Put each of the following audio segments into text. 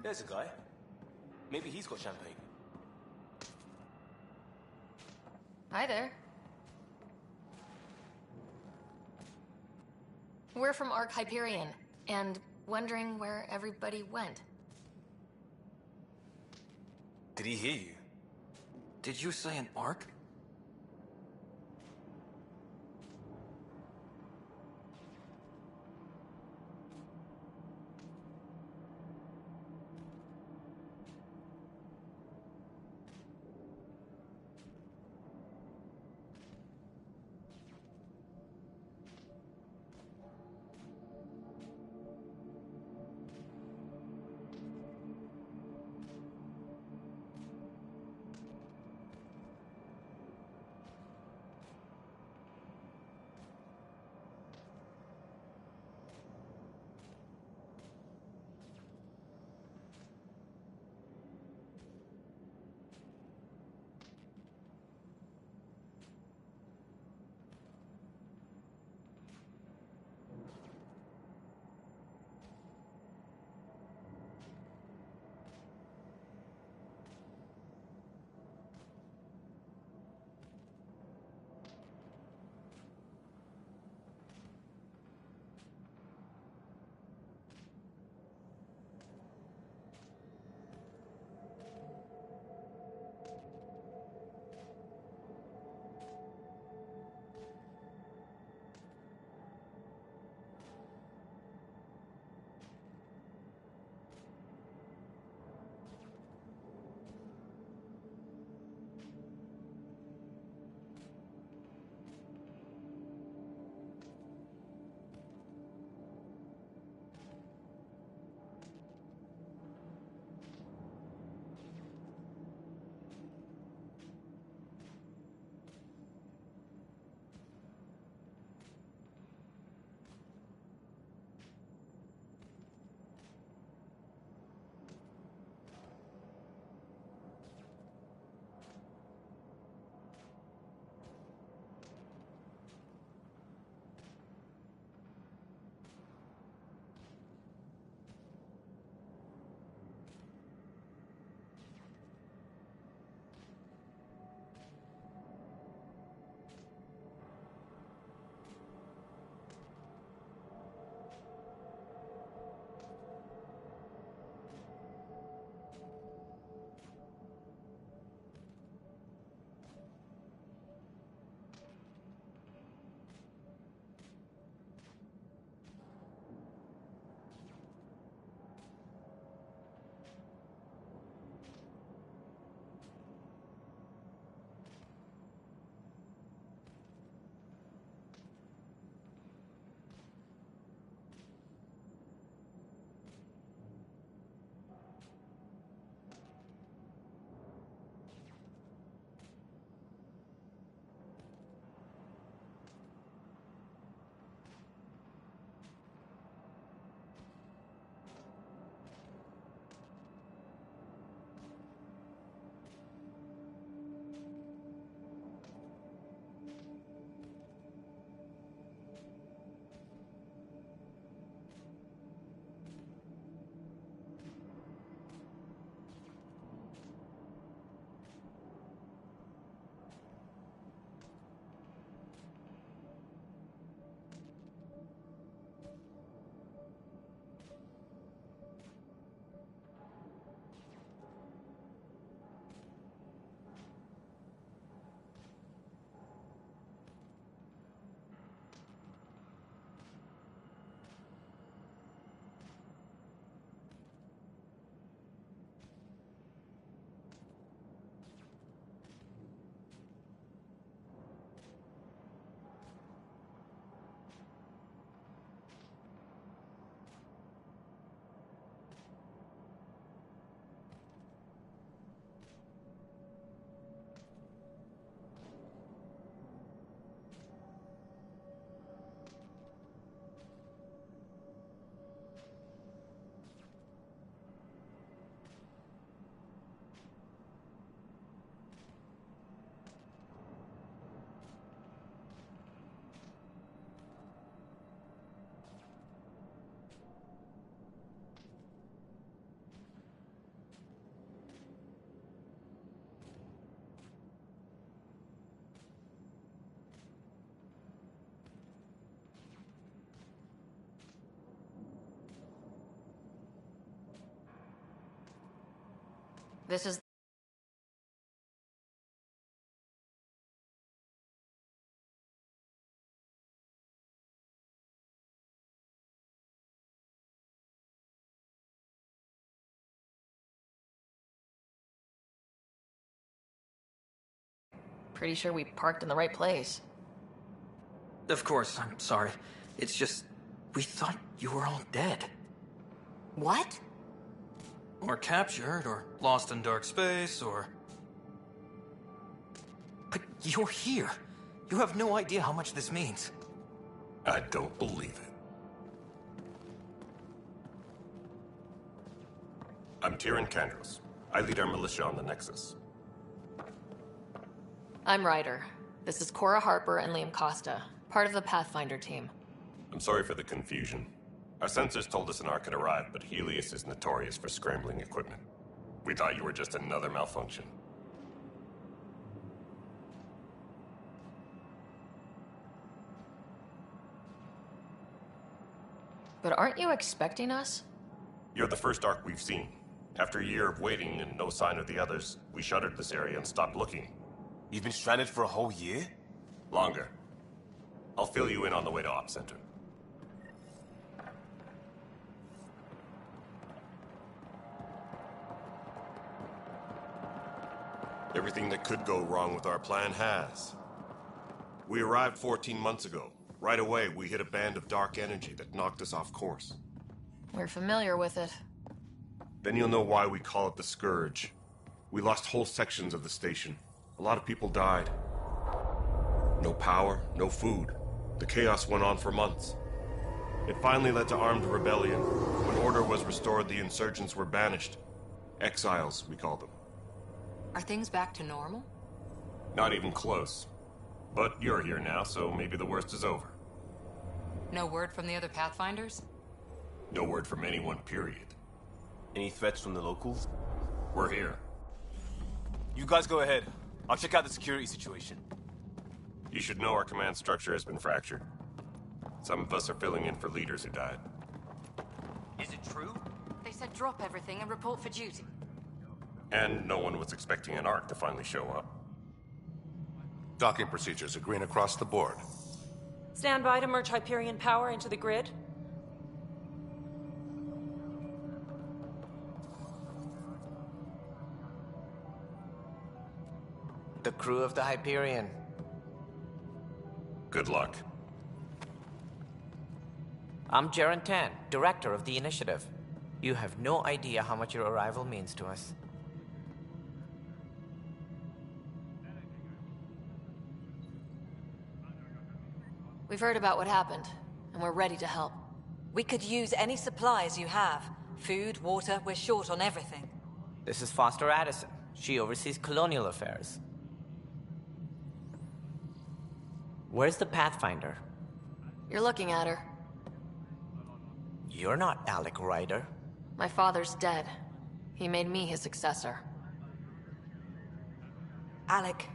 There's a guy. Maybe he's got champagne. Hi there. We're from Ark Hyperion, and wondering where everybody went. Did he hear you? Did you say an arc? This is... Pretty sure we parked in the right place. Of course, I'm sorry. It's just, we thought you were all dead. What? Or captured, or lost in dark space, or... But you're here. You have no idea how much this means. I don't believe it. I'm Tyrion Kandros. I lead our militia on the Nexus. I'm Ryder. This is Cora Harper and Liam Costa, part of the Pathfinder team. I'm sorry for the confusion. Our sensors told us an Ark had arrived, but Helios is notorious for scrambling equipment. We thought you were just another malfunction. But aren't you expecting us? You're the first Ark we've seen. After a year of waiting and no sign of the others, we shuttered this area and stopped looking. You've been stranded for a whole year? Longer. I'll fill you in on the way to Op Center. Everything that could go wrong with our plan has. We arrived 14 months ago. Right away, we hit a band of dark energy that knocked us off course. We're familiar with it. Then you'll know why we call it the Scourge. We lost whole sections of the station. A lot of people died. No power, no food. The chaos went on for months. It finally led to armed rebellion. When order was restored, the insurgents were banished. Exiles, we call them. Are things back to normal? Not even close. But you're here now, so maybe the worst is over. No word from the other Pathfinders? No word from anyone, period. Any threats from the locals? We're here. You guys go ahead. I'll check out the security situation. You should know our command structure has been fractured. Some of us are filling in for leaders who died. Is it true? They said drop everything and report for duty. And no one was expecting an Ark to finally show up. Docking procedures are green across the board. Stand by to merge Hyperion power into the grid. The crew of the Hyperion. Good luck. I'm Jaren Tan, director of the initiative. You have no idea how much your arrival means to us. We've heard about what happened, and we're ready to help. We could use any supplies you have. Food, water, we're short on everything. This is Foster Addison. She oversees colonial affairs. Where's the Pathfinder? You're looking at her. You're not Alec Ryder. My father's dead. He made me his successor. Alec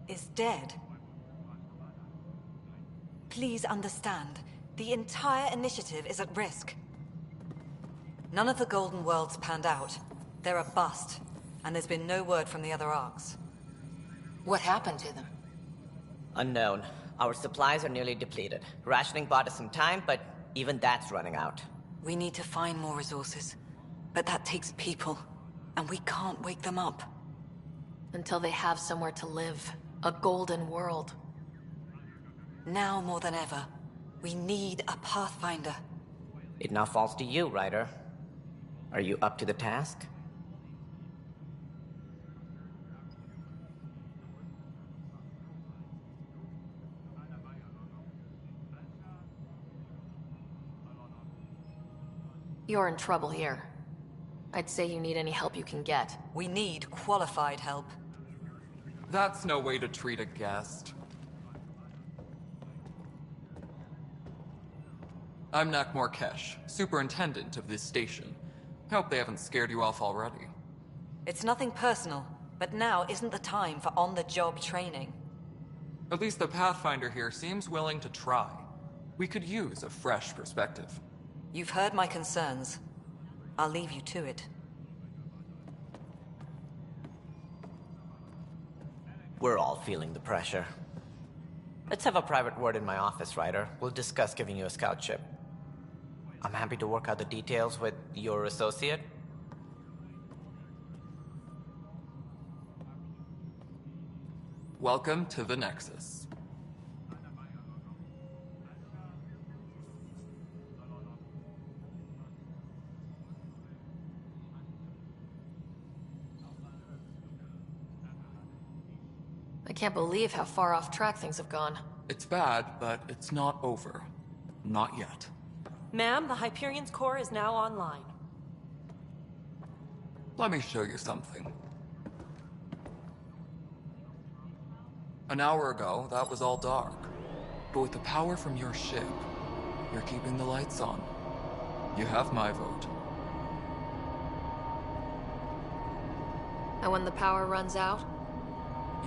is dead. Please understand, the entire initiative is at risk. None of the Golden Worlds panned out. They're a bust, and there's been no word from the other Arks. What happened to them? Unknown. Our supplies are nearly depleted. Rationing bought us some time, but even that's running out. We need to find more resources, but that takes people, and we can't wake them up. Until they have somewhere to live. A golden world. Now more than ever, we need a Pathfinder. It now falls to you, Ryder. Are you up to the task? You're in trouble here. I'd say you need any help you can get. We need qualified help. That's no way to treat a guest. I'm Nak Morkesh, superintendent of this station. Hope they haven't scared you off already. It's nothing personal, but now isn't the time for on-the-job training. At least the Pathfinder here seems willing to try. We could use a fresh perspective. You've heard my concerns. I'll leave you to it. We're all feeling the pressure. Let's have a private word in my office, Ryder. We'll discuss giving you a scout ship. I'm happy to work out the details with your associate. Welcome to the Nexus. I can't believe how far off track things have gone. It's bad, but it's not over. Not yet. Ma'am, the Hyperion's core is now online. Let me show you something. An hour ago, that was all dark. But with the power from your ship, you're keeping the lights on. You have my vote. And when the power runs out?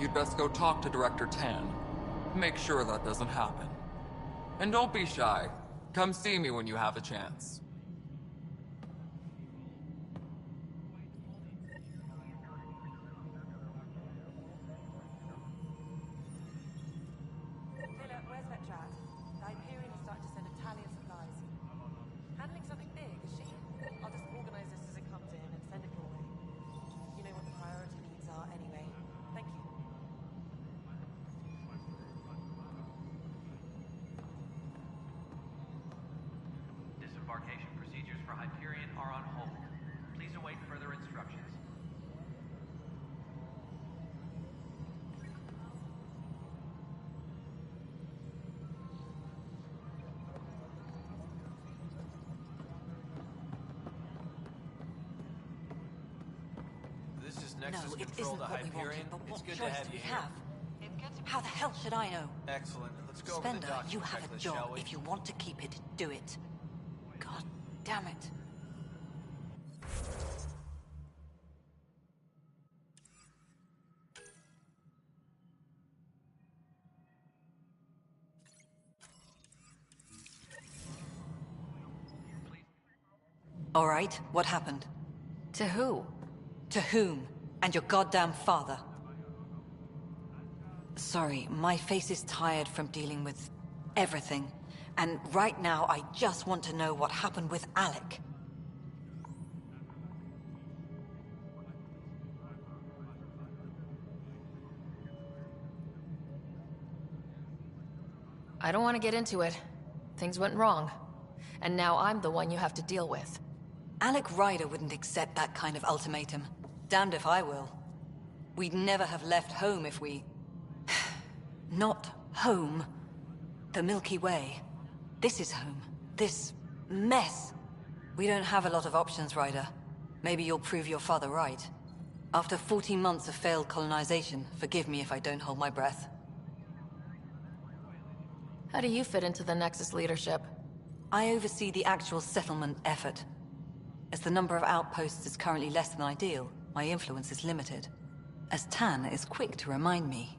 You'd best go talk to Director Tan. Make sure that doesn't happen. And don't be shy. Come see me when you have a chance. Taylor, where's Vetrat? The Hyperion is starting to send a tally of supplies. Handling something big, is she? I'll just organize this as it comes in and send it your way. You know what the priority needs are anyway. Thank you. Disembarkation procedures for Hyperion are on hold. Please await further instructions. This is No, Nexus it Control isn't to what we wanted, Hyperion. but It's what good to choice have do we you here. have? How the hell should I know? Excellent. Let's go over the Spender, document you have a checklist, shall job. we? If you want to keep it, do it. God damn it. All right, what happened? To who? To whom? And your goddamn father. Sorry, my face is tired from dealing with everything. And right now, I just want to know what happened with Alec. I don't want to get into it. Things went wrong. And now I'm the one you have to deal with. Alec Ryder wouldn't accept that kind of ultimatum. Damned if I will. We'd never have left home if we... Not home. The Milky Way. This is home. This mess. We don't have a lot of options, Ryder. Maybe you'll prove your father right. After 14 months of failed colonization, forgive me if I don't hold my breath. How do you fit into the Nexus leadership? I oversee the actual settlement effort. As the number of outposts is currently less than ideal, my influence is limited. As Tan is quick to remind me.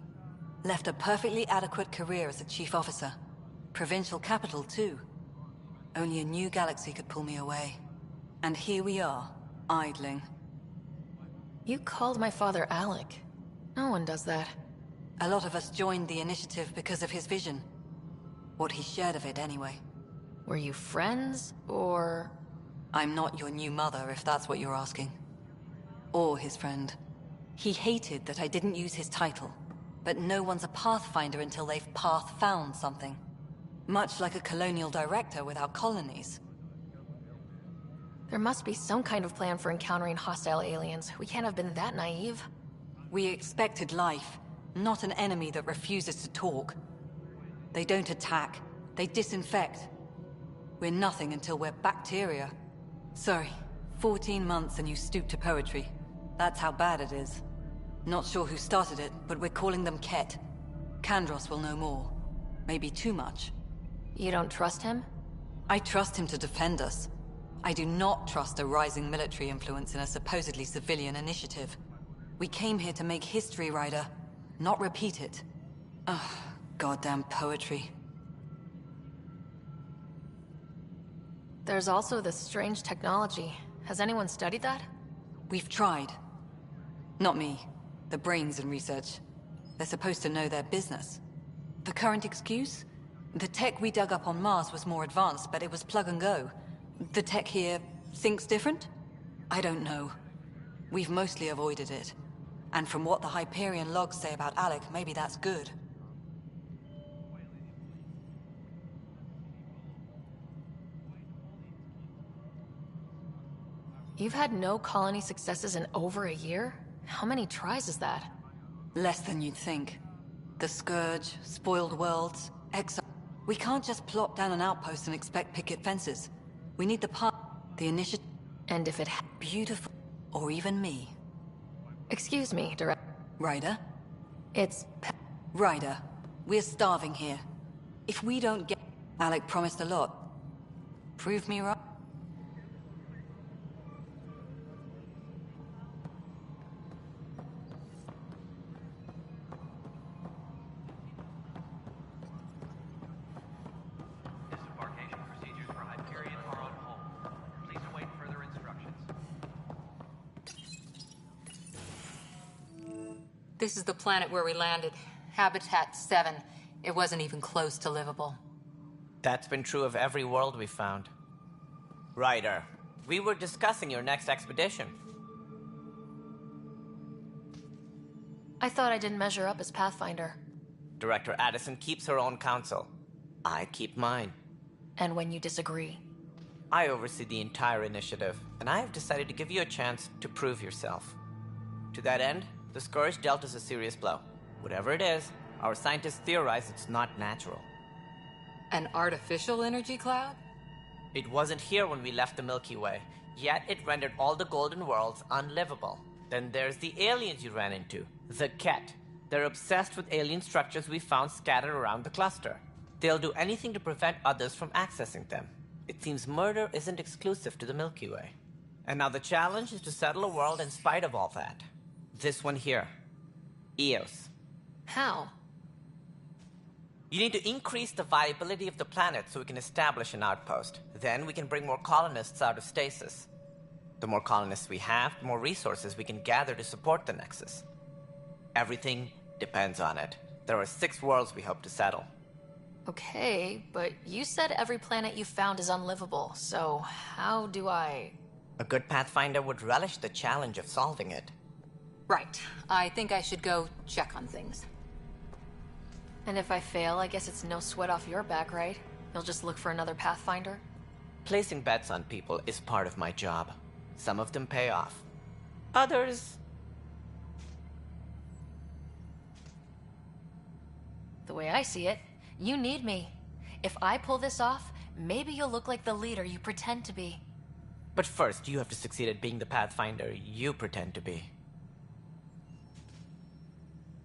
Left a perfectly adequate career as a chief officer. Provincial capital, too. Only a new galaxy could pull me away. And here we are, idling. You called my father Alec. No one does that. A lot of us joined the initiative because of his vision. What he shared of it, anyway. Were you friends, or...? I'm not your new mother, if that's what you're asking. Or his friend. He hated that I didn't use his title. But no one's a pathfinder until they've path-found something. Much like a colonial director without colonies. There must be some kind of plan for encountering hostile aliens. We can't have been that naive. We expected life, not an enemy that refuses to talk. They don't attack, they disinfect. We're nothing until we're bacteria. Sorry, 14 months and you stoop to poetry. That's how bad it is. Not sure who started it, but we're calling them Ket. Kandros will know more. Maybe too much. You don't trust him? I trust him to defend us. I do not trust a rising military influence in a supposedly civilian initiative. We came here to make history, Ryder, not repeat it. Ugh, goddamn poetry. There's also this strange technology. Has anyone studied that? We've tried. Not me. The brains in research. They're supposed to know their business. The current excuse? The tech we dug up on Mars was more advanced, but it was plug and go. The tech here thinks different? I don't know. We've mostly avoided it. And from what the Hyperion logs say about Alec, maybe that's good. You've had no colony successes in over a year? How many tries is that? Less than you'd think. The Scourge, spoiled worlds, exile. We can't just plop down an outpost and expect picket fences. We need the part, the initiative. And if it beautiful, or even me. Excuse me, Direct. Ryder? It's... Ryder, we're starving here. If we don't get... Alec promised a lot. Prove me right. Disembarkation procedures for Hyperion are on hold. Please await further instructions. This is the planet where we landed. Habitat 7. It wasn't even close to livable. That's been true of every world we found. Ryder, we were discussing your next expedition. I thought I didn't measure up as Pathfinder. Director Addison keeps her own counsel. I keep mine. And when you disagree? I oversee the entire initiative, and I have decided to give you a chance to prove yourself. To that end, the Scourge dealt us a serious blow. Whatever it is, our scientists theorize it's not natural. An artificial energy cloud? It wasn't here when we left the Milky Way, yet it rendered all the golden worlds unlivable. Then there's the aliens you ran into, the Ket. They're obsessed with alien structures we found scattered around the cluster. They'll do anything to prevent others from accessing them. It seems murder isn't exclusive to the Milky Way. And now the challenge is to settle a world in spite of all that. This one here. Eos. How? You need to increase the viability of the planet so we can establish an outpost. Then we can bring more colonists out of stasis. The more colonists we have, the more resources we can gather to support the Nexus. Everything depends on it. There are 6 worlds we hope to settle. Okay, but you said every planet you found is unlivable, so how do I... A good Pathfinder would relish the challenge of solving it. Right. I think I should go check on things. And if I fail, I guess it's no sweat off your back, right? You'll just look for another Pathfinder? Placing bets on people is part of my job. Some of them pay off. Others... The way I see it, you need me. If I pull this off, maybe you'll look like the leader you pretend to be. But first, you have to succeed at being the Pathfinder you pretend to be.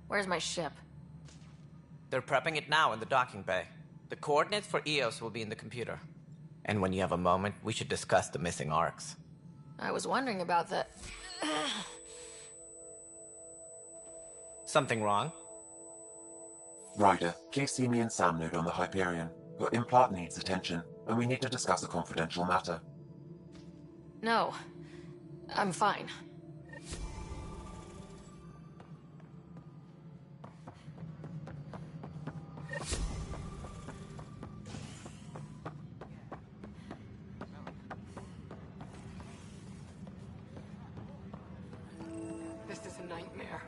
Where's my ship? They're prepping it now in the docking bay. The coordinates for Eos will be in the computer. And when you have a moment, we should discuss the missing arcs. I was wondering about that. Something wrong? Ryder, please see me and Samnode on the Hyperion. Your implant needs attention, and we need to discuss a confidential matter. No. I'm fine. This is a nightmare.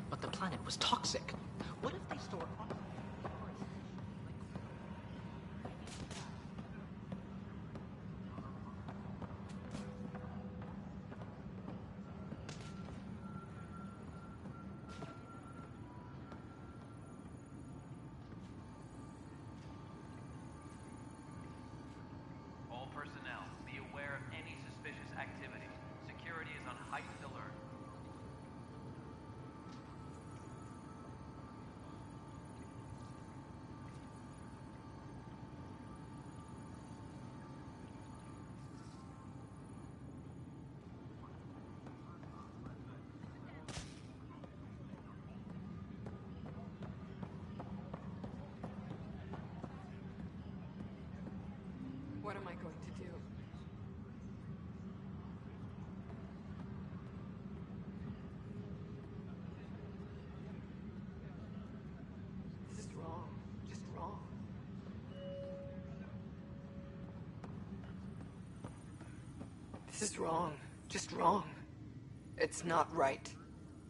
But the planet was toxic. What if they store... All personnel, be aware of any suspicious activity. Security is on heightened alert. What am I going to do? This is wrong. Just wrong. It's not right.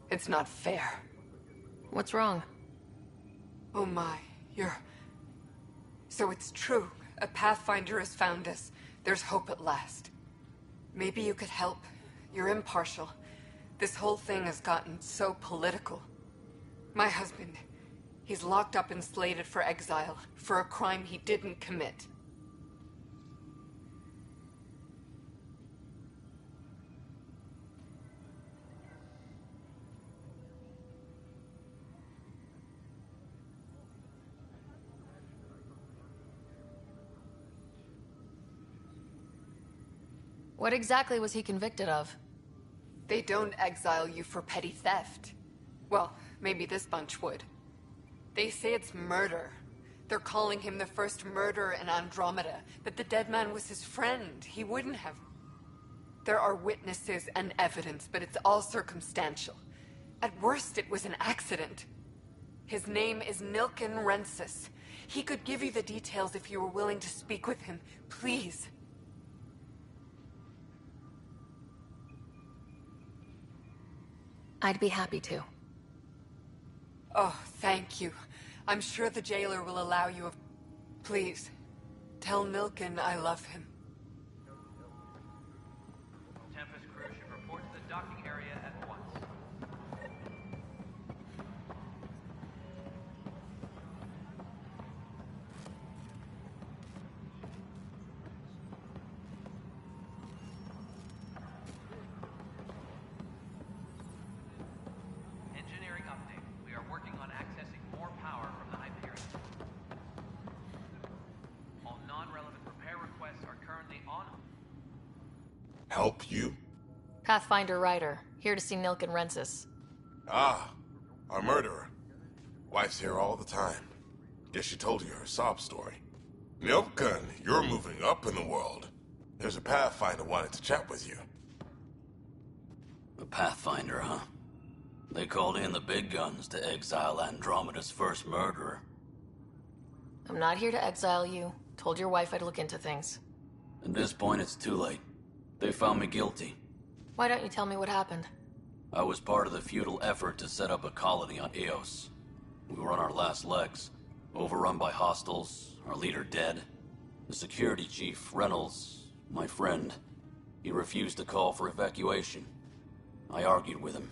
It's not fair. What's wrong? Oh my, So it's true. A Pathfinder has found us. There's hope at last. Maybe you could help. You're impartial. This whole thing has gotten so political. My husband, he's locked up and slated for exile for a crime he didn't commit. What exactly was he convicted of? They don't exile you for petty theft. Well, maybe this bunch would. They say it's murder. They're calling him the first murderer in Andromeda, that the dead man was his friend. He wouldn't have. There are witnesses and evidence, but it's all circumstantial. At worst, it was an accident. His name is Nilken Rensis. He could give you the details if you were willing to speak with him. Please. I'd be happy to. Oh, thank you. I'm sure the jailer will allow you. Please, tell Nilken I love him. Tempest crew should report to the docking area at once. Engineering update. We are working on accessing more power from the Hyperion. All non-relevant repair requests are currently on. Help you? Pathfinder Ryder, here to see Nilken Rensis. Ah, our murderer. Wife's here all the time. Guess she told you her sob story. Nilken, you're moving up in the world. There's a Pathfinder wanted to chat with you. A Pathfinder, huh? They called in the big guns to exile Andromeda's first murderer. I'm not here to exile you. Told your wife I'd look into things. At this point, it's too late. They found me guilty. Why don't you tell me what happened? I was part of the futile effort to set up a colony on Eos. We were on our last legs, overrun by hostiles, our leader dead. The security chief, Reynolds, my friend, he refused to call for evacuation. I argued with him.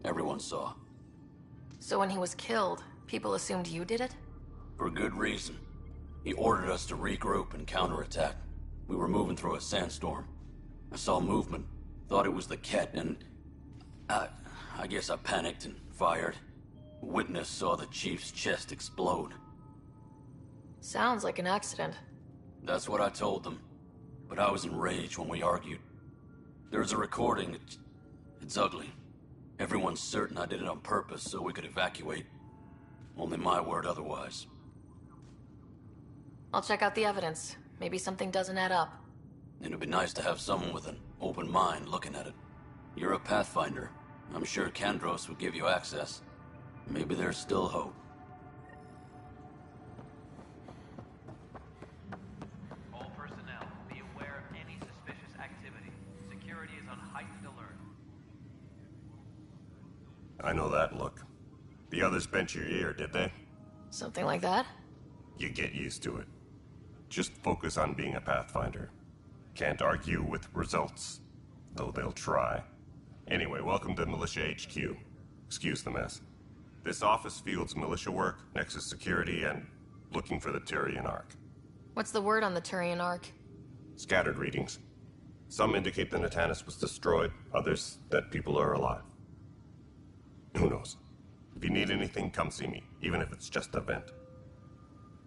Everyone saw. So when he was killed, people assumed you did it? For good reason. He ordered us to regroup and counterattack. We were moving through a sandstorm. I saw movement, thought it was the Ket, and I guess I panicked and fired. A witness saw the chief's chest explode. Sounds like an accident. That's what I told them, but I was enraged when we argued. There's a recording. It's ugly. Everyone's certain I did it on purpose so we could evacuate. Only my word otherwise. I'll check out the evidence. Maybe something doesn't add up. It'd be nice to have someone with an open mind looking at it. You're a Pathfinder. I'm sure Kandros would give you access. Maybe there's still hope. All personnel, be aware of any suspicious activity. Security is on heightened alert. I know that look. The others bent your ear, did they? Something like that? You get used to it. Just focus on being a Pathfinder. Can't argue with results, though they'll try. Anyway, welcome to Militia HQ. Excuse the mess. This office fields militia work, Nexus security, and looking for the Turian Ark. What's the word on the Turian Ark? Scattered readings. Some indicate the Natanus was destroyed, others that people are alive. Who knows? If you need anything, come see me, even if it's just a vent.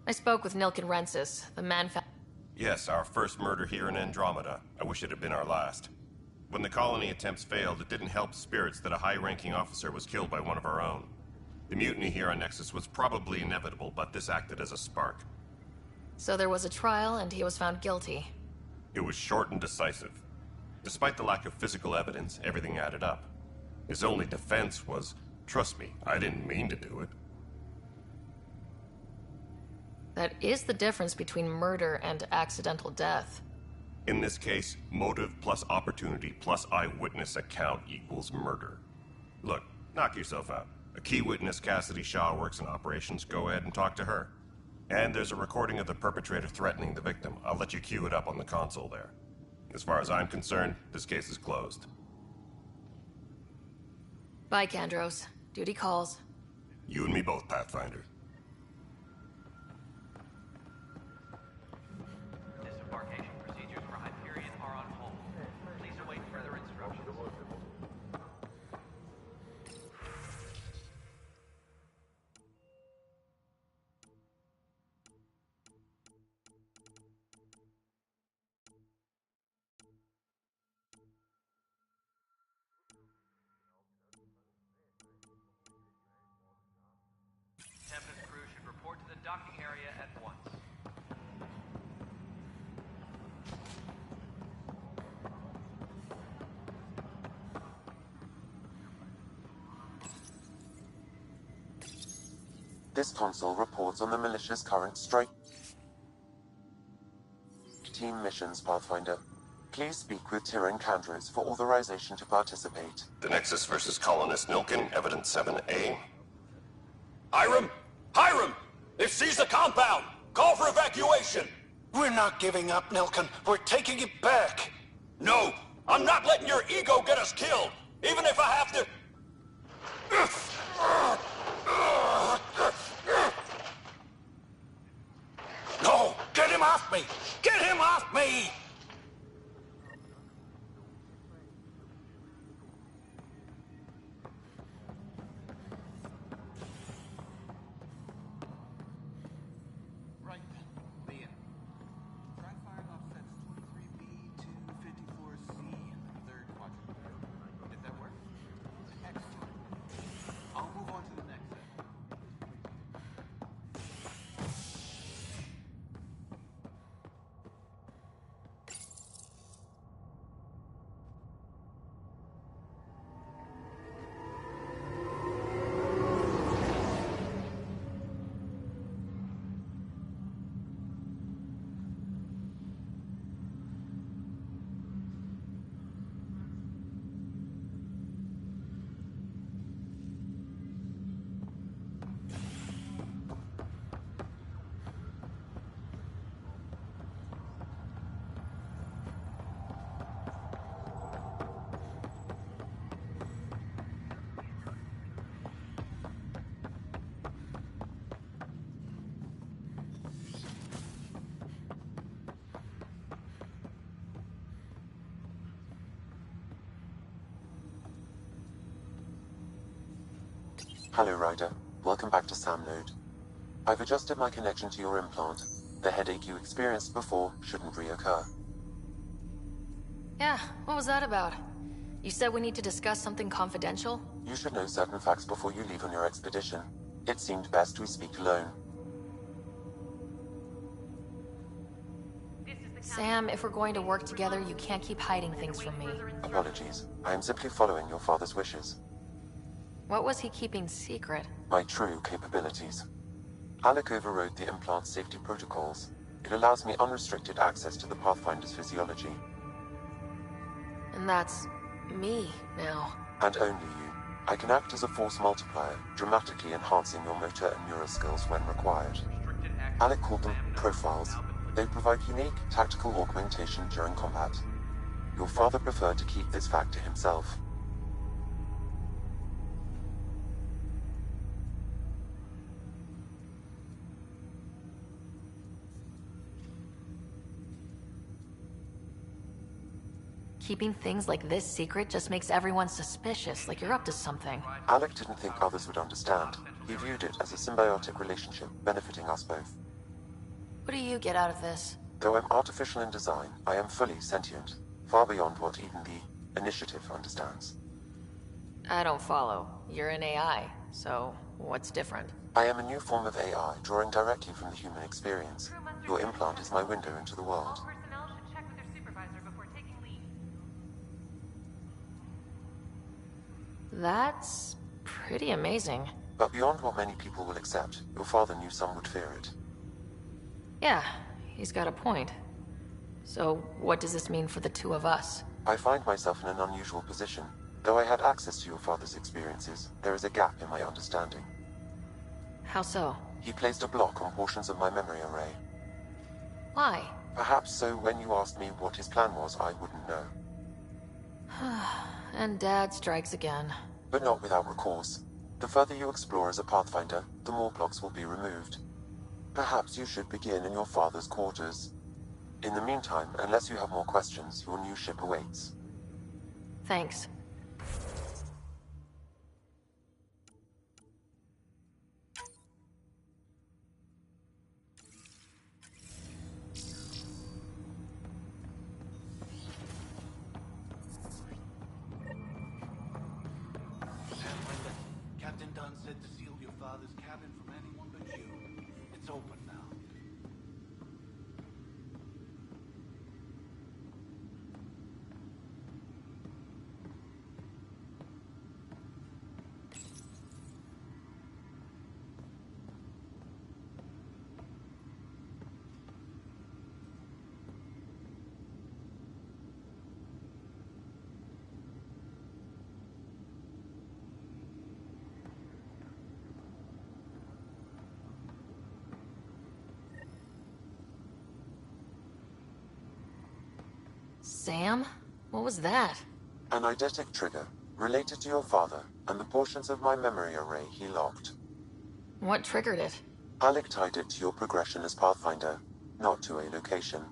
I spoke with Nilken Rensis, the man Yes, our first murder here in Andromeda. I wish it had been our last. When the colony attempts failed, it didn't help spirits that a high-ranking officer was killed by one of our own. The mutiny here on Nexus was probably inevitable, but this acted as a spark. So there was a trial, and he was found guilty. It was short and decisive. Despite the lack of physical evidence, everything added up. His only defense was, trust me, I didn't mean to do it. That is the difference between murder and accidental death. In this case, motive plus opportunity plus eyewitness account equals murder. Look, knock yourself out. A key witness, Cassidy Shaw, works in operations. Go ahead and talk to her. And there's a recording of the perpetrator threatening the victim. I'll let you cue it up on the console there. As far as I'm concerned, this case is closed. Bye, Kandros. Duty calls. You and me both, Pathfinder. Disembarkation procedures for Hyperion are on hold. Please await further instructions. Tempest crew should report to the docking area at once. This console reports on the militia's current strike team missions, Pathfinder. Please speak with Tyrion Kandros for authorization to participate. The Nexus versus Colonist Nilkin, Evidence 7A. Hiram! Hiram! They've seized the compound! Call for evacuation! We're not giving up, Nilkin. We're taking it back. No! I'm not letting your ego get us killed! Even if I have to... No! Get him off me! Get him off me! Right, Leon. Try firing offsets 23B to 54C in the third quadrant. Did that work? Excellent. I'll move on to the next set. Hello, Ryder. Welcome back to Sam Node. I've adjusted my connection to your implant. The headache you experienced before shouldn't reoccur. Yeah, what was that about? You said we need to discuss something confidential? You should know certain facts before you leave on your expedition. It seemed best we speak alone. Sam, if we're going to work together, you can't keep hiding things from me. Apologies. I am simply following your father's wishes. What was he keeping secret? My true capabilities. Alec overrode the implant's safety protocols. It allows me unrestricted access to the Pathfinder's physiology. And that's me now. And only you. I can act as a force multiplier, dramatically enhancing your motor and neural skills when required. Alec called them profiles. They provide unique tactical augmentation during combat. Your father preferred to keep this fact to himself. Keeping things like this secret just makes everyone suspicious, like you're up to something. Alec didn't think others would understand. He viewed it as a symbiotic relationship, benefiting us both. What do you get out of this? Though I'm artificial in design, I am fully sentient, far beyond what even the Initiative understands. I don't follow. You're an AI, so what's different? I am a new form of AI, drawing directly from the human experience. Your implant is my window into the world. That's pretty amazing. But beyond what many people will accept, your father knew some would fear it. Yeah, he's got a point. So, what does this mean for the two of us? I find myself in an unusual position. Though I had access to your father's experiences, there is a gap in my understanding. How so? He placed a block on portions of my memory array. Why? Perhaps so when you asked me what his plan was, I wouldn't know. And Dad strikes again. But not without recourse. The further you explore as a Pathfinder, the more blocks will be removed. Perhaps you should begin in your father's quarters. In the meantime, unless you have more questions, your new ship awaits. Thanks. Captain Dunn said to seal your father's cabin from anyone but you. It's open now. Sam? What was that? An eidetic trigger, related to your father, and the portions of my memory array he locked. What triggered it? Alec tied it to your progression as Pathfinder, not to a location.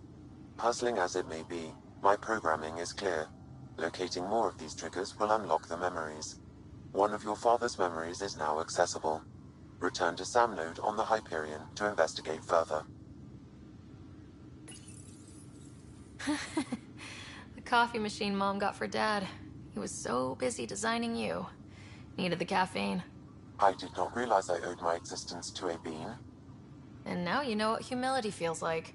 Puzzling as it may be, my programming is clear. Locating more of these triggers will unlock the memories. One of your father's memories is now accessible. Return to Sam Node on the Hyperion to investigate further. The coffee machine Mom got for Dad. He was so busy designing you. Needed the caffeine. I did not realize I owed my existence to a bean. And now you know what humility feels like.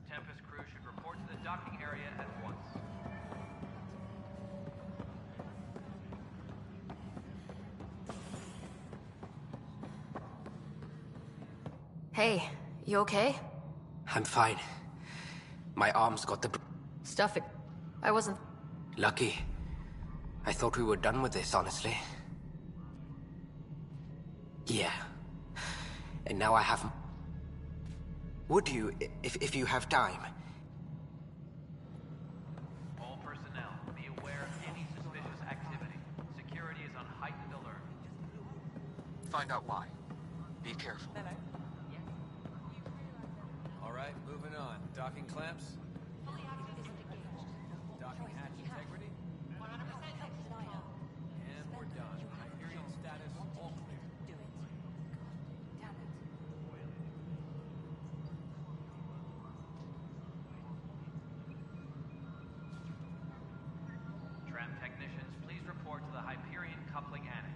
Tempest crew should report to the docking area at once. Hey, you okay? I'm fine. My arm's got the... Stuff it. I wasn't... Lucky. I thought we were done with this, honestly. Yeah. And now I have... Would you, if you have time? All personnel, be aware of any suspicious activity. Security is on heightened alert. Find out why. Be careful. All right, moving on. Docking clamps. Docking hatch integrity. And we're done. Hyperion status all clear. Tram technicians, please report to the Hyperion coupling annex.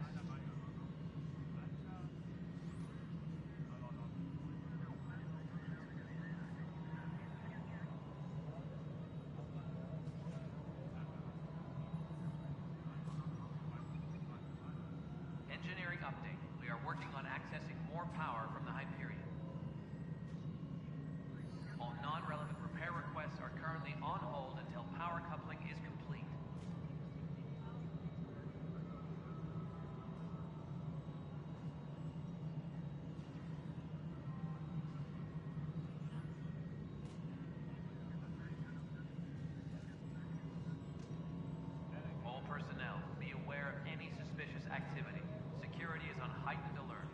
more power from the Hyperion. All non-relevant repair requests are currently on hold until power coupling is complete. All personnel, be aware of any suspicious activity. Security is on heightened alert.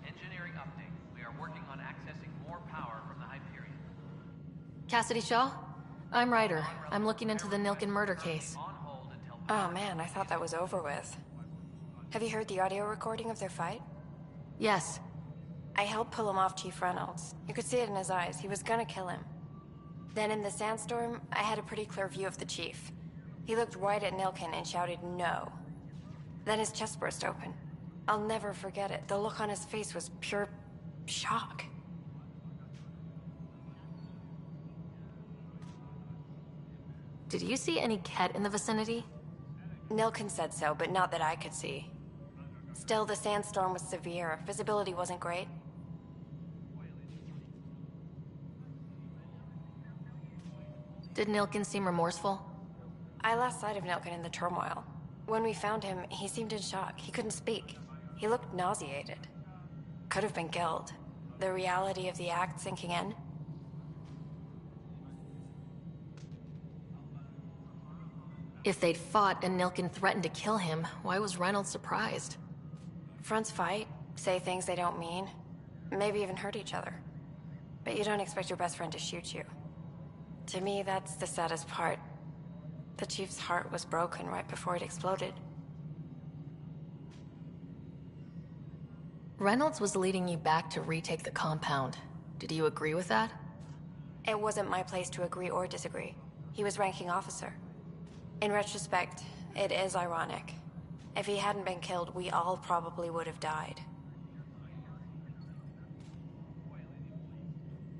Engineering update. We are working on accessing more power from the Hyperion. Cassidy Shaw? I'm Ryder. I'm looking into the Nilken murder case. Oh man, I thought that was over with. Have you heard the audio recording of their fight? Yes. I helped pull him off Chief Reynolds. You could see it in his eyes. He was gonna kill him. Then in the sandstorm, I had a pretty clear view of the Chief. He looked right at Nilken and shouted no. Then his chest burst open. I'll never forget it. The look on his face was pure shock. Did you see any Ket in the vicinity? Nilken said so, but not that I could see. Still, the sandstorm was severe. Visibility wasn't great. Did Nilken seem remorseful? I lost sight of Nilken in the turmoil. When we found him, he seemed in shock. He couldn't speak. He looked nauseated. Could have been guilt. The reality of the act sinking in. If they'd fought and Nilken threatened to kill him, why was Reynolds surprised? Fronts fight, say things they don't mean, maybe even hurt each other. But you don't expect your best friend to shoot you. To me, that's the saddest part. The Chief's heart was broken right before it exploded. Reynolds was leading you back to retake the compound. Did you agree with that? It wasn't my place to agree or disagree. He was ranking officer. In retrospect, it is ironic. If he hadn't been killed, we all probably would have died.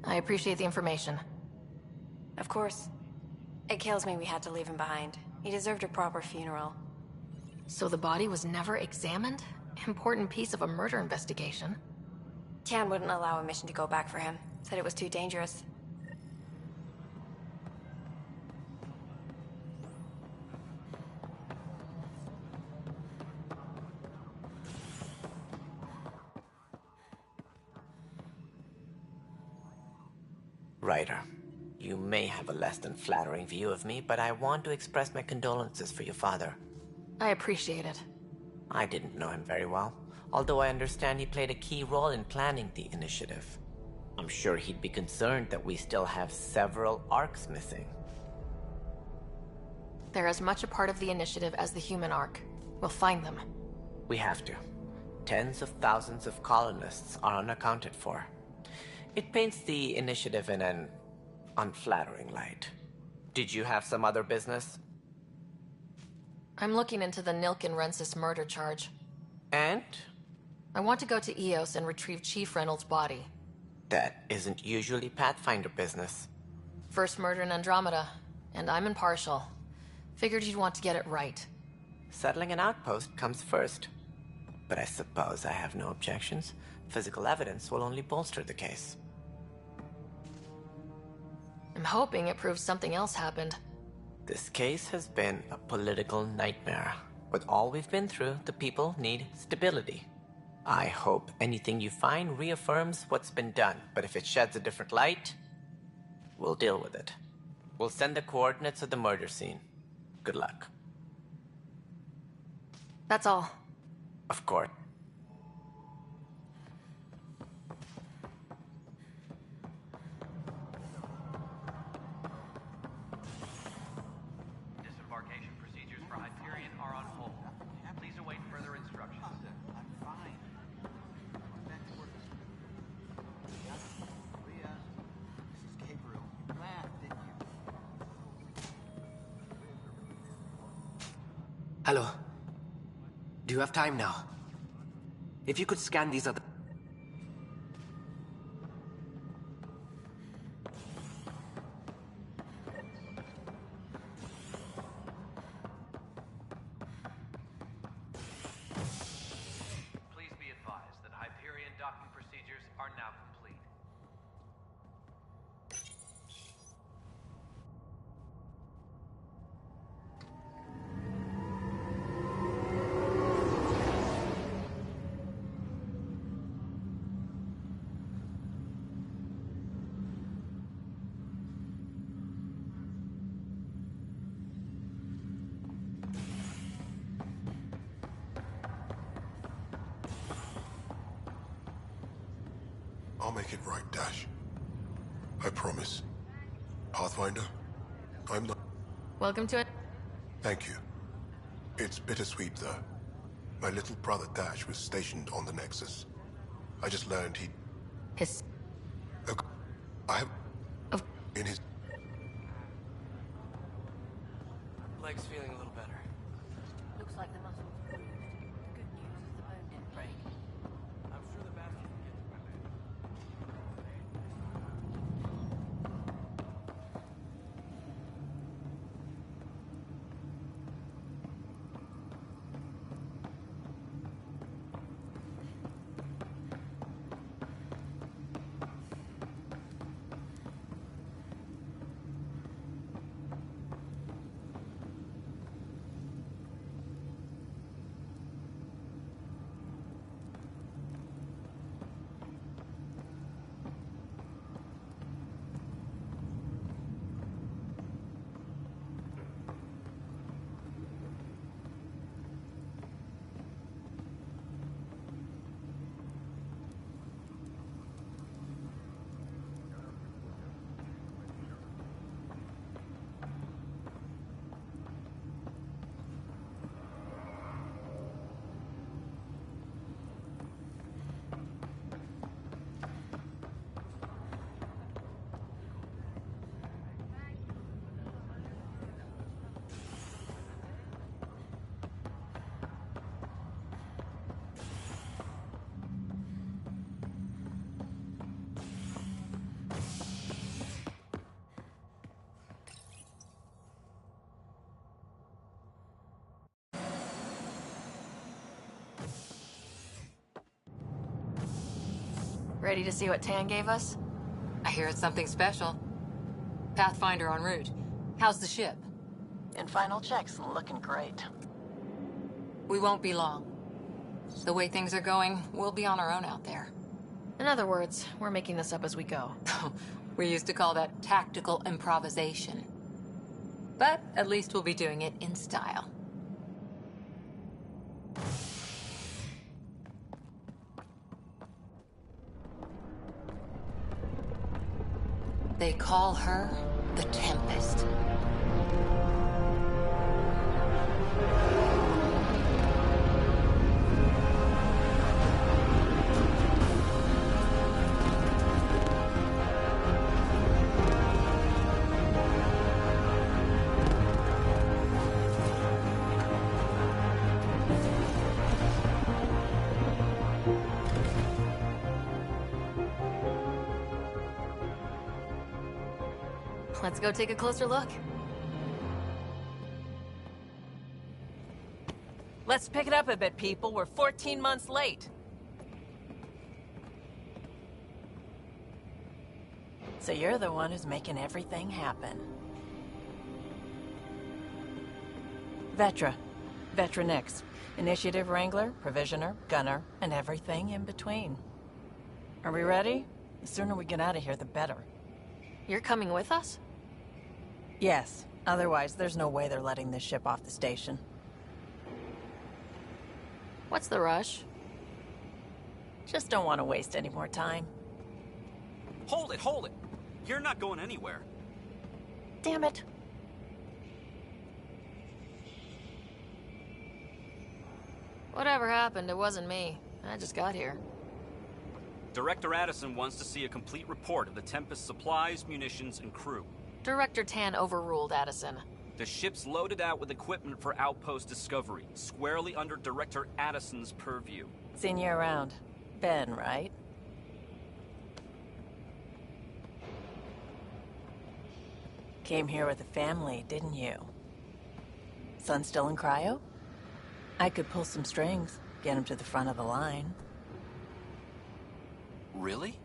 I appreciate the information. Of course. It kills me we had to leave him behind. He deserved a proper funeral. So the body was never examined? Important piece of a murder investigation. Tian wouldn't allow a mission to go back for him. Said it was too dangerous. Ryder, you may have a less than flattering view of me, but I want to express my condolences for your father. I appreciate it. I didn't know him very well, although I understand he played a key role in planning the initiative. I'm sure he'd be concerned that we still have several arcs missing. They're as much a part of the initiative as the human arc. We'll find them. We have to. Tens of thousands of colonists are unaccounted for. It paints the initiative in an unflattering light. Did you have some other business? I'm looking into the Nilken Rensis murder charge. And? I want to go to Eos and retrieve Chief Reynolds' body. That isn't usually Pathfinder business. First murder in Andromeda, and I'm impartial. Figured you'd want to get it right. Settling an outpost comes first. But I suppose I have no objections. Physical evidence will only bolster the case. I'm hoping it proves something else happened. This case has been a political nightmare. With all we've been through, the people need stability. I hope anything you find reaffirms what's been done, but if it sheds a different light, we'll deal with it. We'll send the coordinates of the murder scene. Good luck. That's all. Of course. Disembarkation procedures for Hyperion are on hold. Please await further instructions. I'm fine. Back to work. Leah, this is Gabriel. You laughed, didn't you? Hello. Do you have time now? If you could scan these other... make it right, Dash. I promise. Pathfinder, I'm not... Welcome to it. Thank you. It's bittersweet, though. My little brother Dash was stationed on the Nexus. I just learned he... His... I have... In his... Leg's feeling a little better. Looks like the muscles improved. The good news is the bone didn't break. I'm sure the bastard will get to my man. Ready to see what Tan gave us? I hear it's something special. Pathfinder en route. How's the ship? In final checks, looking great. We won't be long. The way things are going, we'll be on our own out there. In other words, we're making this up as we go. We used to call that tactical improvisation. But at least we'll be doing it in style. They call her the Tempest. Let's go take a closer look. Let's pick it up a bit, people. We're 14 months late. So you're the one who's making everything happen. Vetra. Vetra Nix. Initiative Wrangler, Provisioner, Gunner, and everything in between. Are we ready? The sooner we get out of here, the better. You're coming with us? Yes. Otherwise, there's no way they're letting this ship off the station. What's the rush? Just don't want to waste any more time. Hold it, hold it! You're not going anywhere. Damn it. Whatever happened, it wasn't me. I just got here. Director Addison wants to see a complete report of the Tempest's supplies, munitions, and crew. Director Tan overruled Addison. The ship's loaded out with equipment for outpost discovery, squarely under Director Addison's purview. Seen you around. Ben, right? Came here with a family, didn't you? Son still in cryo? I could pull some strings, get him to the front of the line. Really?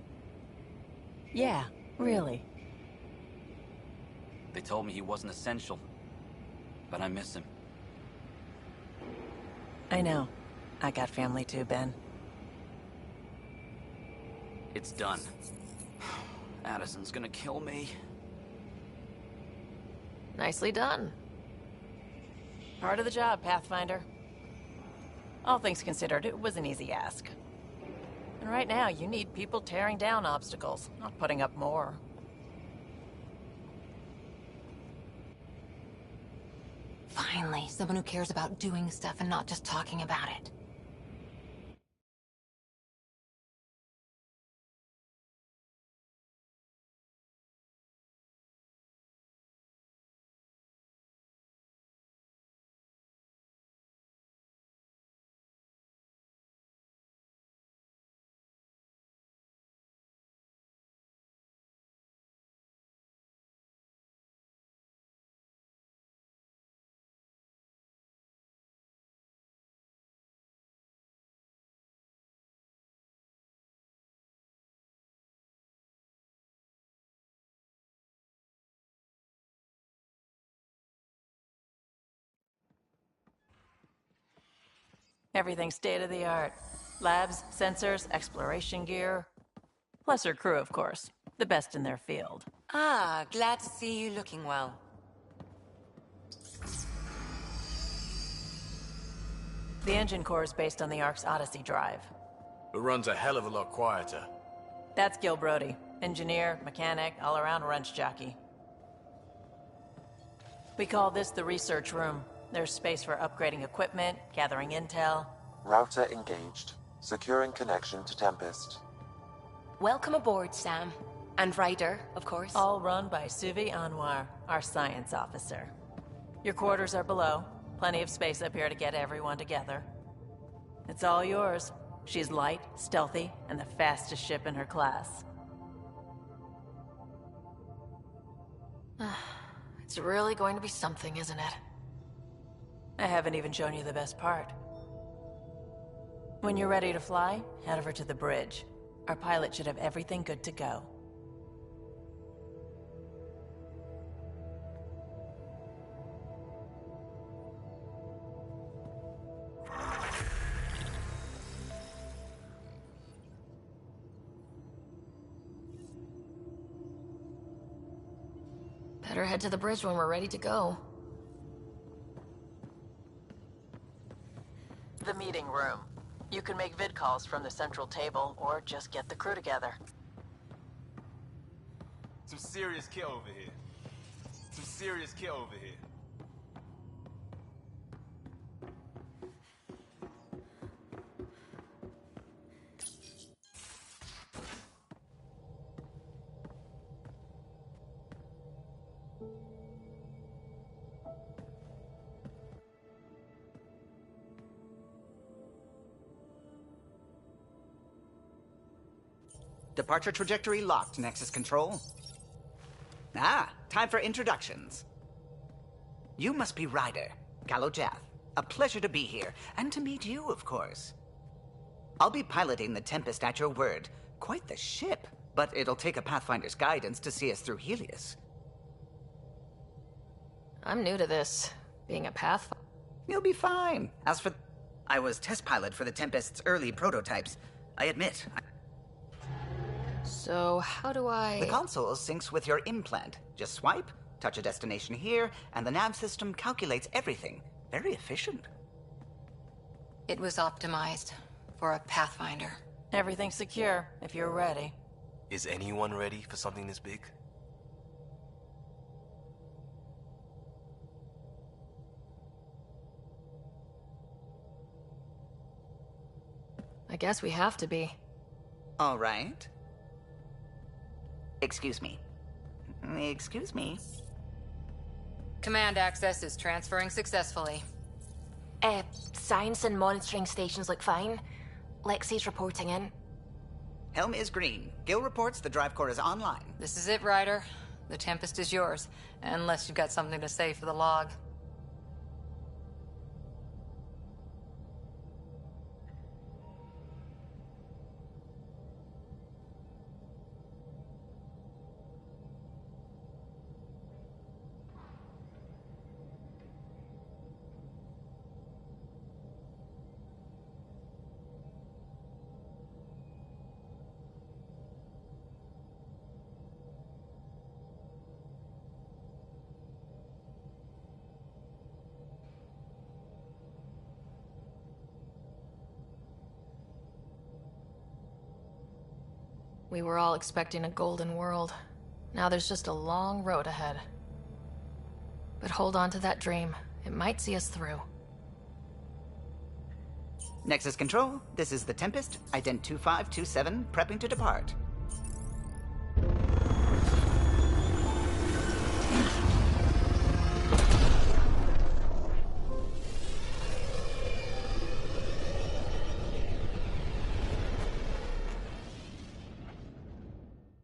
Yeah, really. They told me he wasn't essential, but I miss him. I know. I got family too, Ben. It's done. Addison's gonna kill me. Nicely done. Part of the job, Pathfinder. All things considered, it was an easy ask. And right now, you need people tearing down obstacles, not putting up more. Finally, someone who cares about doing stuff and not just talking about it. Everything's state-of-the-art. Labs, sensors, exploration gear. Plus her crew, of course. The best in their field. Ah, glad to see you looking well. The engine core is based on the Ark's Odyssey drive. It runs a hell of a lot quieter. That's Gil Brody. Engineer, mechanic, all-around wrench jockey. We call this the research room. There's space for upgrading equipment, gathering intel. Router engaged. Securing connection to Tempest. Welcome aboard, Sam. And Ryder, of course. All run by Suvi Anwar, our science officer. Your quarters are below. Plenty of space up here to get everyone together. It's all yours. She's light, stealthy, and the fastest ship in her class. It's really going to be something, isn't it? I haven't even shown you the best part. When you're ready to fly, head over to the bridge. Our pilot should have everything good to go. Better head to the bridge when we're ready to go. The meeting room. You can make vid calls from the central table, or just get the crew together. Some serious kit over here. Some serious kit over here. Departure trajectory locked, Nexus Control. Ah, time for introductions. You must be Ryder, Gallo Jath. A pleasure to be here, and to meet you, of course. I'll be piloting the Tempest at your word. Quite the ship, but it'll take a Pathfinder's guidance to see us through Helios. I'm new to this, being a Pathfinder. You'll be fine. As for... I was test pilot for the Tempest's early prototypes. I admit, So, how do I... The console syncs with your implant. Just swipe, touch a destination here, and the nav system calculates everything. Very efficient. It was optimized for a Pathfinder. Everything's secure, if you're ready. Is anyone ready for something this big? I guess we have to be. All right. Excuse me. Excuse me. Command access is transferring successfully. Science and monitoring stations look fine. Lexi's reporting in. Helm is green. Gil reports the drive core is online. This is it, Ryder. The Tempest is yours, unless you've got something to say for the log. We were all expecting a golden world. Now there's just a long road ahead. But hold on to that dream. It might see us through. Nexus Control, this is the Tempest, ident 2527, prepping to depart.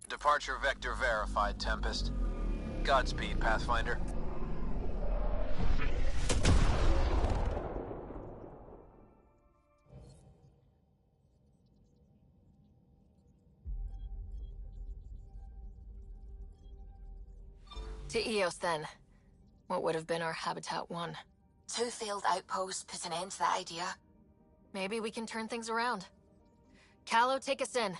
Departure vector verified, Tempest. Godspeed, Pathfinder. To Eos, then. What would have been our Habitat 1? 2 failed outposts put an end to that idea. Maybe we can turn things around. Callow, take us in.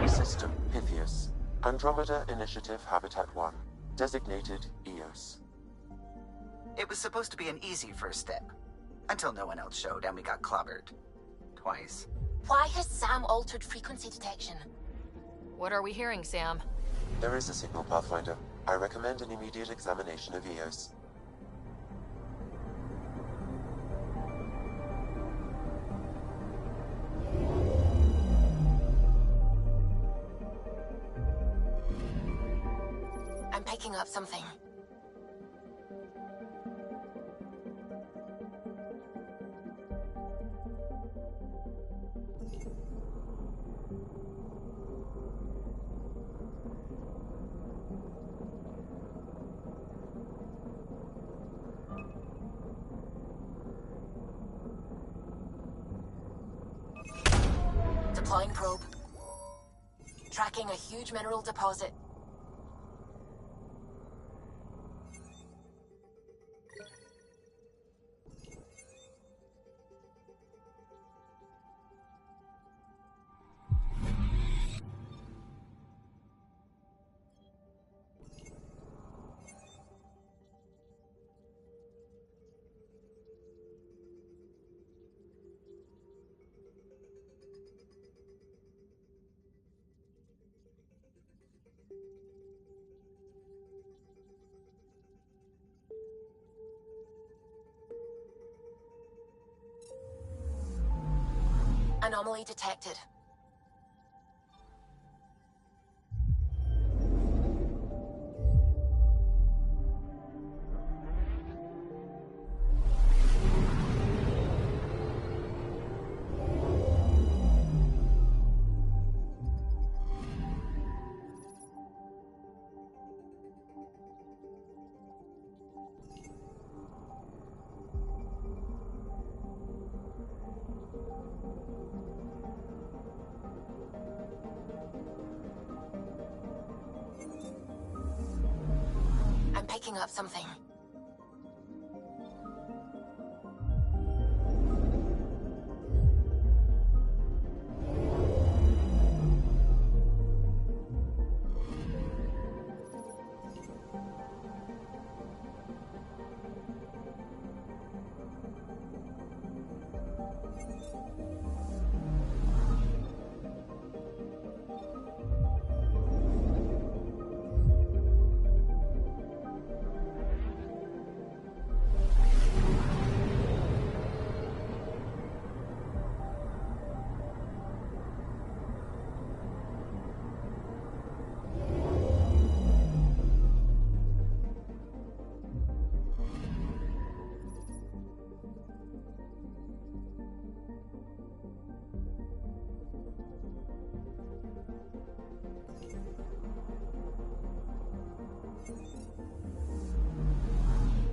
System Pythias. Andromeda Initiative Habitat 1. Designated Eos. It was supposed to be an easy first step. Until no one else showed and we got clobbered. Twice. Why has Sam altered frequency detection? What are we hearing, Sam? There is a signal, Pathfinder. I recommend an immediate examination of Eos. I'm picking up something. Deploying probe. Tracking a huge mineral deposit. Anomaly detected. I'm picking up something.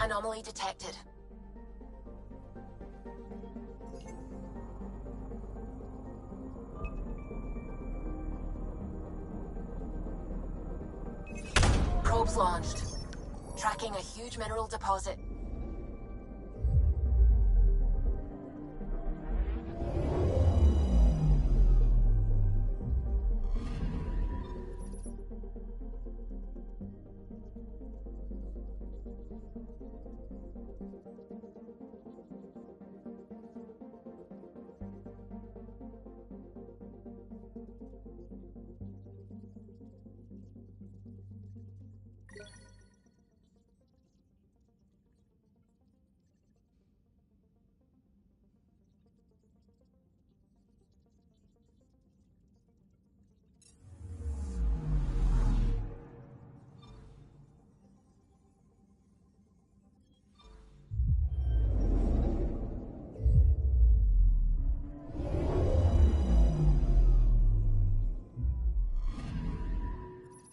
Anomaly detected. Probes launched. Tracking a huge mineral deposit.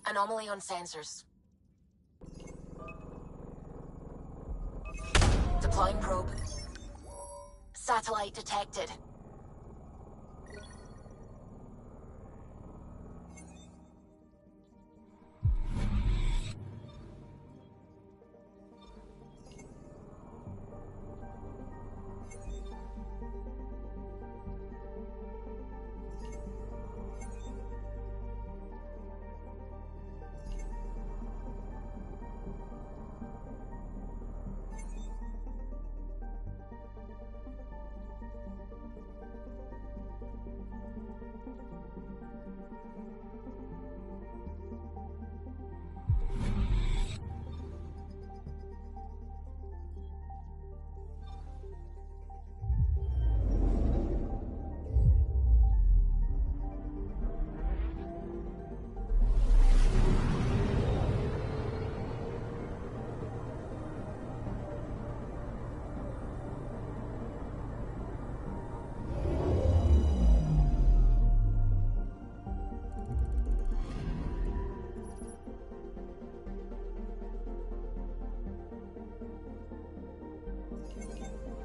Anomaly on sensors. Deploying probe. Satellite detected.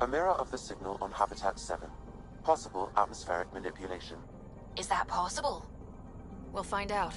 A mirror of the signal on Habitat 7. Possible atmospheric manipulation. Is that possible? We'll find out.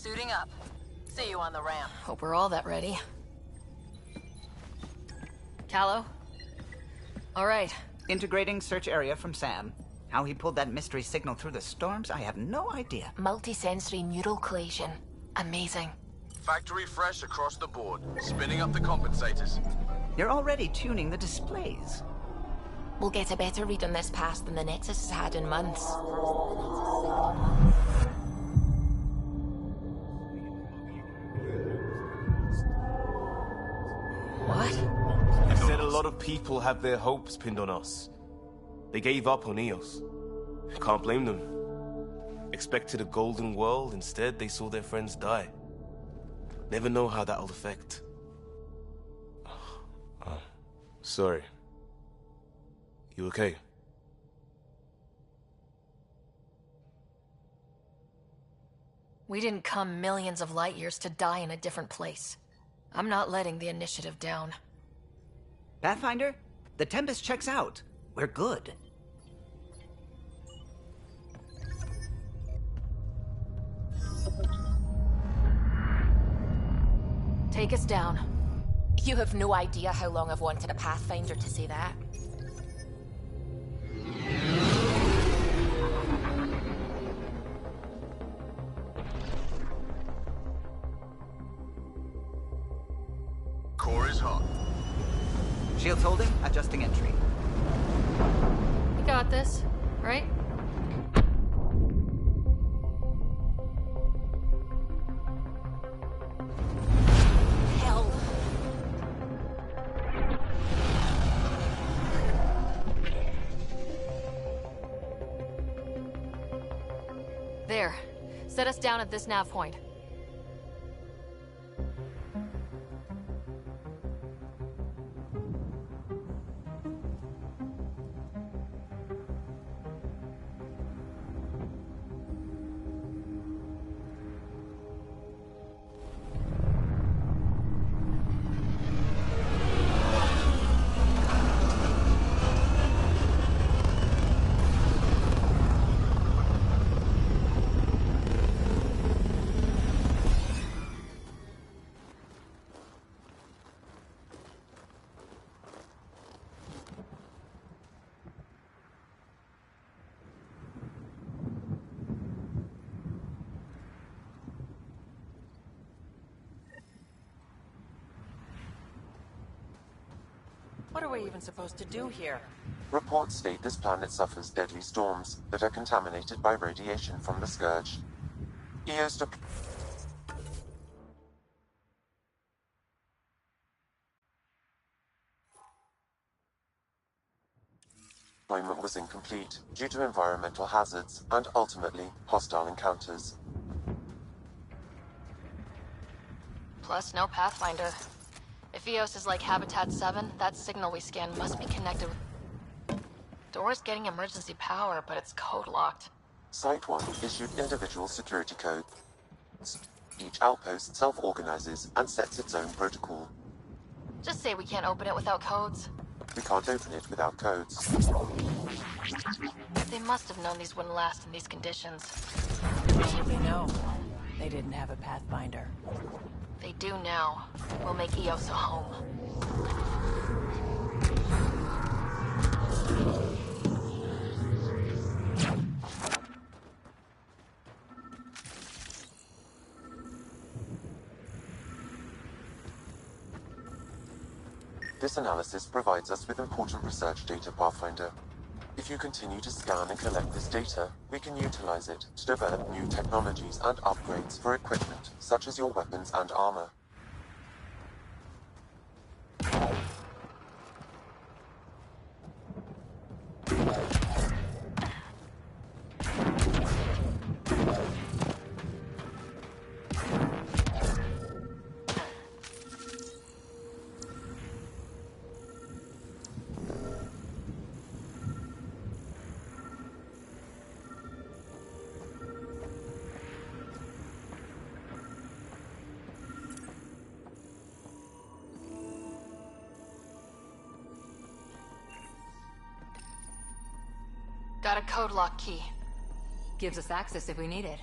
Suiting up. See you on the ramp. Hope we're all that ready. Callow? All right. Integrating search area from Sam. How he pulled that mystery signal through the storms, I have no idea. Multisensory neural collation. Amazing. Factory fresh across the board. Spinning up the compensators. You're already tuning the displays. We'll get a better read on this pass than the Nexus has had in months. What? lot of people have their hopes pinned on us. They gave up on Eos. Can't blame them. Expected a golden world, instead they saw their friends die. Never know how that'll affect. Sorry. You okay? We didn't come millions of light years to die in a different place. I'm not letting the initiative down. Pathfinder, the Tempest checks out. We're good. Take us down. You have no idea how long I've wanted a Pathfinder to say that. Core is hot. Shields holding, adjusting entry. We got this, right? Hell. There. Set us down at this nav point. What are we even supposed to do here? Reports state this planet suffers deadly storms that are contaminated by radiation from the Scourge. Eos deployment was incomplete due to environmental hazards and ultimately hostile encounters. Plus, no Pathfinder. If Eos is like Habitat 7, that signal we scanned must be connected with... Door's getting emergency power, but it's code-locked. Site 1 issued individual security codes. Each outpost self-organizes and sets its own protocol. Just say we can't open it without codes. We can't open it without codes. They must have known these wouldn't last in these conditions. How would they know? They didn't have a Pathfinder. They do now. We'll make Eos a home. This analysis provides us with important research data, Pathfinder. If you continue to scan and collect this data, we can utilize it to develop new technologies and upgrades for equipment, such as your weapons and armor. Got a code lock key. Gives us access if we need it.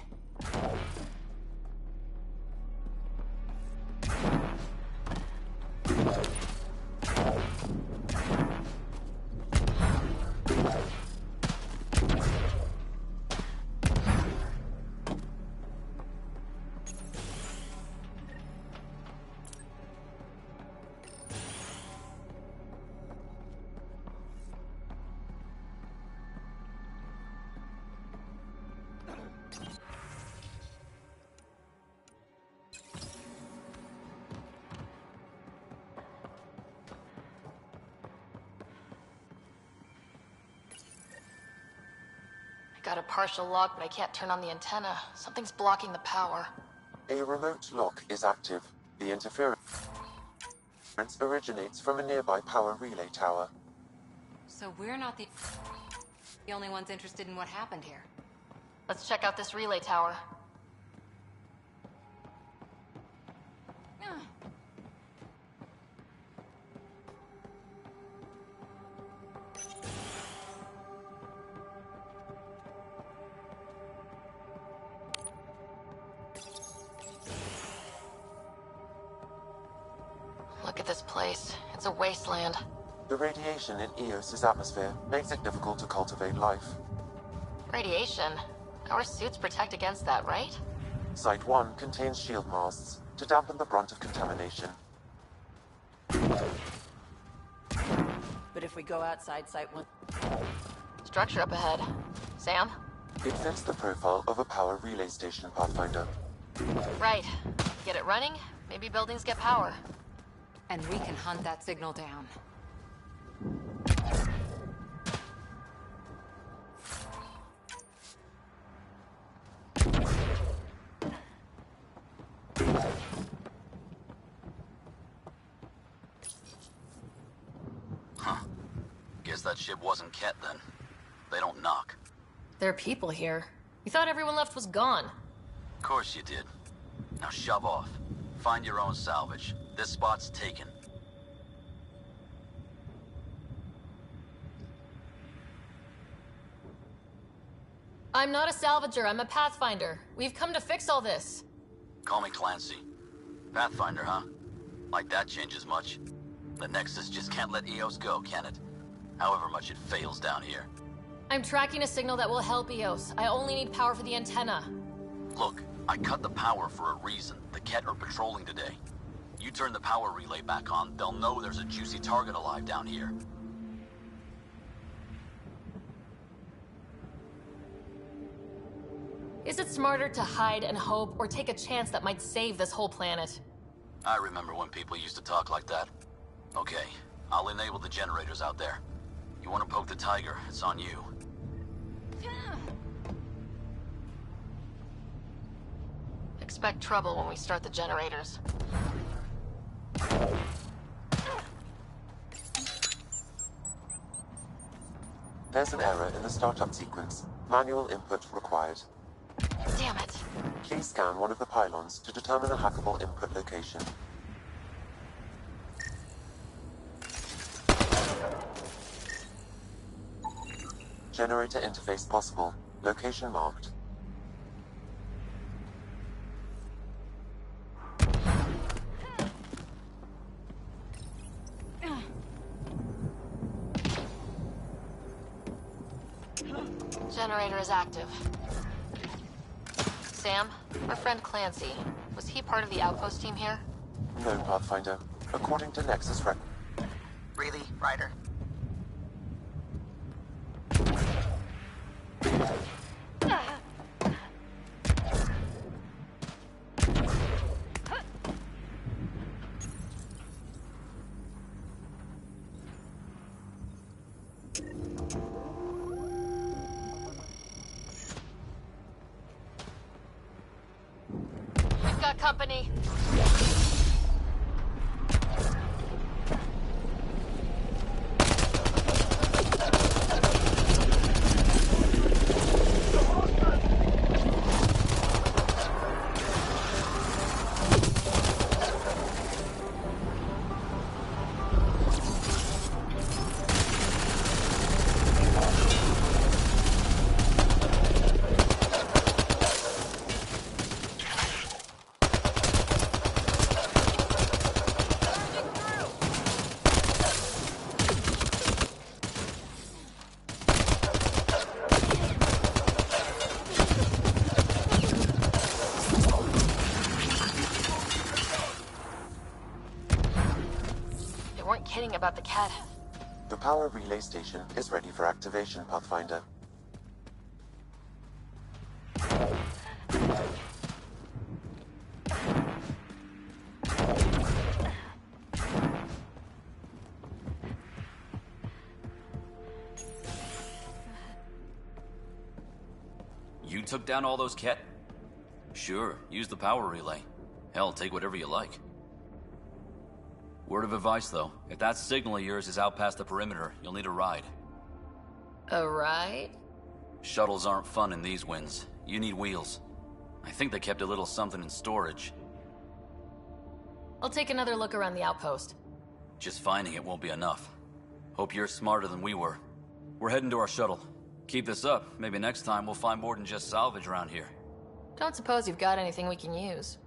Got a partial lock, but I can't turn on the antenna. Something's blocking the power. A remote lock is active. The interference originates from a nearby power relay tower. So we're not the only ones interested in what happened here. Let's check out this relay tower. Look at this place. It's a wasteland. The radiation in Eos's atmosphere makes it difficult to cultivate life. Radiation? Our suits protect against that, right? Site 1 contains shield masts to dampen the brunt of contamination. But if we go outside Site 1... Structure up ahead. Sam? It fits the profile of a power relay station, Pathfinder. Right. Get it running, maybe buildings get power. And we can hunt that signal down. Huh. Guess that ship wasn't Ket then. They don't knock. There are people here. We thought everyone left was gone. Of course you did. Now shove off. Find your own salvage. This spot's taken. I'm not a salvager, I'm a pathfinder. We've come to fix all this. Call me Clancy. Pathfinder, huh? Like that changes much. The Nexus just can't let Eos go, can it? However much it fails down here. I'm tracking a signal that will help Eos. I only need power for the antenna. Look, I cut the power for a reason. The Ket are patrolling today. You turn the power relay back on, they'll know there's a juicy target alive down here. Is it smarter to hide and hope, or take a chance that might save this whole planet? I remember when people used to talk like that. Okay, I'll enable the generators out there. You want to poke the tiger, it's on you. Expect trouble when we start the generators. There's an error in the startup sequence. Manual input required. Damn it. Please scan one of the pylons to determine a hackable input location. Generator interface possible. Location marked. Generator is active. Sam, our friend Clancy, was he part of the outpost team here? No, Pathfinder. According to Nexus Rec... Really, Ryder? We've got company. Kidding about the cat. The power relay station is ready for activation, Pathfinder. You took down all those Ket? Sure, use the power relay. Hell, take whatever you like. Word of advice, though. If that signal of yours is out past the perimeter, you'll need a ride. A ride? Shuttles aren't fun in these winds. You need wheels. I think they kept a little something in storage. I'll take another look around the outpost. Just finding it won't be enough. Hope you're smarter than we were. We're heading to our shuttle. Keep this up. Maybe next time we'll find more than just salvage around here. Don't suppose you've got anything we can use.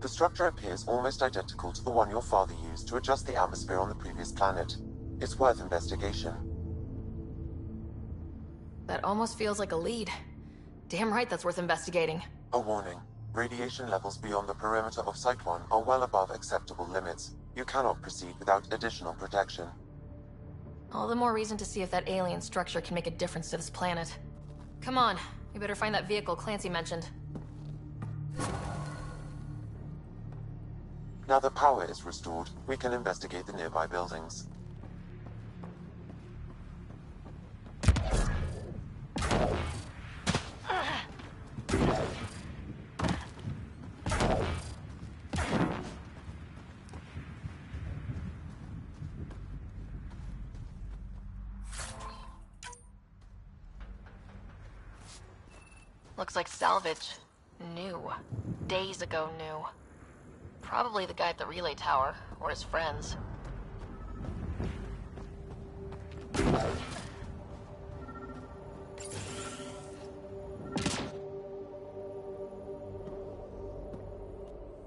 The structure appears almost identical to the one your father used to adjust the atmosphere on the previous planet. It's worth investigation. That almost feels like a lead. Damn right that's worth investigating. A warning. Radiation levels beyond the perimeter of Site 1 are well above acceptable limits. You cannot proceed without additional protection. All the more reason to see if that alien structure can make a difference to this planet. Come on, we better find that vehicle Clancy mentioned. Now that power is restored, we can investigate the nearby buildings. Looks like salvage. New. Days ago new. Probably the guy at the relay tower, or his friends.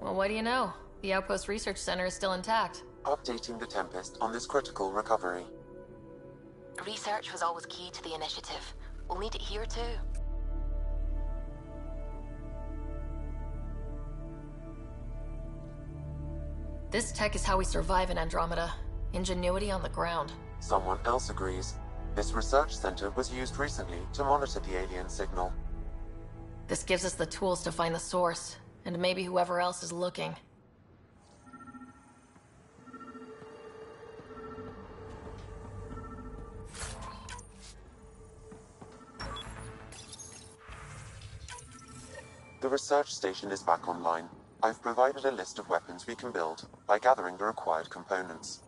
Well, what do you know? The Outpost Research Center is still intact. Updating the Tempest on this critical recovery. Research was always key to the initiative. We'll need it here too. This tech is how we survive in Andromeda. Ingenuity on the ground. Someone else agrees. This research center was used recently to monitor the alien signal. This gives us the tools to find the source, and maybe whoever else is looking. The research station is back online. I've provided a list of weapons we can build by gathering the required components.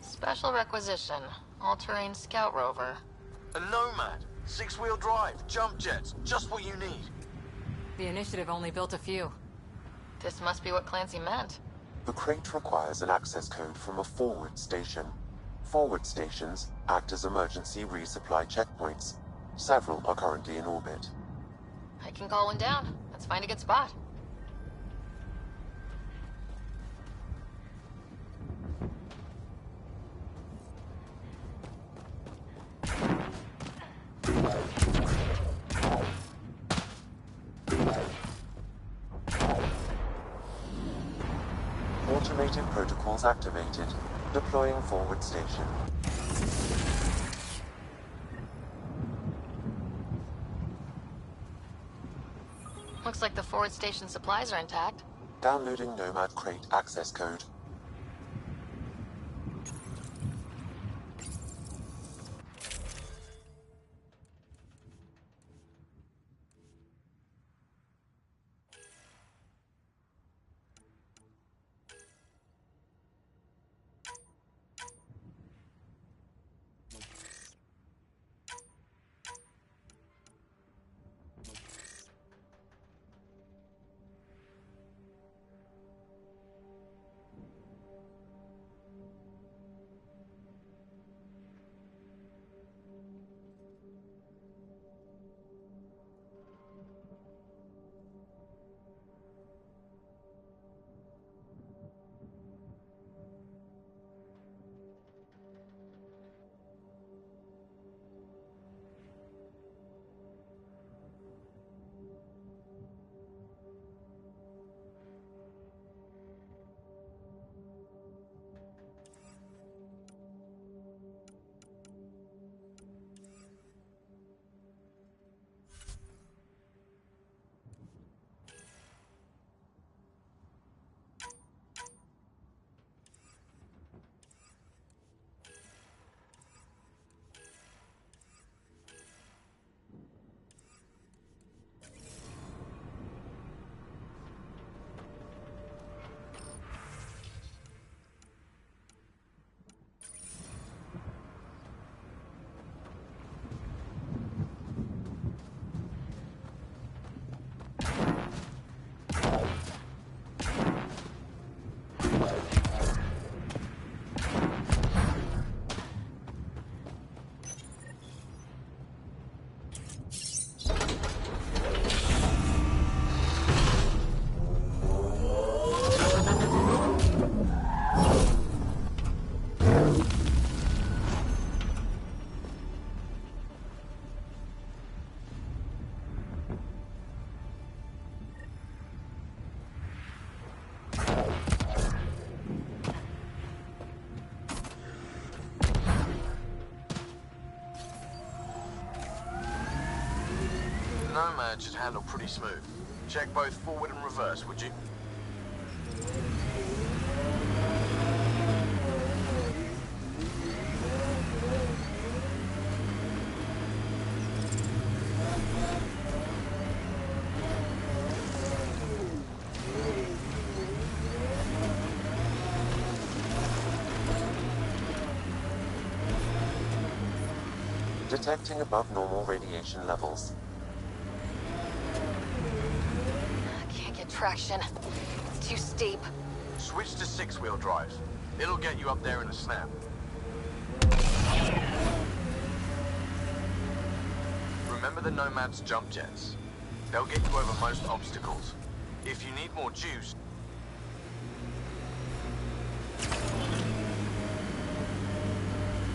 Special requisition. All-terrain scout rover. A Nomad. 6-wheel drive. Jump jets. Just what you need. The initiative only built a few. This must be what Clancy meant. The crate requires an access code from a forward station. Forward stations act as emergency resupply checkpoints. Several are currently in orbit. I can call one down. Let's find a good spot. Automated protocols activated. Deploying forward station. Looks like the forward station supplies are intact. Downloading Nomad Crate access code. Nomad should handle pretty smooth. Check both forward and reverse, would you? Detecting above normal radiation levels. Can't get traction. It's too steep. Switch to six-wheel drive. It'll get you up there in a snap. Remember the Nomad's jump jets. They'll get you over most obstacles. If you need more juice...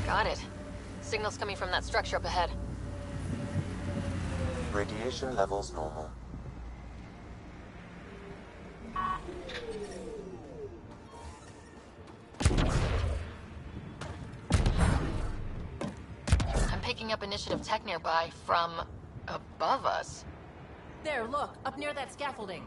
Got it. Signal's coming from that structure up ahead. Radiation levels normal. I'm picking up initiative tech nearby from above us. There, look, up near that scaffolding.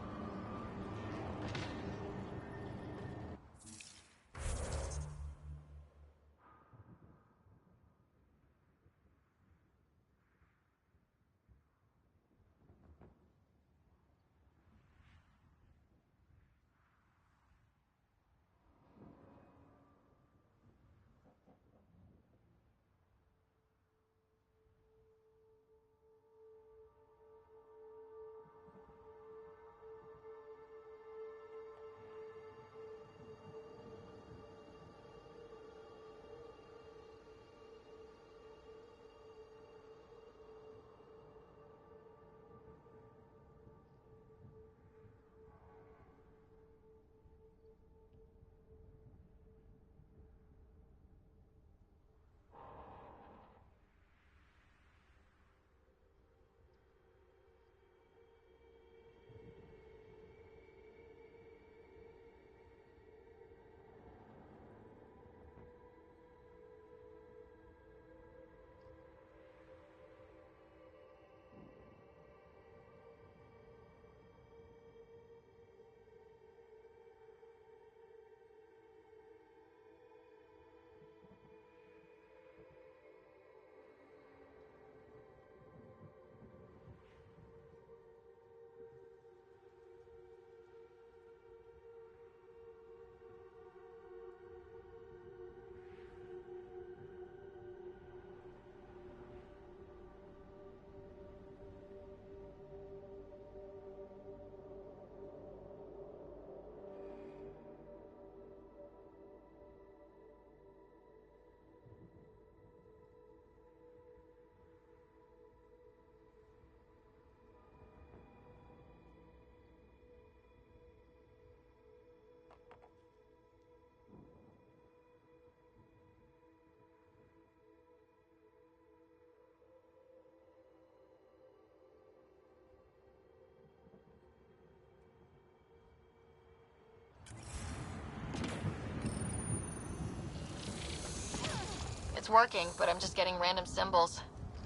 It's working, but I'm just getting random symbols.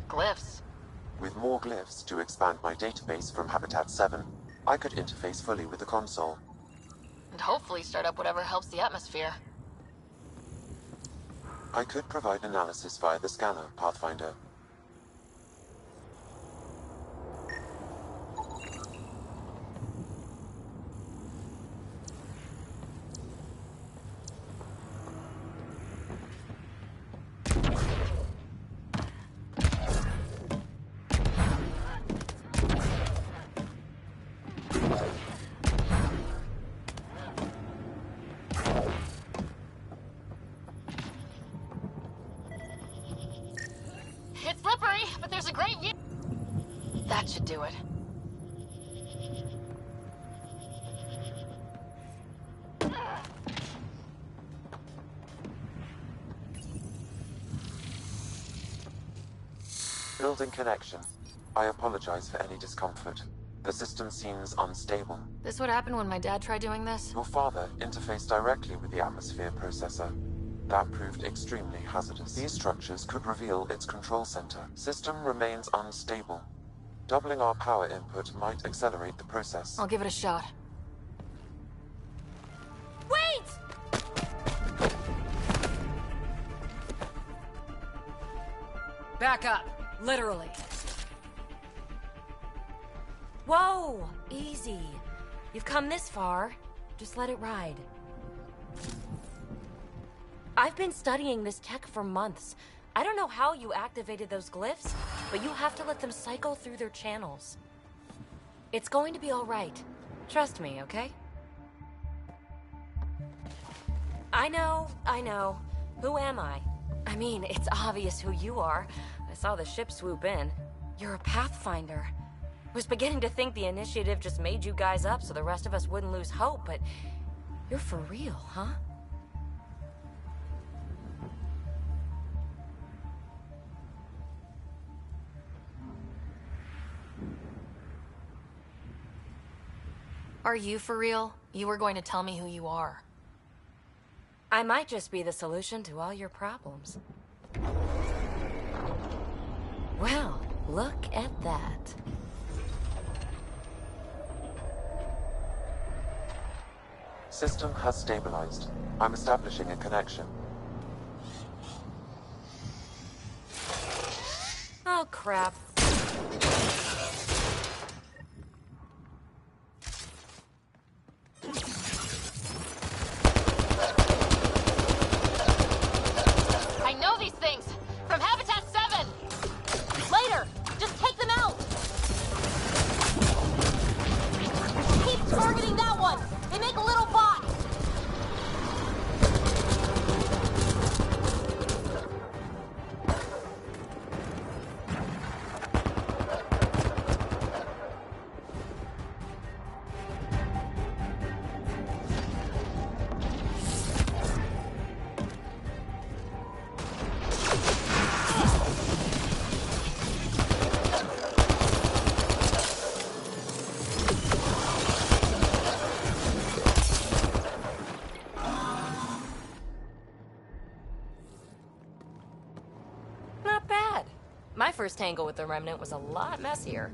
Glyphs. With more glyphs to expand my database from Habitat 7, I could interface fully with the console. And hopefully start up whatever helps the atmosphere. I could provide analysis via the scanner, Pathfinder. It's slippery, but there's a great view. That should do it. Building connection. I apologize for any discomfort. The system seems unstable. This would happen when my dad tried doing this? Your father interfaced directly with the atmosphere processor. That proved extremely hazardous. These structures could reveal its control center. System remains unstable. Doubling our power input might accelerate the process. I'll give it a shot. Wait! Back up. Literally. Whoa! Easy. You've come this far. Just let it ride. I've been studying this tech for months. I don't know how you activated those glyphs, but you have to let them cycle through their channels. It's going to be all right. Trust me, okay? I know. Who am I? I mean, it's obvious who you are. I saw the ship swoop in. You're a Pathfinder. Was beginning to think the initiative just made you guys up so the rest of us wouldn't lose hope, but you're for real, huh? Are you for real? You were going to tell me who you are. I might just be the solution to all your problems. Well, look at that. System has stabilized. I'm establishing a connection. Oh, crap. I know these things! From Habitat 7! Later! Just take them out! Keep targeting that one! They make little bots! Not bad. My first tangle with the Remnant was a lot messier.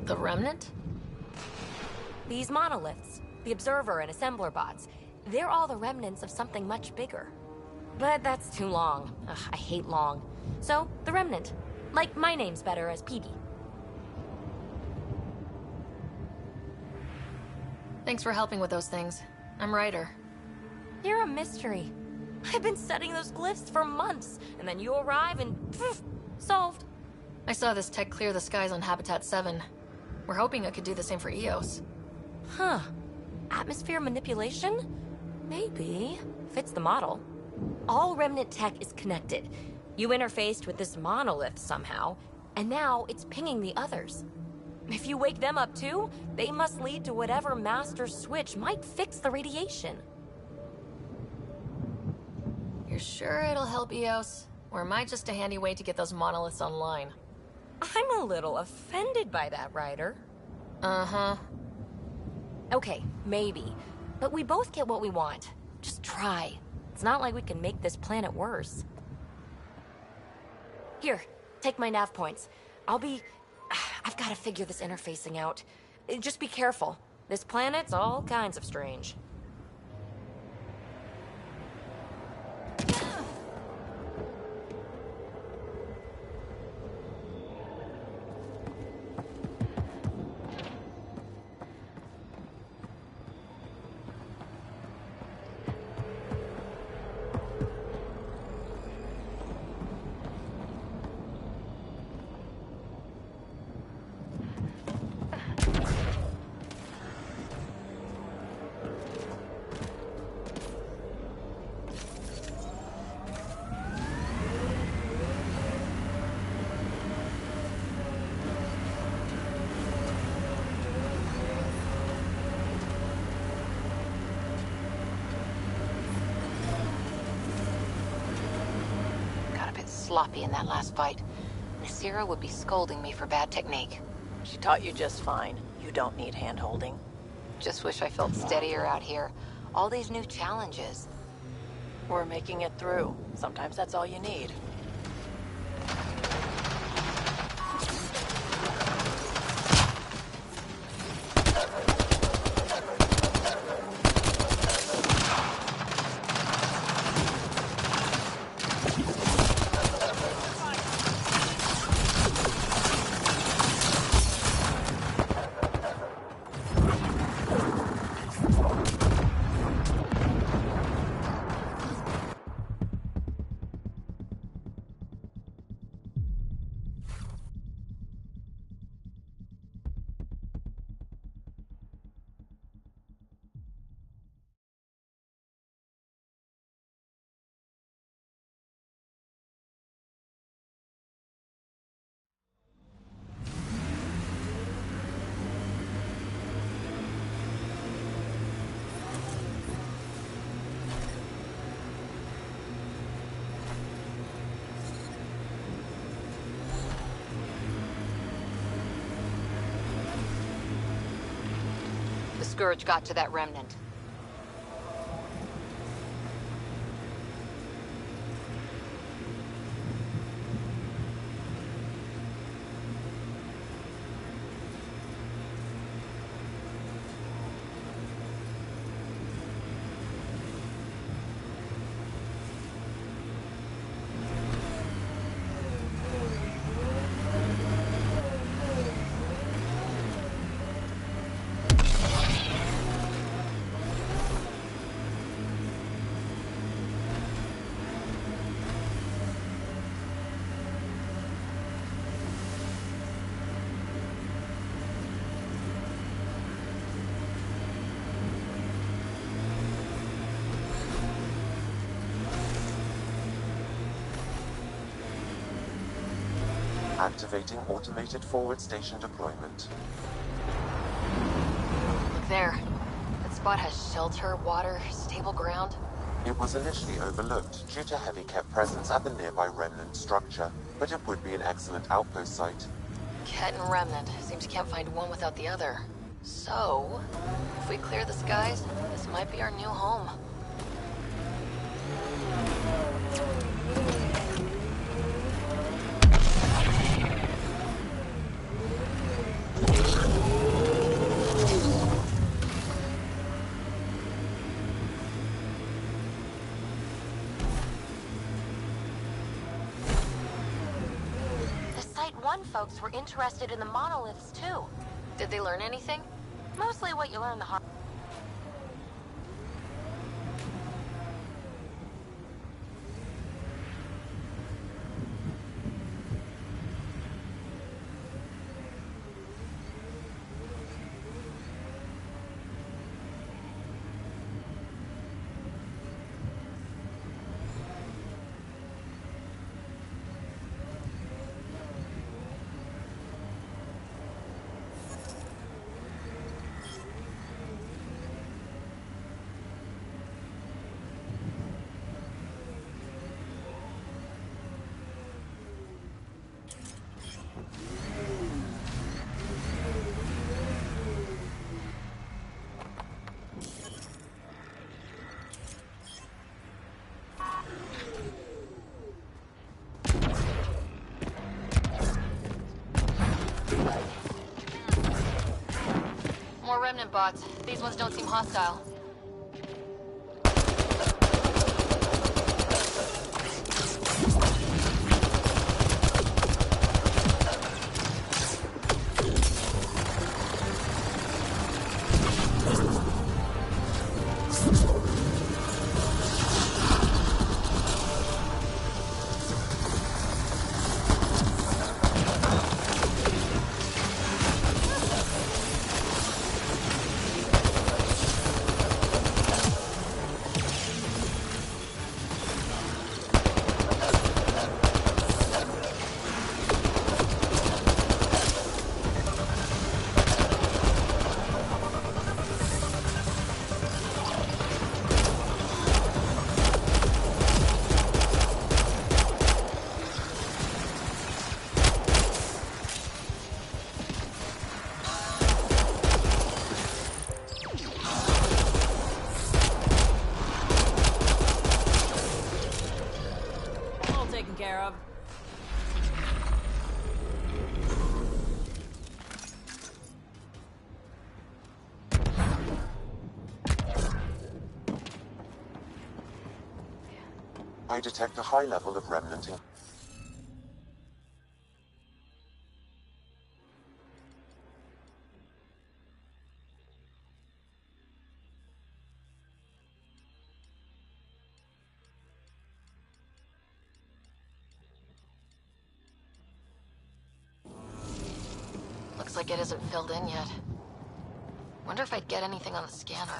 The Remnant? These monoliths, the Observer and Assembler bots, they're all the remnants of something much bigger. But that's too long. Ugh, I hate long. So, the Remnant. Like, my name's better as Petey. Thanks for helping with those things. I'm Ryder. You're a mystery. I've been studying those glyphs for months, and then you arrive and poof, solved. I saw this tech clear the skies on Habitat 7. We're hoping it could do the same for EOS. Huh. Atmosphere manipulation? Maybe. Fits the model. All Remnant tech is connected. You interfaced with this monolith somehow, and now it's pinging the others. If you wake them up too, they must lead to whatever master switch might fix the radiation. You're sure it'll help EOS? Or am I just a handy way to get those monoliths online? I'm a little offended by that, Ryder. Uh-huh. Okay, maybe. But we both get what we want. Just try. It's not like we can make this planet worse. Here, take my nav points. I've got to figure this interfacing out. Just be careful. This planet's all kinds of strange. Sloppy in that last fight. Nasira would be scolding me for bad technique. She taught you just fine. You don't need hand-holding. Just wish I felt steadier out here. All these new challenges. We're making it through. Sometimes that's all you need. The Scourge got to that remnant. Activating automated forward station deployment. Look there. That spot has shelter, water, stable ground. It was initially overlooked due to heavy Ket presence at the nearby remnant structure, but it would be an excellent outpost site. Ket and remnant. Seems you can't find one without the other. So, if we clear the skies, this might be our new home. Folks were interested in the monoliths, too. Did they learn anything? Mostly what you learn the hard... remnant bots. These ones don't seem hostile. All taken care of. I detect a high level of remnanting. Looks like it isn't filled in yet. Wonder if I'd get anything on the scanner.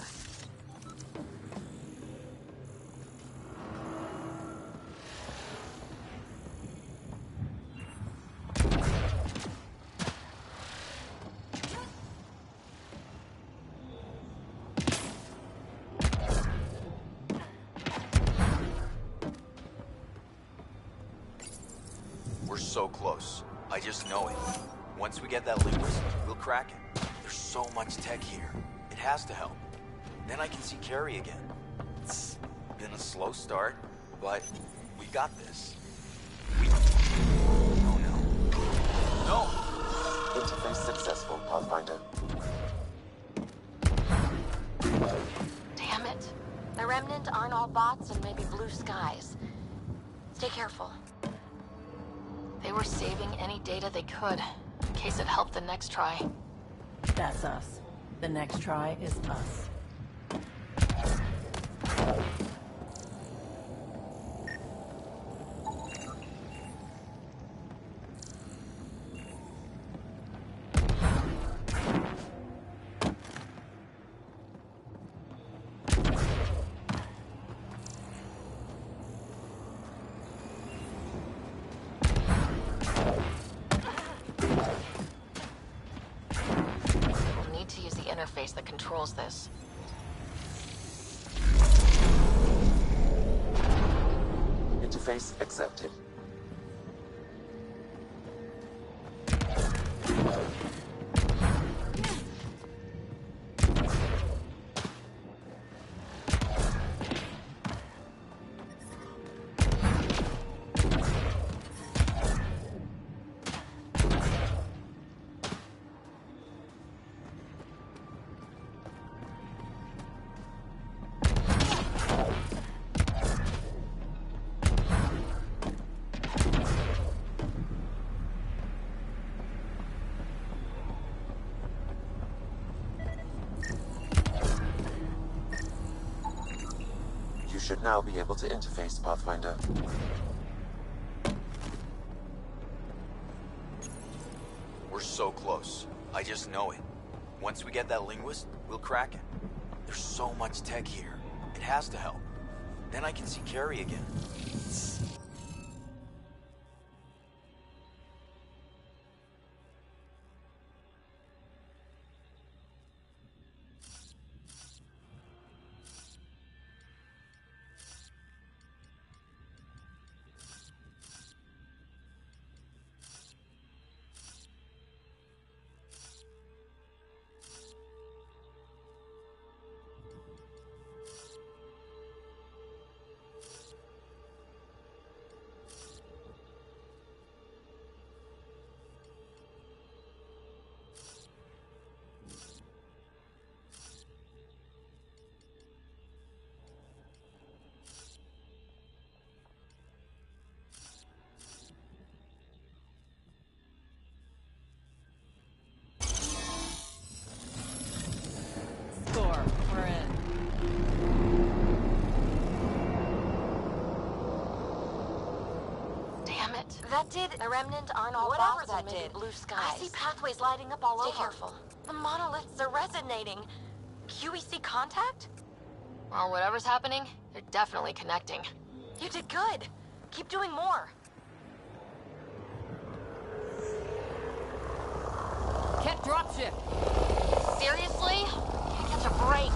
We're so close. I just know it. Once we get that linguist, we'll crack it. There's so much tech here. It has to help. Then I can see Carrie again. It's been a slow start, but we got this. Oh no. No! Interface successful, Pathfinder. Damn it. The Remnant aren't all bots and maybe blue skies. Stay careful. They were saving any data they could, in case it helped the next try. That's us. The next try is us. We'll need to use the interface that controls this. Interface accepted. You should now be able to interface, Pathfinder. We're so close. I just know it. Once we get that linguist, we'll crack it. There's so much tech here. It has to help. Then I can see Carrie again. That did. The Remnant aren't all Whatever bots that and maybe did. blue skies. I see pathways lighting up all over. Stay careful. The monoliths are resonating. QEC contact? Well, whatever's happening, they're definitely connecting. You did good. Keep doing more. Ket dropship. Seriously? Can't catch a break.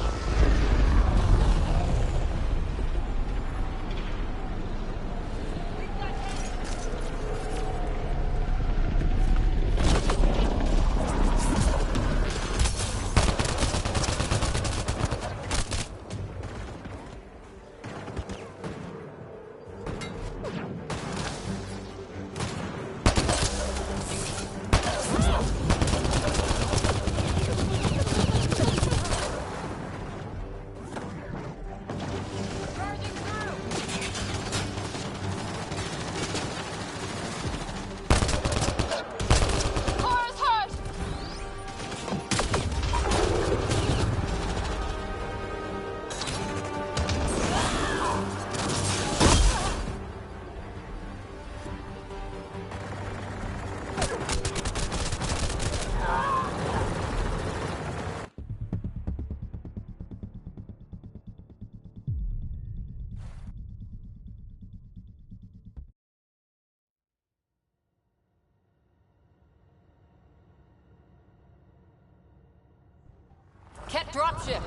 Ket dropship.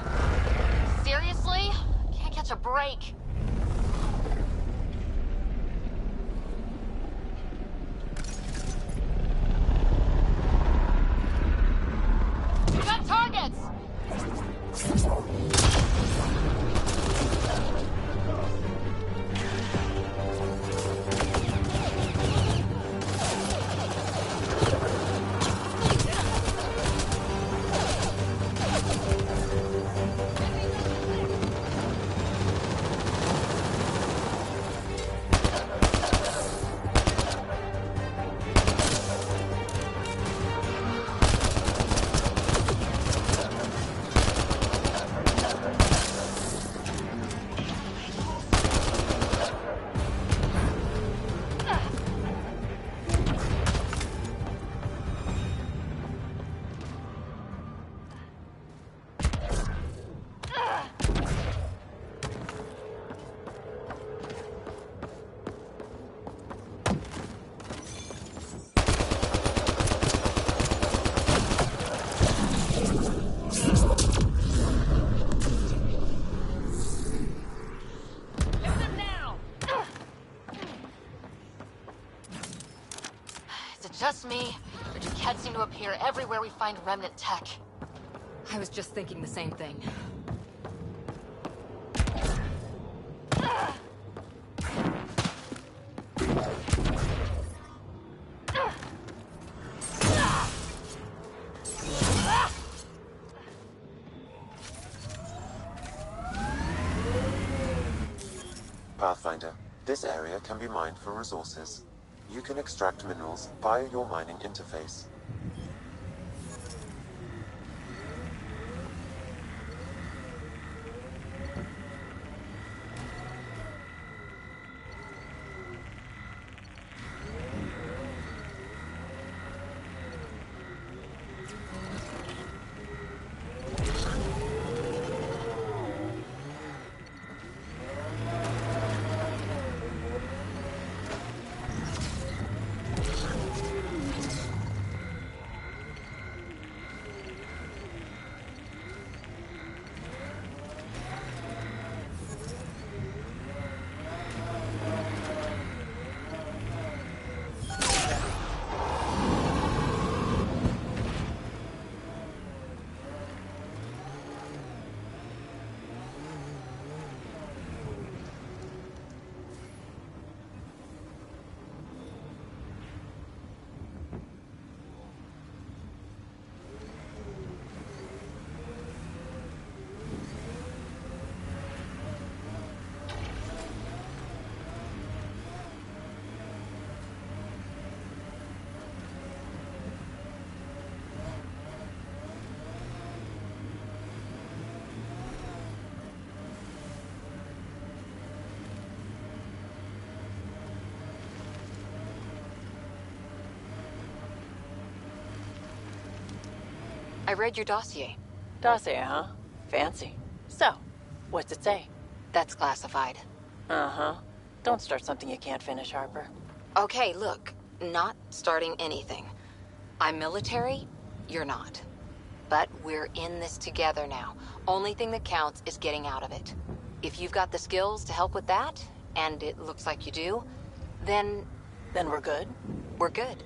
Seriously? Can't catch a break. We got targets! Just me, or do Ket seem to appear everywhere we find Remnant tech? I was just thinking the same thing. Pathfinder, this area can be mined for resources. You can extract minerals via your mining interface. I read your dossier. Dossier, huh? Fancy. So, what's it say? That's classified. Uh-huh. Don't start something you can't finish, Harper. Okay, look. Not starting anything. I'm military, you're not. But we're in this together now. Only thing that counts is getting out of it. If you've got the skills to help with that, and it looks like you do, then... Then we're good? We're good.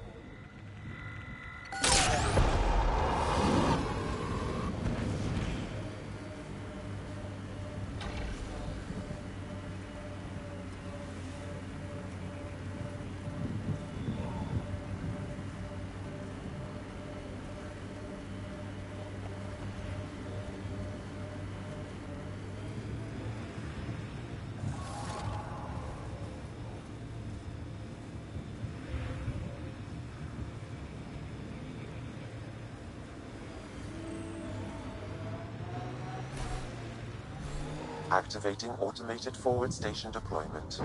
Activating automated forward station deployment.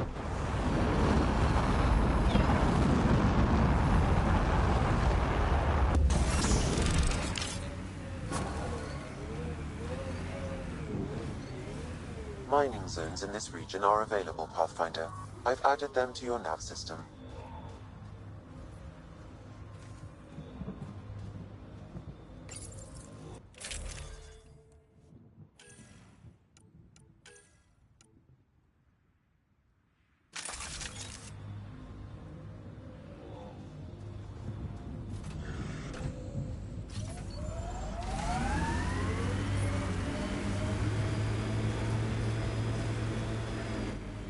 Mining zones in this region are available, Pathfinder. I've added them to your nav system.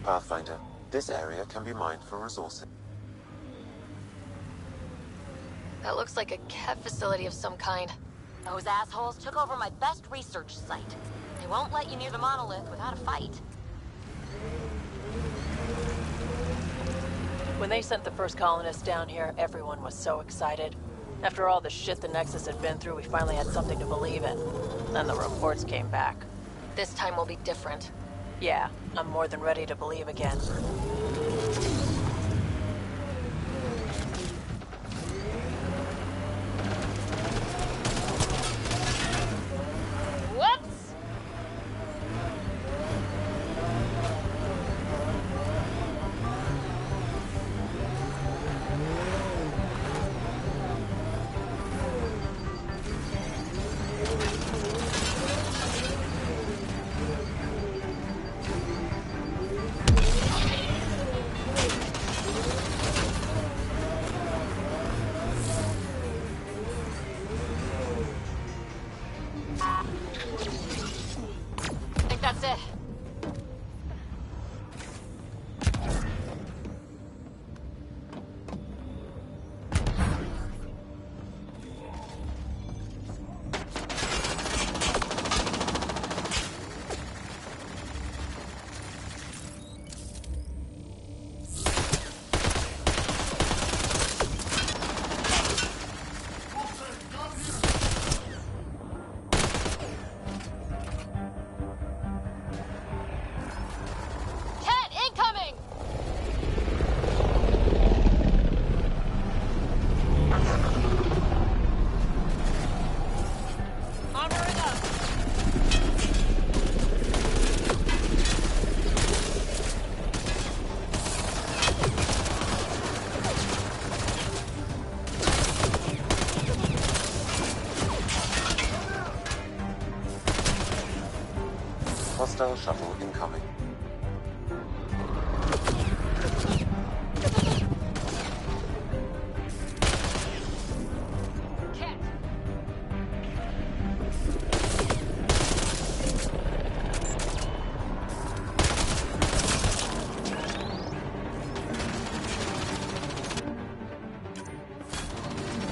Pathfinder, this area can be mined for resources. That looks like a Kev facility of some kind. Those assholes took over my best research site. They won't let you near the monolith without a fight. When they sent the first colonists down here, everyone was so excited. After all the shit the Nexus had been through, we finally had something to believe in. Then the reports came back. This time will be different. Yeah, I'm more than ready to believe again. Whoops! I think that's it. Cat incoming! Armoring up! Hostile shuttle incoming. Cat!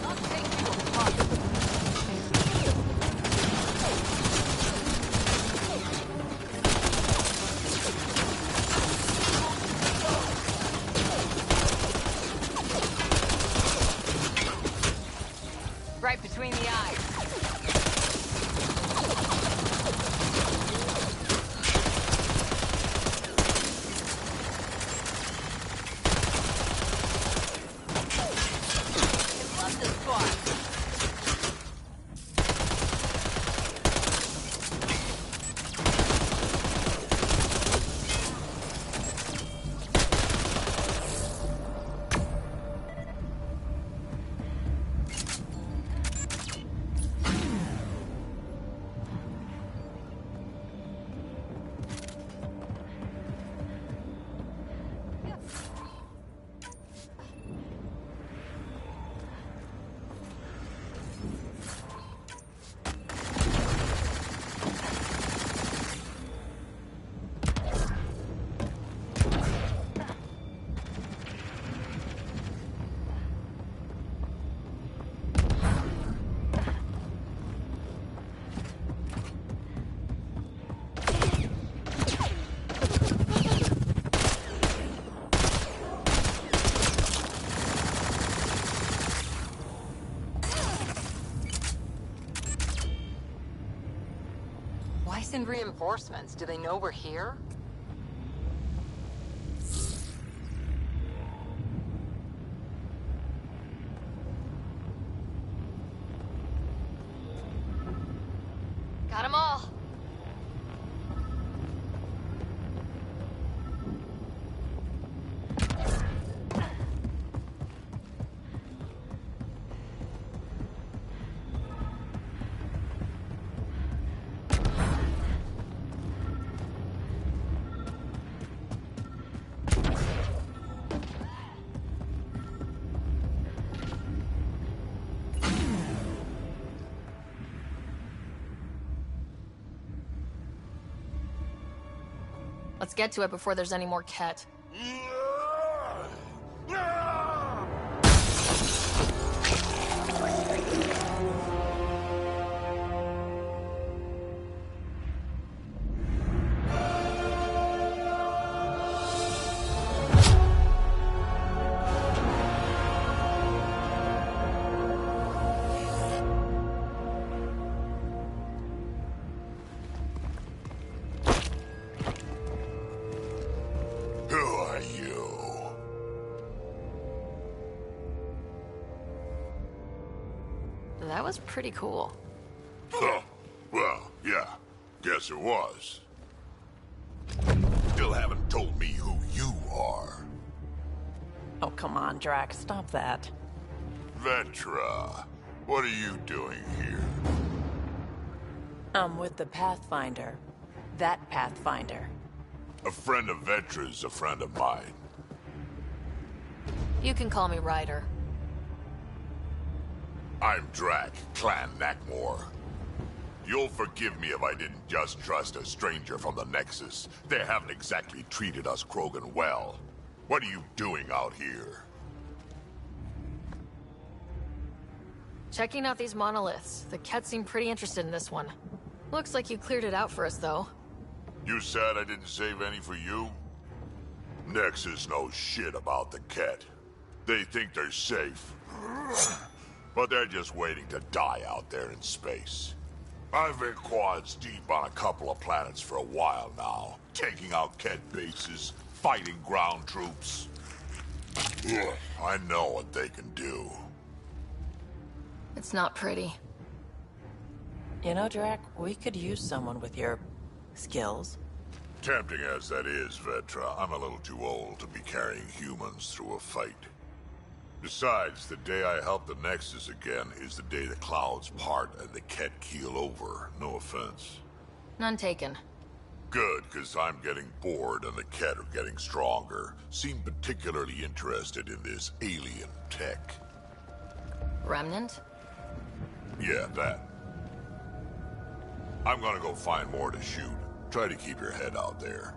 I'll take you apart. And reinforcements, do they know we're here? Got 'em all. Let's get to it before there's any more Ket. That was pretty cool. Huh. Well, yeah. Guess it was. Still haven't told me who you are. Oh, come on, Drax. Stop that. Vetra, what are you doing here? I'm with the Pathfinder. That Pathfinder. A friend of Vetra's a friend of mine. You can call me Ryder. I'm Drac, Clan Nakmor. You'll forgive me if I didn't just trust a stranger from the Nexus. They haven't exactly treated us Krogan well. What are you doing out here? Checking out these monoliths. The Ket seem pretty interested in this one. Looks like you cleared it out for us, though. You said I didn't save any for you? Nexus knows shit about the Ket. They think they're safe. But they're just waiting to die out there in space. I've been quads deep on a couple of planets for a while now, taking out Ket bases, fighting ground troops. Ugh, I know what they can do. It's not pretty. You know, Drac, we could use someone with your skills. Tempting as that is, Vetra, I'm a little too old to be carrying humans through a fight. Besides, the day I help the Nexus again is the day the clouds part and the Ket keel over. No offense. None taken. Good, because I'm getting bored and the Ket are getting stronger. Seem particularly interested in this alien tech. Remnant? Yeah, that. I'm gonna go find more to shoot. Try to keep your head out there.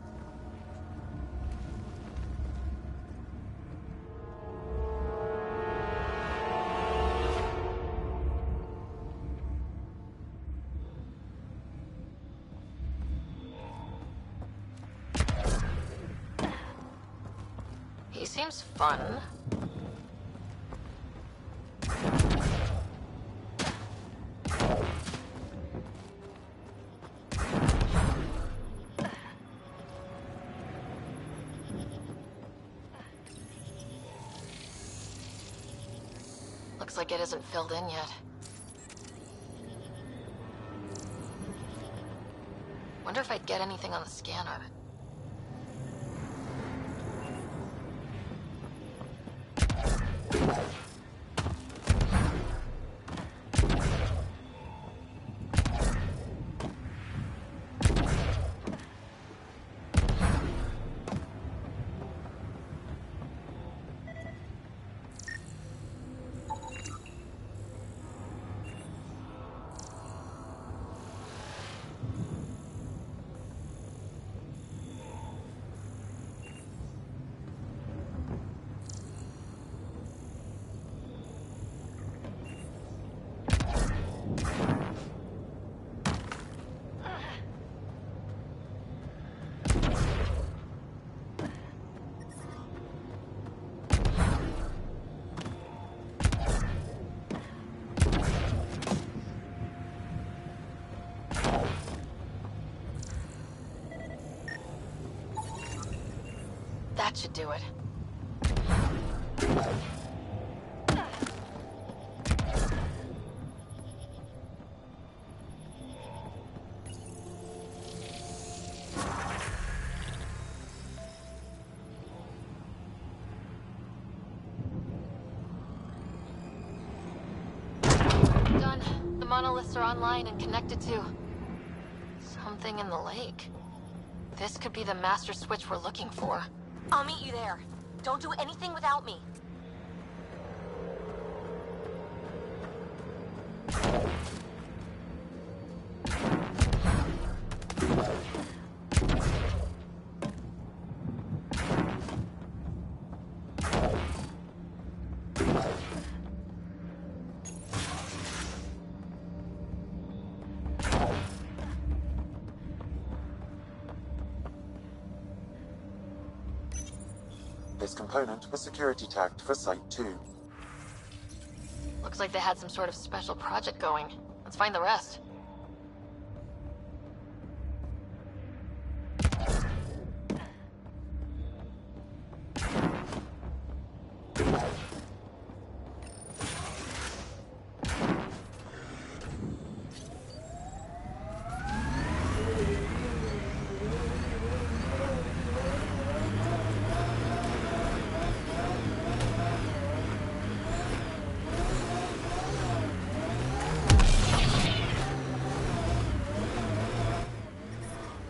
He seems fun. Looks like it isn't filled in yet. Wonder if I'd get anything on the scanner. That should do it. Done. The monoliths are online and connected to something in the lake. This could be the master switch we're looking for. I'll meet you there. Don't do anything without me. This component was security tagged for Site 2. Looks like they had some sort of special project going. Let's find the rest.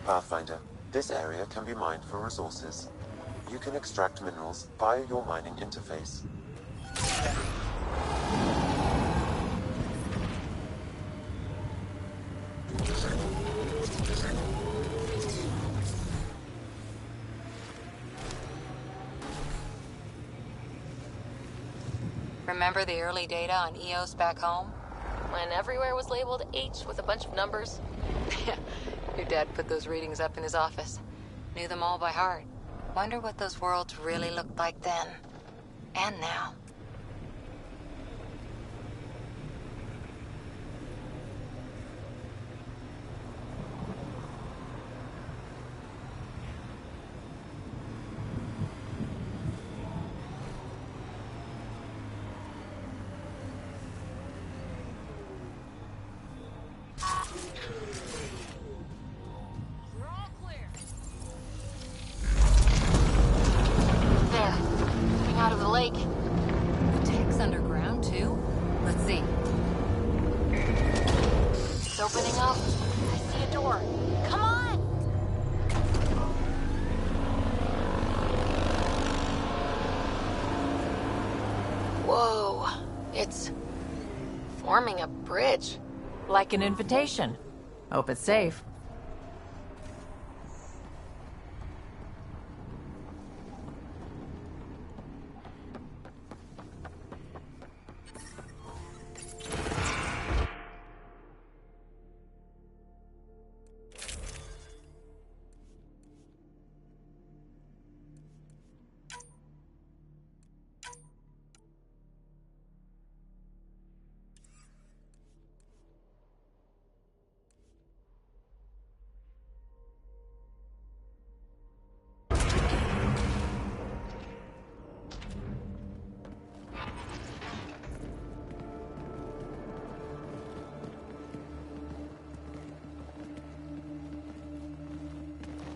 Pathfinder, this area can be mined for resources. You can extract minerals via your mining interface. Remember the early data on EOS back home? When everywhere was labeled H with a bunch of numbers. Your dad put those readings up in his office. Knew them all by heart. Wonder what those worlds really looked like then. And now. Out of the lake. The tech's underground, too? Let's see. It's opening up. I see a door. Come on! Whoa. It's forming a bridge. Like an invitation. Hope it's safe.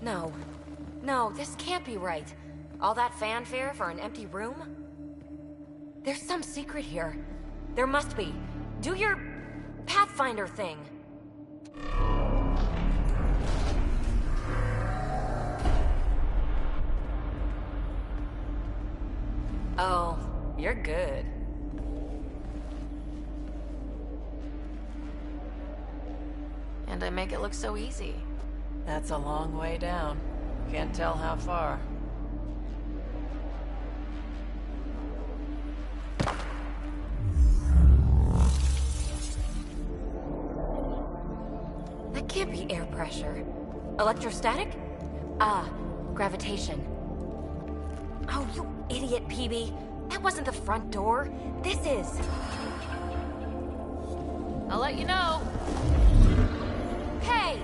No. No, this can't be right. All that fanfare for an empty room? There's some secret here. There must be. Do your Pathfinder thing. Oh, you're good. And I make it look so easy. That's a long way down. Can't tell how far. That can't be air pressure. Electrostatic? Ah, gravitation. Oh, you idiot, PB. That wasn't the front door. This is. I'll let you know. Hey!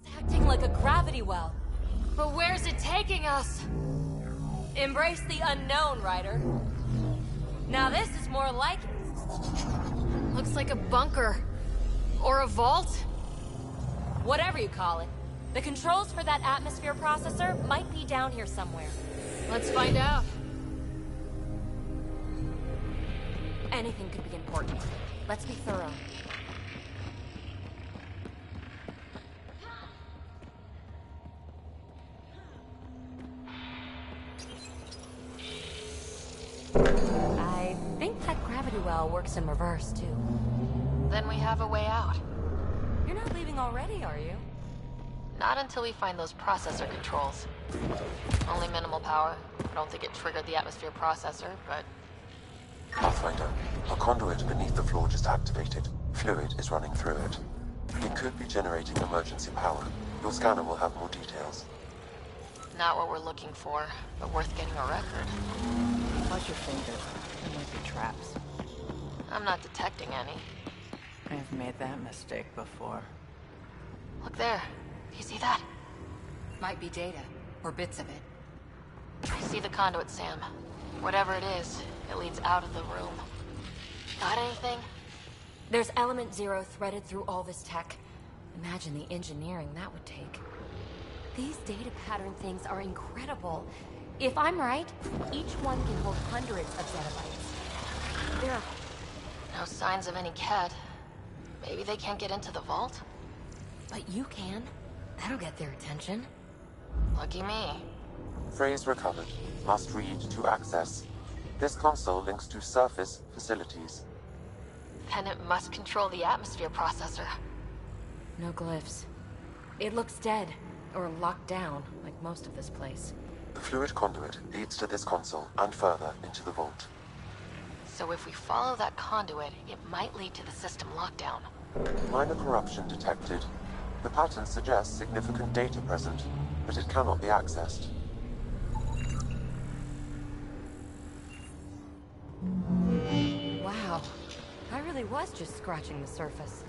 It's acting like a gravity well. But where's it taking us? Embrace the unknown, Ryder. Now this is more like it. Looks like a bunker. Or a vault. Whatever you call it. The controls for that atmosphere processor might be down here somewhere. Let's find out. Anything could be important. Let's be thorough. I think that gravity well works in reverse, too. Then we have a way out. You're not leaving already, are you? Not until we find those processor controls. Only minimal power. I don't think it triggered the atmosphere processor, but... Pathfinder, a conduit beneath the floor just activated. Fluid is running through it. It could be generating emergency power. Your scanner will have more details. Not what we're looking for, but worth getting a record. Watch your fingers. There might be traps. I'm not detecting any. I've made that mistake before. Look there. Do you see that? Might be data, or bits of it. I see the conduit, Sam. Whatever it is, it leads out of the room. Got anything? There's element 0 threaded through all this tech. Imagine the engineering that would take. These data pattern things are incredible. If I'm right, each one can hold hundreds of zettabytes. There are no signs of any cat. Maybe they can't get into the vault? But you can. That'll get their attention. Lucky me. Phrase recovered. Must read to access. This console links to surface facilities. Then it must control the atmosphere processor. No glyphs. It looks dead, or locked down, like most of this place. The fluid conduit leads to this console and further into the vault. So if we follow that conduit, it might lead to the system lockdown. Minor corruption detected. The pattern suggests significant data present, but it cannot be accessed. Wow. I really was just scratching the surface.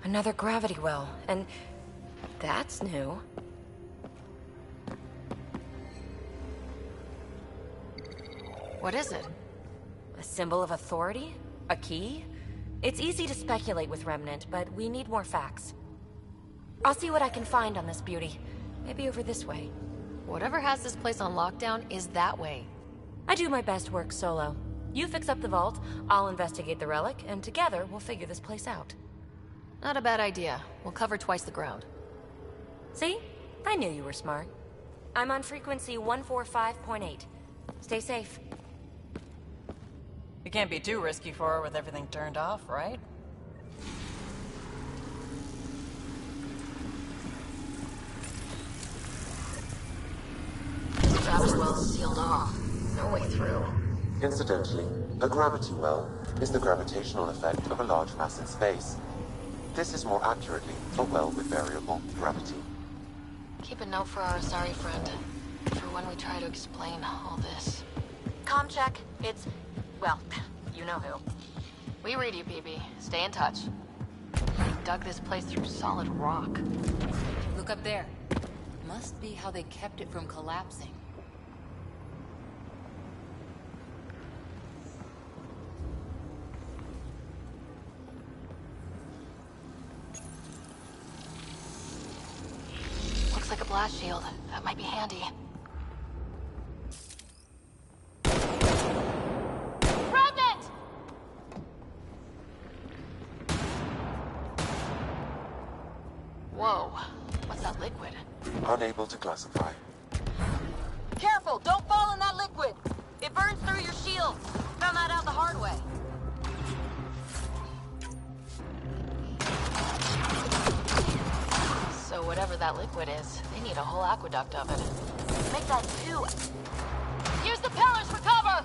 Another gravity well, and that's new. What is it? A symbol of authority? A key? It's easy to speculate with Remnant, but we need more facts. I'll see what I can find on this beauty. Maybe over this way. Whatever has this place on lockdown is that way. I do my best work solo. You fix up the vault, I'll investigate the relic, and together we'll figure this place out. Not a bad idea. We'll cover twice the ground. See? I knew you were smart. I'm on frequency 145.8. Stay safe. You can't be too risky for her with everything turned off, right? Gravity well's sealed off. No way through. Incidentally, a gravity well is the gravitational effect of a large mass in space. This is more accurately a well with variable gravity. Keep a note for our Asari friend, for when we try to explain all this. Comm check. It's... well, you know who. We read you, PB. Stay in touch. We dug this place through solid rock. Look up there. Must be how they kept it from collapsing. Looks like a blast shield. That might be handy. Remnant! Whoa. What's that liquid? Unable to classify. Careful! Don't fall in that liquid! It burns through your shield! Found that out the hard way. So whatever that liquid is, they need a whole aqueduct of it. Make that two. Use the pillars for cover!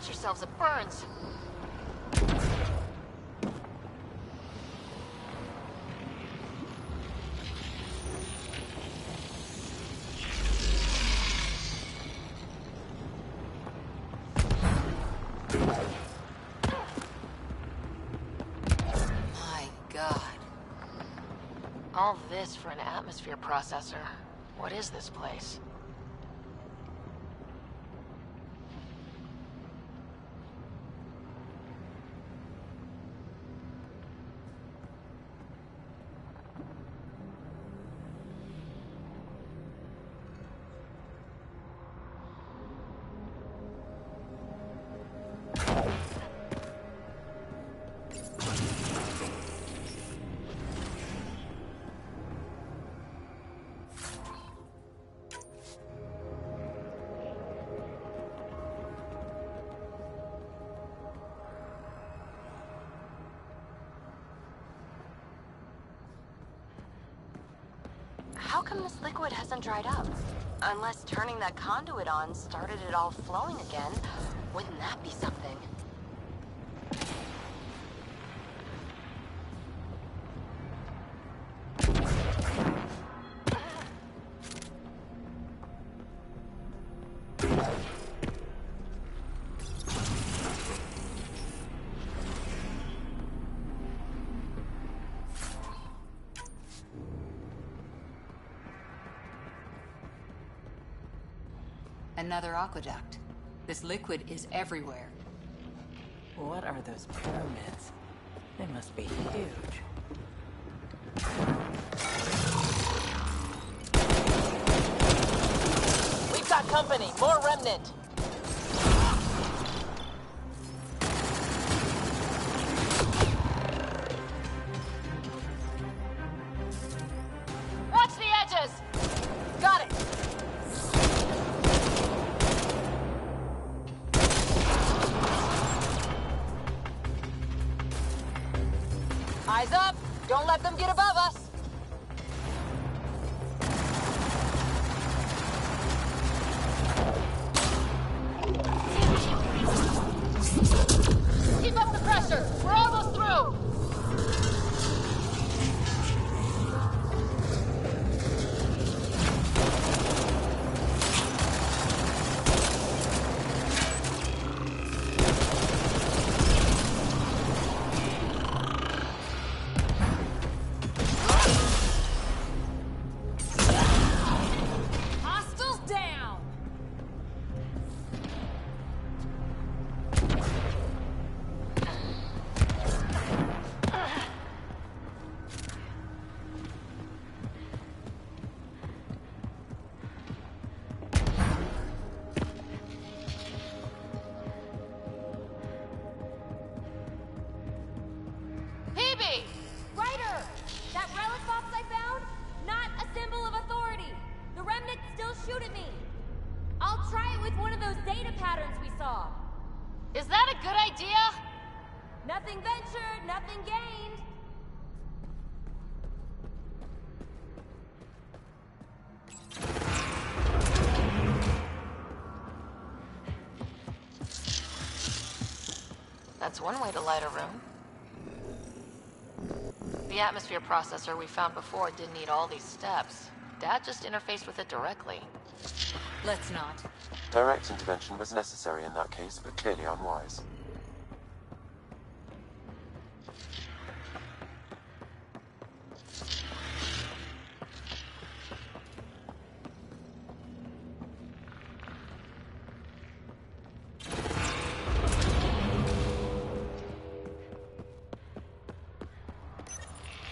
Watch yourselves, it burns. My God. All this for an atmosphere processor. What is this place? How come this liquid hasn't dried up? Unless turning that conduit on started it all flowing again. Wouldn't that be something? Another aqueduct. This liquid is everywhere. What are those pyramids? They must be huge. We've got company. More remnant. Watch the edges! Got it! Eyes up! Don't let them get above us! Keep up the pressure! We're almost through! Hostiles down! Hebe! Ryder! That relic box I found? Not a symbol of authority. The remnants still shoot at me. I'll try it with one of those data patterns we saw. Is that a good idea? Nothing ventured, nothing gained. That's one way to light a room. The atmosphere processor we found before didn't need all these steps. Dad just interfaced with it directly. Let's not. Direct intervention was necessary in that case, but clearly unwise.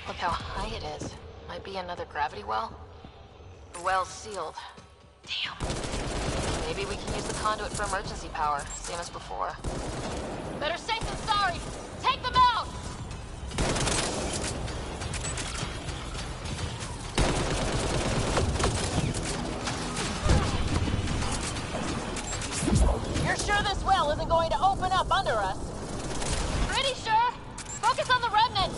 Look how high it is. Might be another gravity well. The well's sealed. Damn. Maybe we can use the conduit for emergency power, same as before. Better safe than sorry! Take them out! You're sure this well isn't going to open up under us? Pretty sure! Focus on the remnant!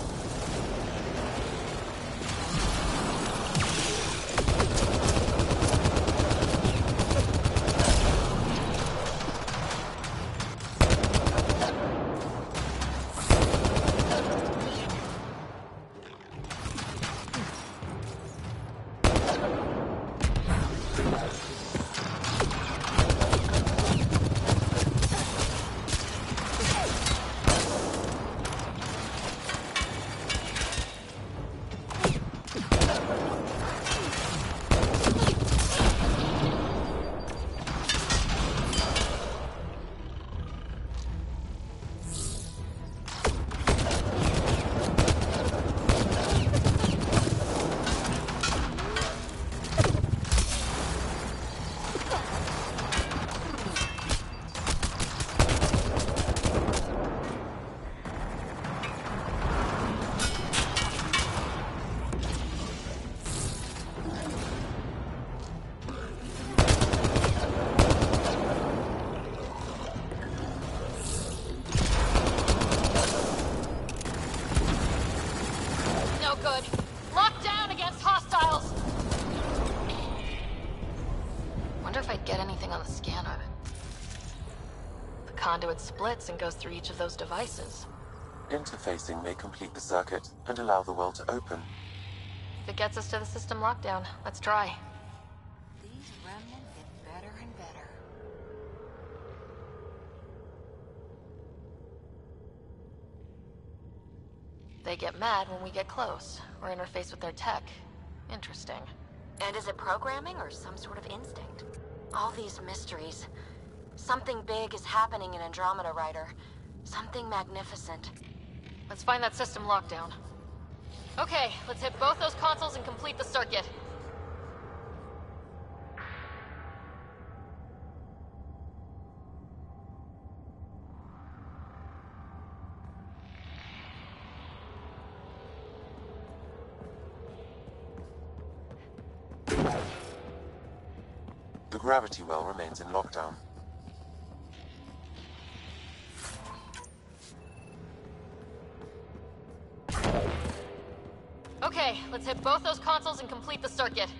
splits and goes through each of those devices. Interfacing may complete the circuit and allow the well to open. If it gets us to the system lockdown, let's try. These remnant get better and better. They get mad when we get close, or interface with their tech. Interesting. And is it programming or some sort of instinct? All these mysteries. Something big is happening in Andromeda, Ryder. Something magnificent. Let's find that system lockdown. Okay, let's hit both those consoles and complete the circuit. The gravity well remains in lockdown. Okay, let's hit both those consoles and complete the circuit.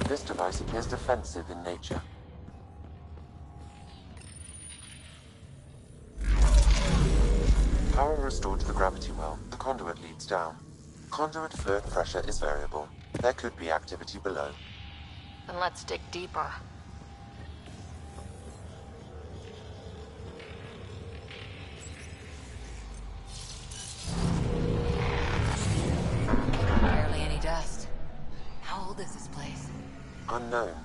This device appears defensive in nature. Power restored to the gravity well. The conduit leads down. Conduit fluid pressure is variable. There could be activity below. Then let's dig deeper. Barely any dust. How old is this place? Unknown.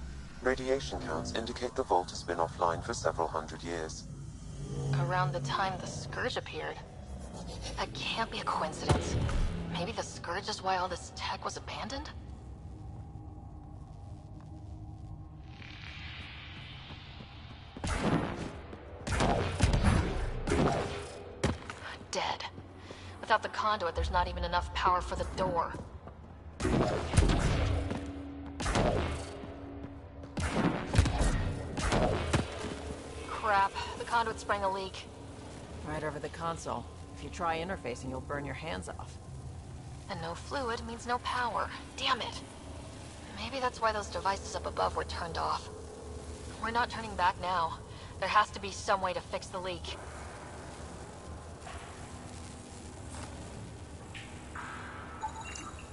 Radiation counts indicate the vault has been offline for several hundred years. Around the time the Scourge appeared. That can't be a coincidence. Maybe the Scourge is why all this tech was abandoned? Dead. Without the conduit, there's not even enough power for the door. Crap. The conduit sprang a leak. Right over the console. If you try interfacing, you'll burn your hands off. And no fluid means no power. Damn it. Maybe that's why those devices up above were turned off. We're not turning back now. There has to be some way to fix the leak.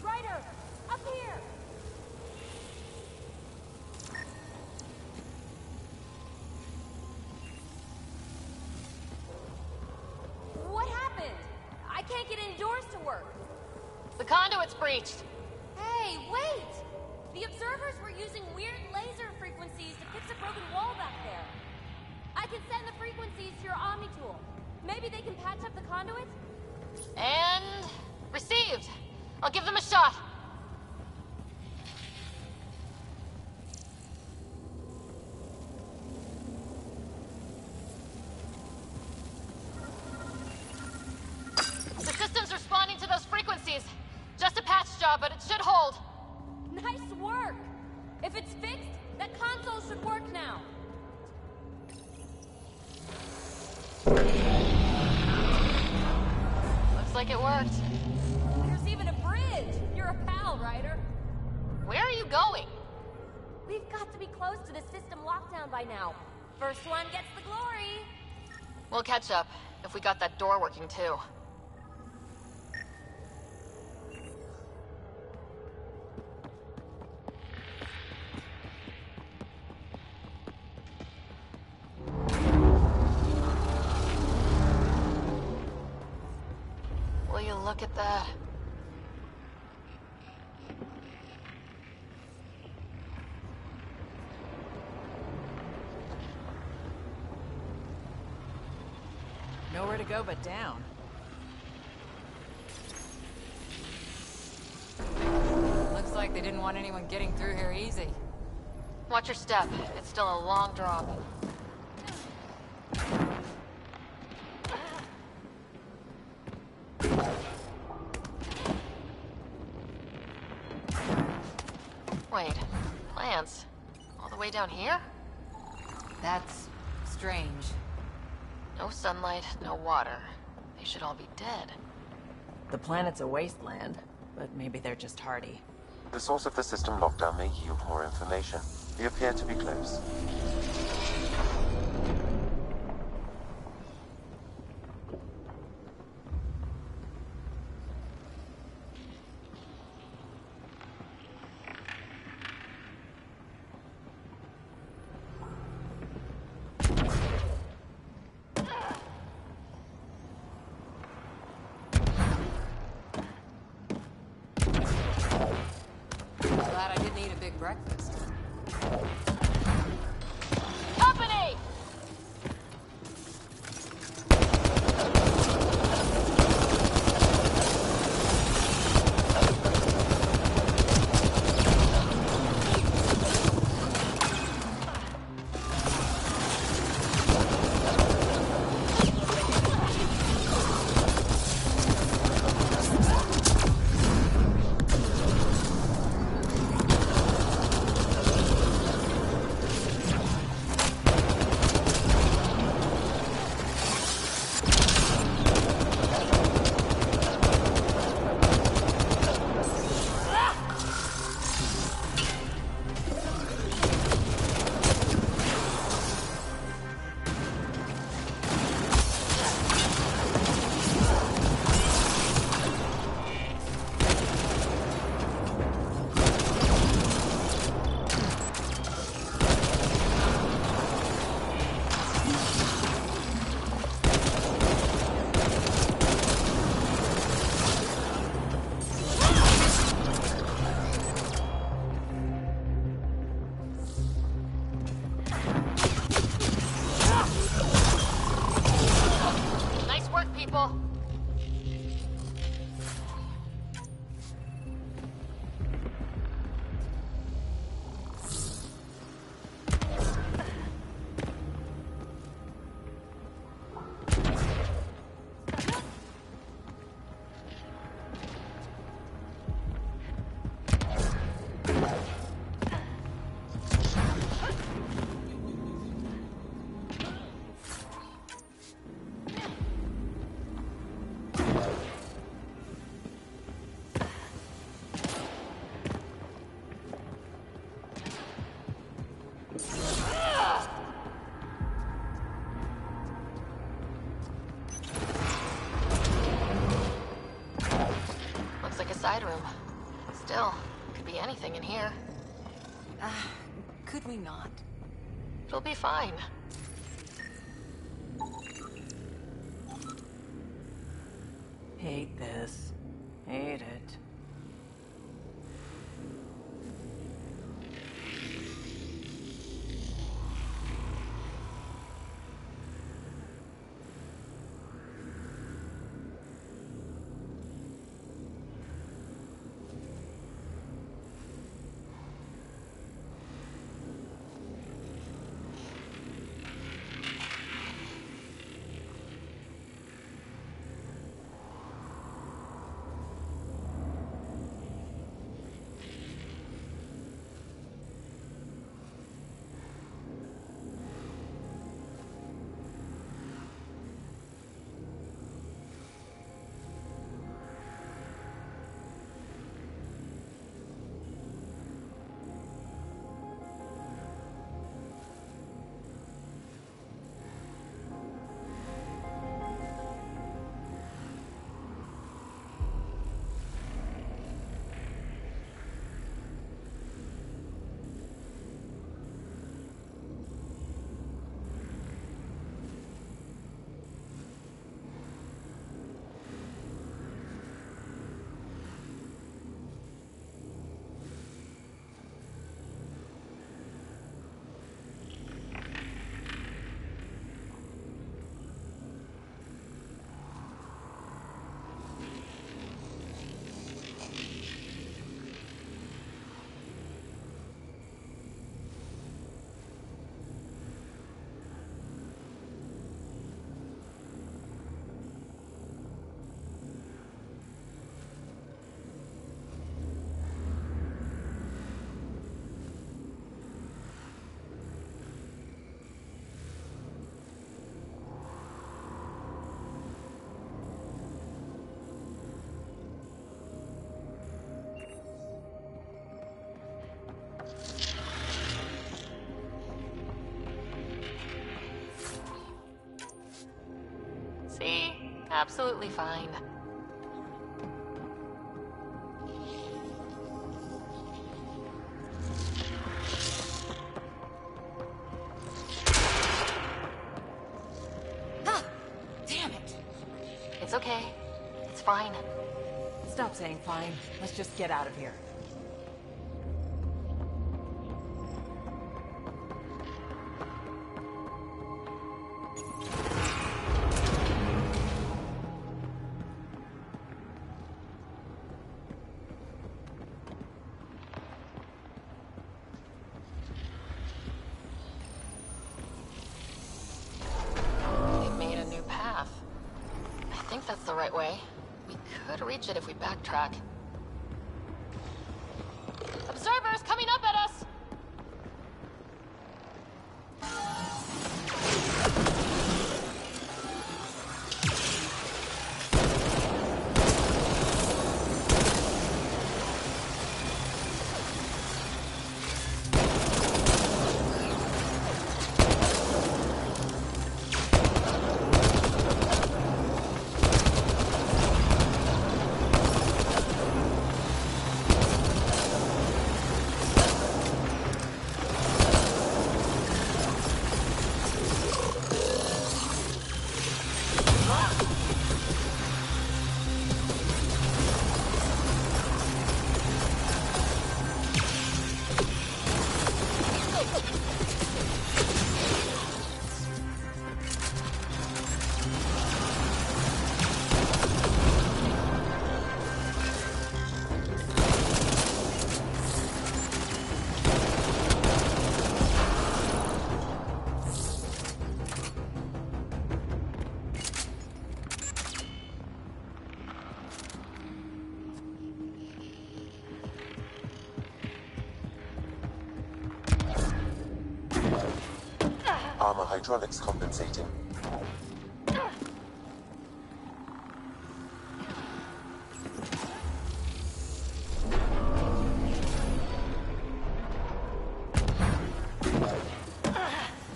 Ryder! Up here! What happened? I can't get indoors to work. The conduit's breached. Hey, wait! The observers were using weird laser frequencies to fix a broken wall back there. I can send the frequencies to your Omni tool. Maybe they can patch up the conduit? And... received. I'll give them a shot. The system's responding to those frequencies. Just a patch job, but it should hold. Nice work! If it's fixed, that console should work now. Looks like it worked. There's even a bridge! You're a pal, Ryder. Where are you going? We've got to be close to the system lockdown by now. First one gets the glory! We'll catch up, if we got that door working too. Will you look at that? Nowhere to go but down. Looks like they didn't want anyone getting through here easy. Watch your step. It's still a long drop. Wait, plants? All the way down here? That's strange. No sunlight, no water. They should all be dead. The planet's a wasteland, but maybe they're just hardy. The source of the system lockdown may yield more information. We appear to be close. Glad I didn't eat a big breakfast. Company! Nice work, people. Looks like a side room. Still, could be anything in here. Could we not? It'll be fine. Hate this. Hate it. Absolutely fine. Ah! Damn it! It's okay. It's fine. Stop saying fine. Let's just get out of here. They made a new path. I think that's the right way. We could reach it if we backtrack. Observers coming up at us! Armor hydraulics compensating.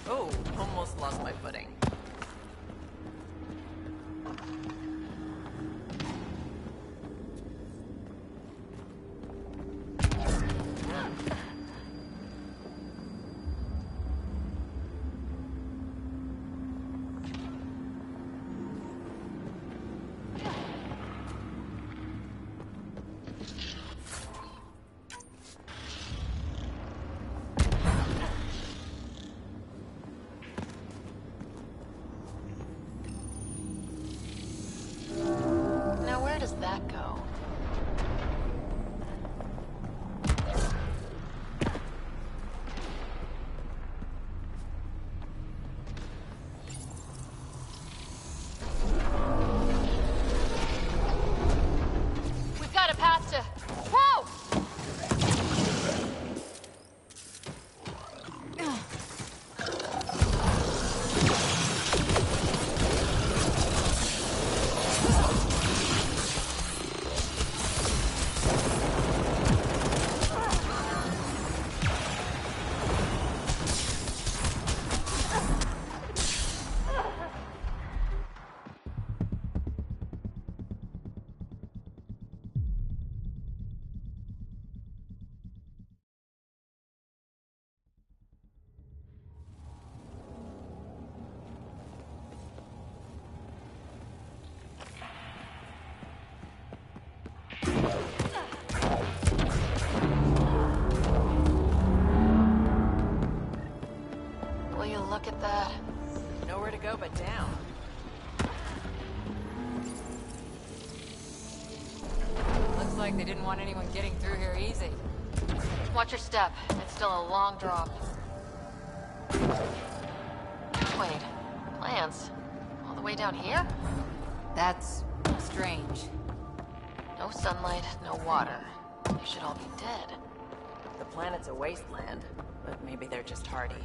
Oh, almost lost my footing. Now where does that go? We've got a path to... Whoa! Will you look at that? Nowhere to go but down. Looks like they didn't want anyone getting through here easy. Watch your step. It's still a long drop. Wait, plants? All the way down here? That's strange. No sunlight, no water. They should all be dead. The planet's a wasteland, but maybe they're just hardy.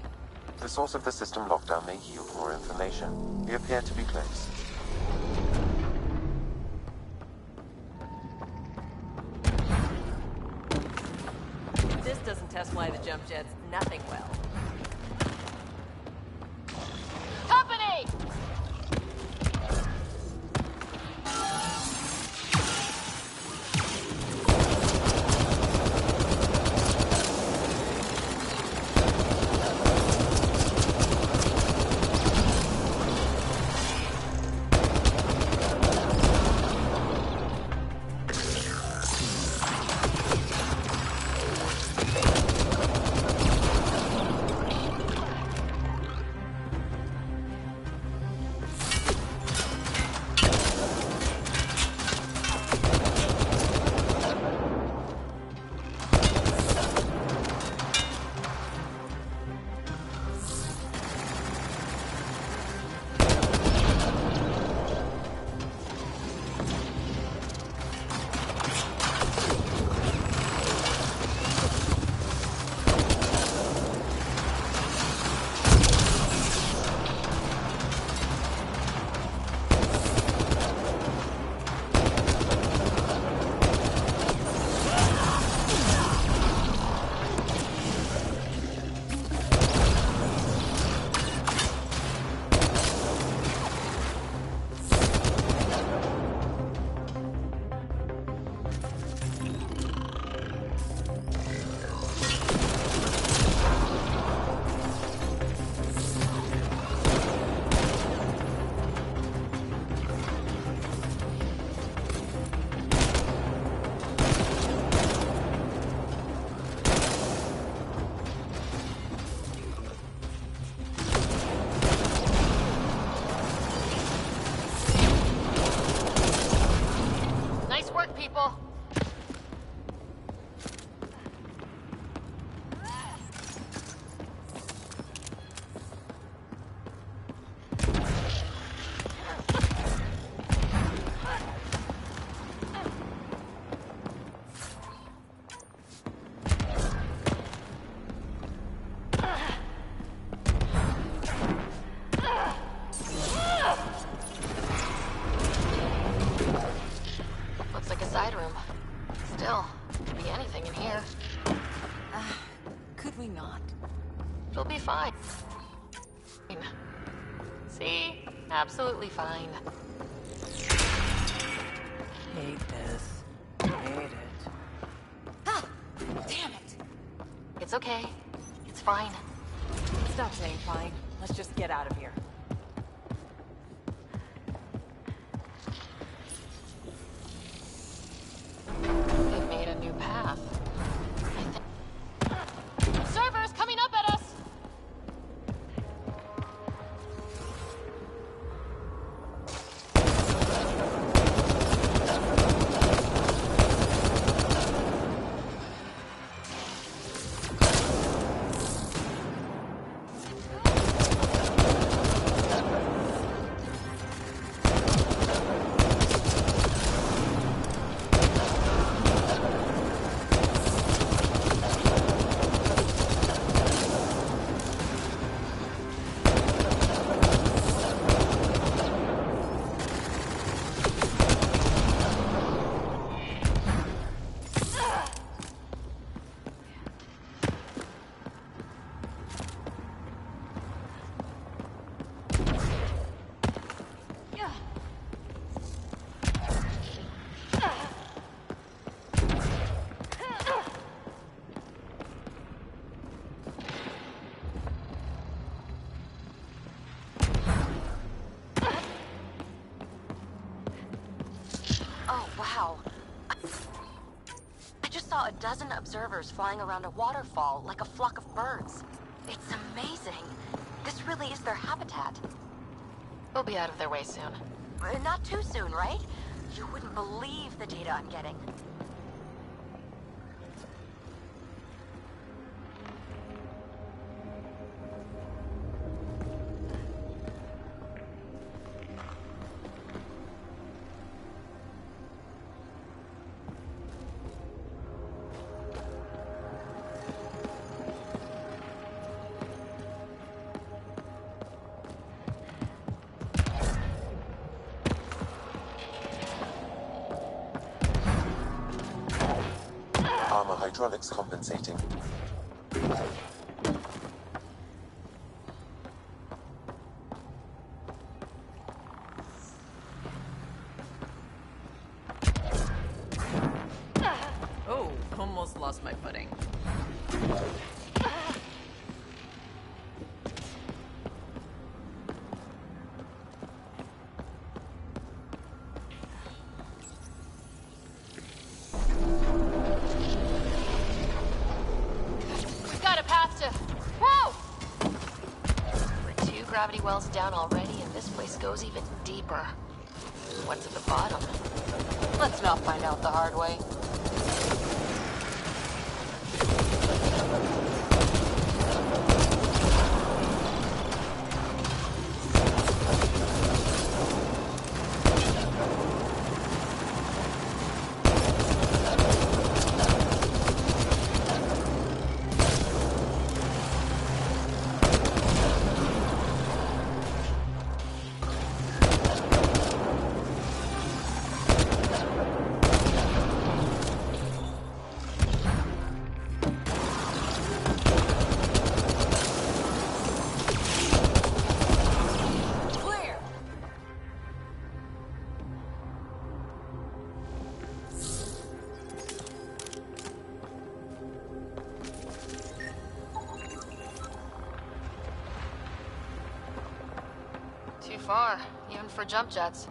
The source of the system lockdown may yield more information. We appear to be close. If this doesn't test fly the jump jets, nothing will. Company! See? Absolutely fine. Hate this. Hate it. Ah! Damn it! It's okay. It's fine. Stop saying fine. Let's just get out of here. They've made a new path. Observers coming up at us! Wow. I just saw a dozen observers flying around a waterfall like a flock of birds. It's amazing. This really is their habitat. We'll be out of their way soon. Not too soon, right? You wouldn't believe the data I'm getting. Armor hydraulics compensating. Oh, almost lost my footing. We've got a path to... Whoa! We're 2 gravity wells down already, and this place goes even deeper. What's at the bottom? Let's not find out the hard way. Too far, even for jump jets.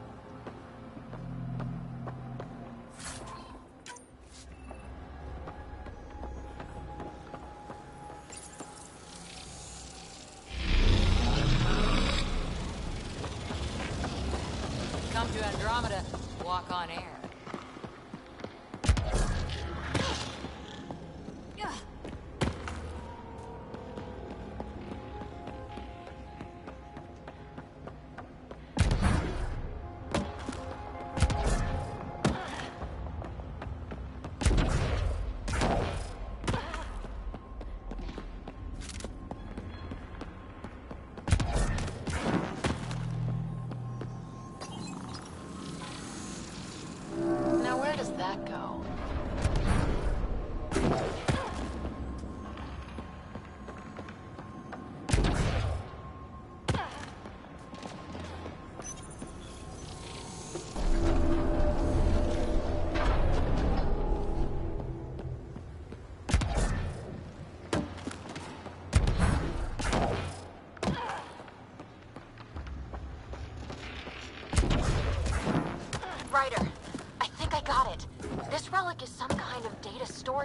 Come to Andromeda, walk on air.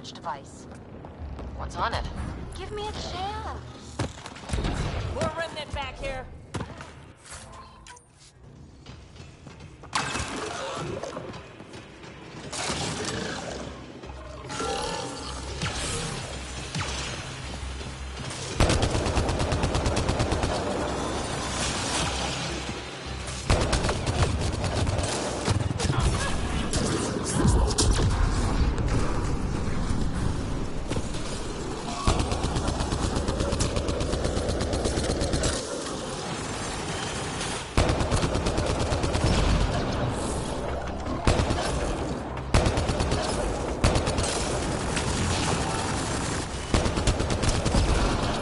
storage device. What's on it? Give me a chance. More remnant back here.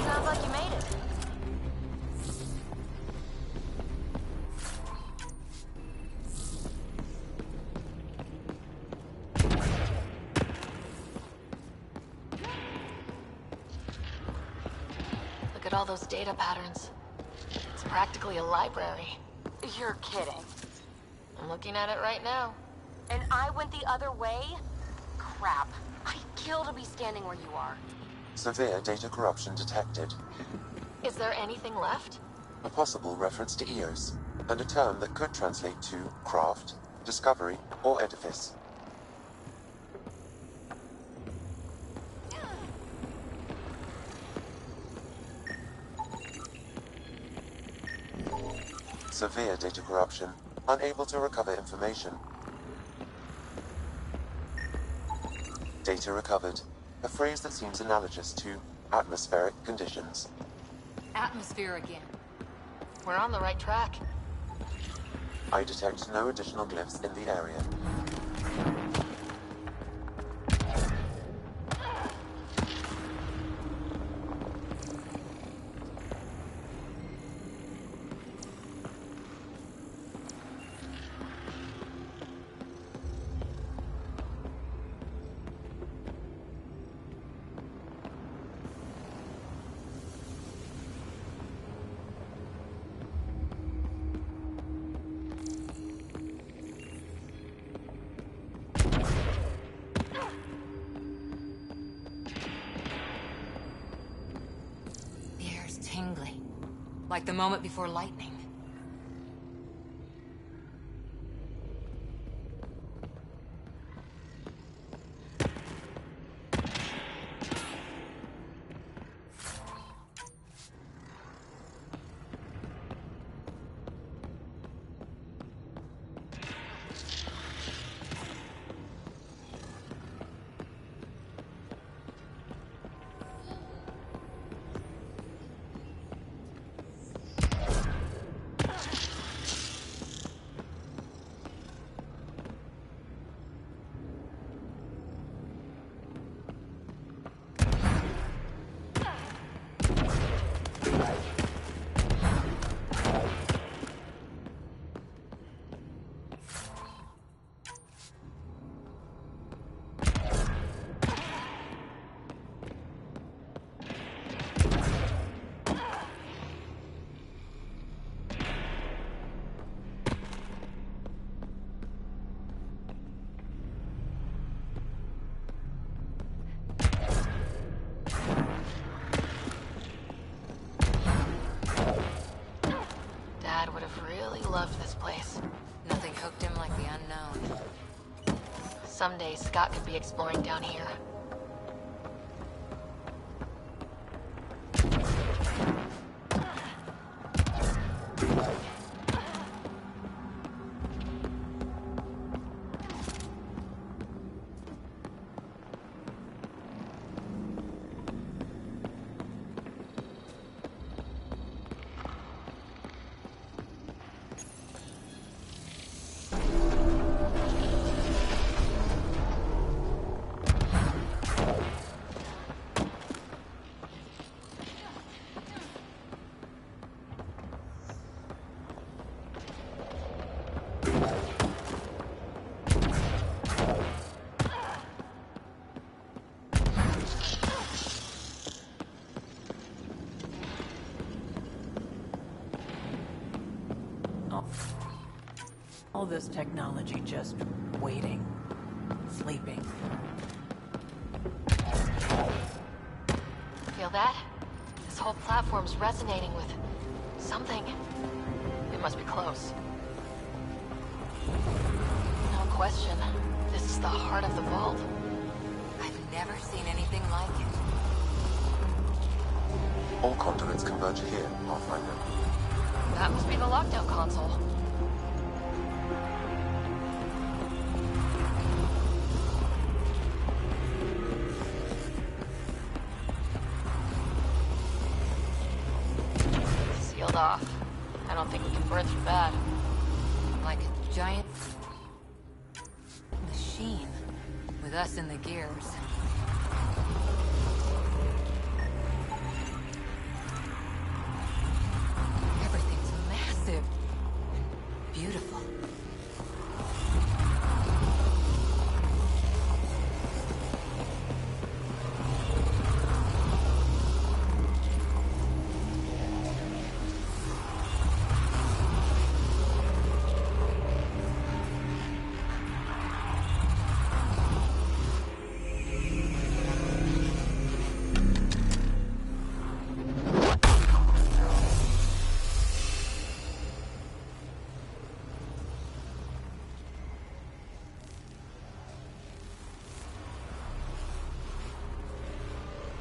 Sounds like you made it. Look at all those data patterns. It's practically a library. You're kidding. I'm looking at it right now. And I went the other way? Crap. I'd kill to be standing where you are. Severe data corruption detected. Is there anything left? A possible reference to EOS, and a term that could translate to craft, discovery, or edifice. Severe data corruption, unable to recover information. Data recovered, a phrase that seems analogous to atmospheric conditions. Atmosphere again. We're on the right track. I detect no additional glyphs in the area. The air's tingling. Like the moment before lightning. Dad would have really loved this place. Nothing hooked him like the unknown. Someday Scott could be exploring down here. All this technology just waiting, sleeping. Feel that? This whole platform's resonating with something. It must be close. No question. This is the heart of the vault. I've never seen anything like it. All conduits converge here, Pathfinder. That must be the lockdown console. Sealed off. I don't think we can burn through that. Like a giant machine with us in the gears. Everything's massive. Beautiful.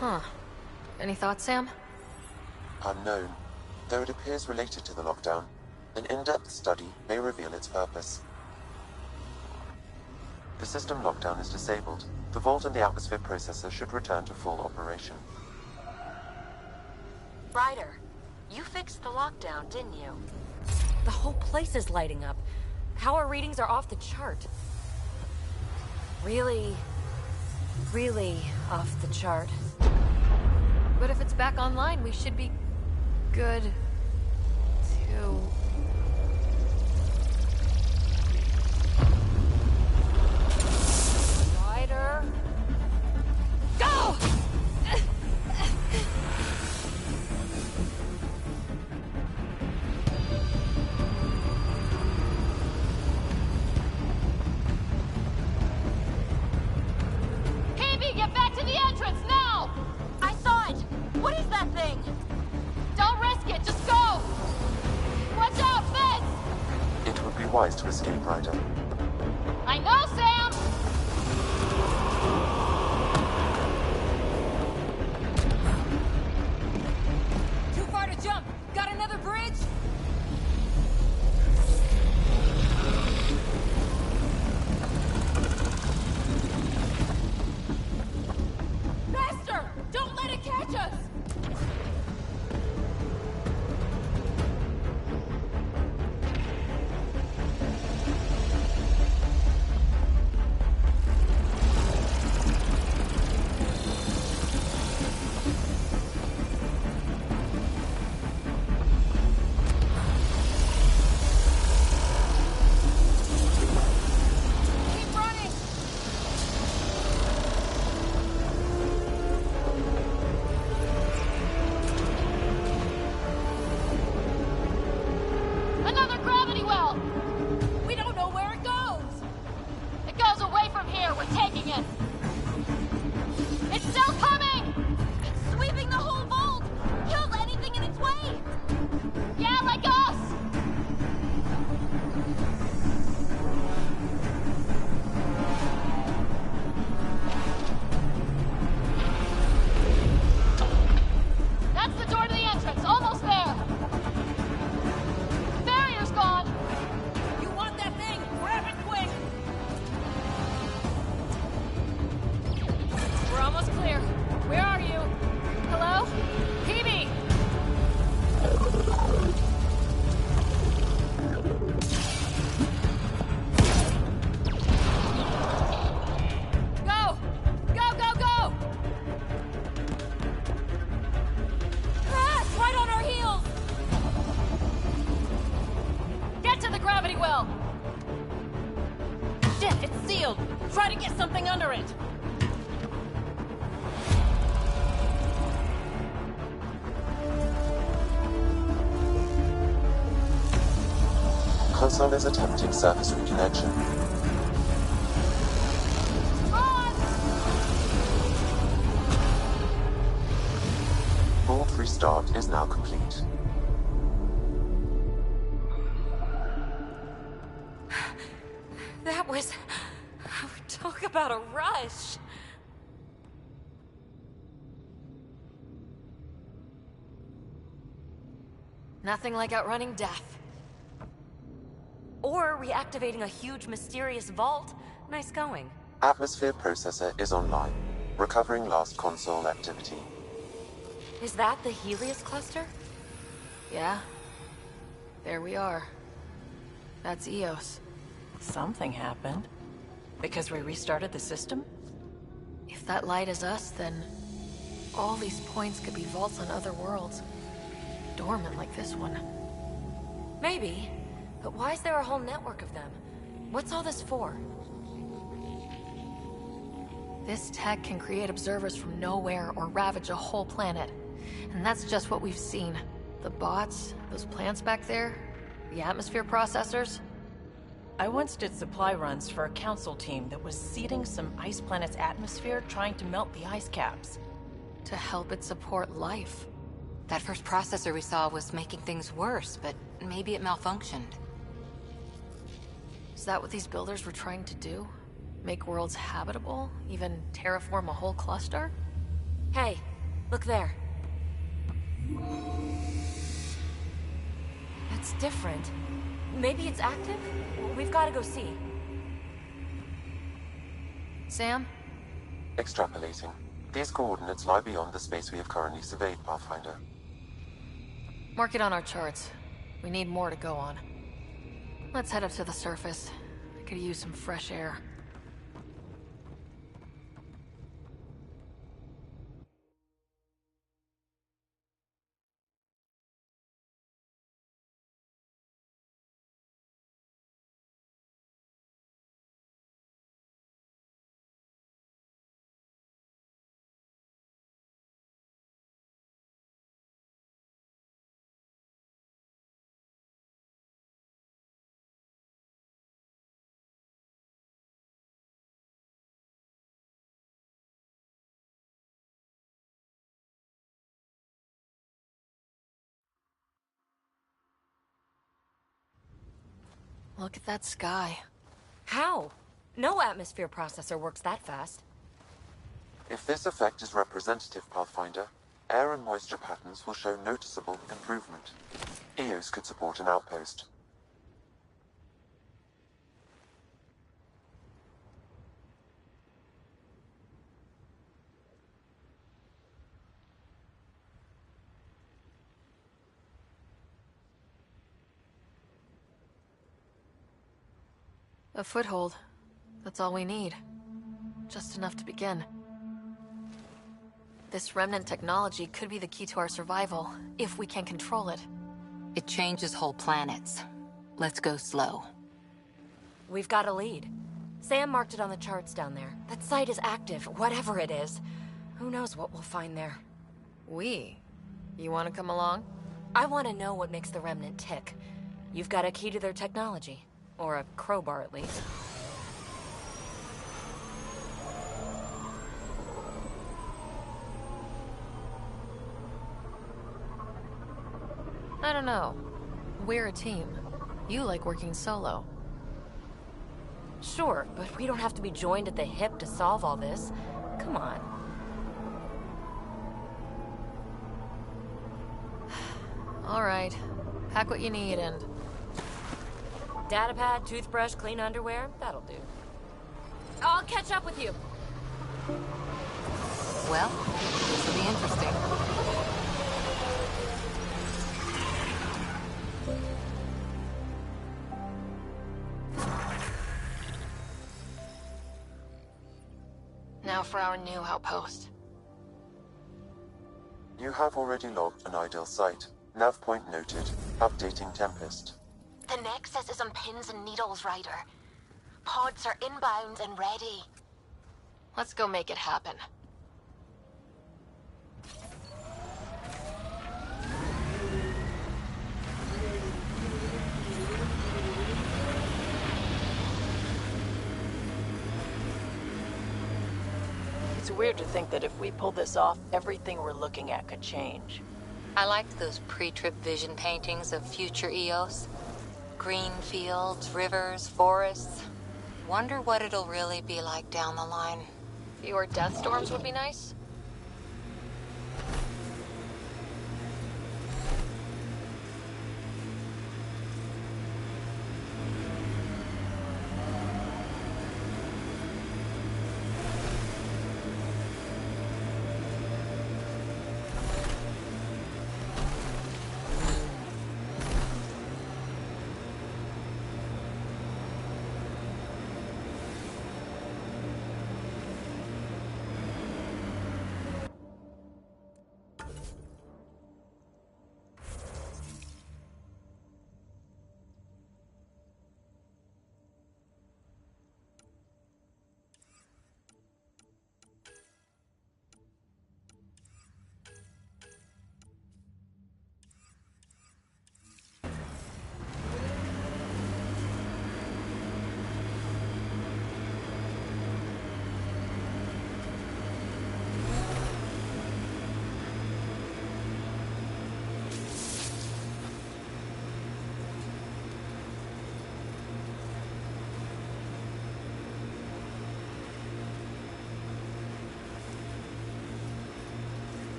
Huh. Any thoughts, Sam? Unknown. Though it appears related to the lockdown, an in-depth study may reveal its purpose. The system lockdown is disabled. The vault and the atmosphere processor should return to full operation. Ryder, you fixed the lockdown, didn't you? The whole place is lighting up. Power readings are off the chart. Really off the chart. But if it's back online, we should be good to... Ryder? Go! Get back to the entrance, now! I saw it! What is that thing? Don't risk it, just go! Watch out, Fizz! It would be wise to escape, Ryder. I know, Sam! Too far to jump! Got another bridge? Faster! Don't let it catch us! Keep running! Another gravity well! We don't know where it goes! It goes away from here, we're taking it! It's still coming! It's sweeping the whole vault! Kills anything in its way! Yeah, like us! That's the door to the entrance, almost there! Barrier's gone! You want that thing? Grab it quick! We're almost clear. Where are you? Hello? PB! Go! Go, go, go! Ah, it's right on our heels! Get to the gravity well! Shit, it's sealed! Try to get something under it! Console is attempting surface reconnection. restart is now complete. That was... Talk about a rush. Nothing like outrunning death. Or reactivating a huge mysterious vault. Nice going. Atmosphere processor is online, recovering last console activity. Is that the Helios cluster? Yeah. There we are. That's Eos. Something happened. Because we restarted the system? If that light is us, then all these points could be vaults on other worlds. Dormant like this one. Maybe. But why is there a whole network of them? What's all this for? This tech can create observers from nowhere or ravage a whole planet. And that's just what we've seen. The bots, those plants back there, the atmosphere processors. I once did supply runs for a council team that was seeding some ice planet's atmosphere, trying to melt the ice caps. To help it support life. That first processor we saw was making things worse, but maybe it malfunctioned. Is that what these builders were trying to do? Make worlds habitable? Even terraform a whole cluster? Hey, look there. It's different. Maybe it's active? We've got to go see. Sam? Extrapolating. These coordinates lie beyond the space we have currently surveyed, Pathfinder. Mark it on our charts. We need more to go on. Let's head up to the surface. I could use some fresh air. Look at that sky. How? No atmosphere processor works that fast. If this effect is representative, Pathfinder, air and moisture patterns will show noticeable improvement. Eos could support an outpost. A foothold. That's all we need. Just enough to begin. This remnant technology could be the key to our survival, if we can control it. It changes whole planets. Let's go slow. We've got a lead. Sam marked it on the charts down there. That site is active, whatever it is. Who knows what we'll find there? We? You want to come along? I want to know what makes the remnant tick. You've got a key to their technology. Or a crowbar, at least. I don't know. We're a team. You like working solo. Sure, but we don't have to be joined at the hip to solve all this. Come on. All right. Pack what you need and... Datapad, toothbrush, clean underwear, that'll do. I'll catch up with you. Well, this will be interesting. Now for our new outpost. You have already logged an ideal site. Nav point noted. Updating Tempest. The Nexus is on pins and needles, Ryder. Pods are inbound and ready. Let's go make it happen. It's weird to think that if we pull this off, everything we're looking at could change. I liked those pre-trip vision paintings of future Eos. Green fields, rivers, forests. Wonder what it'll really be like down the line. Fewer death storms would be nice.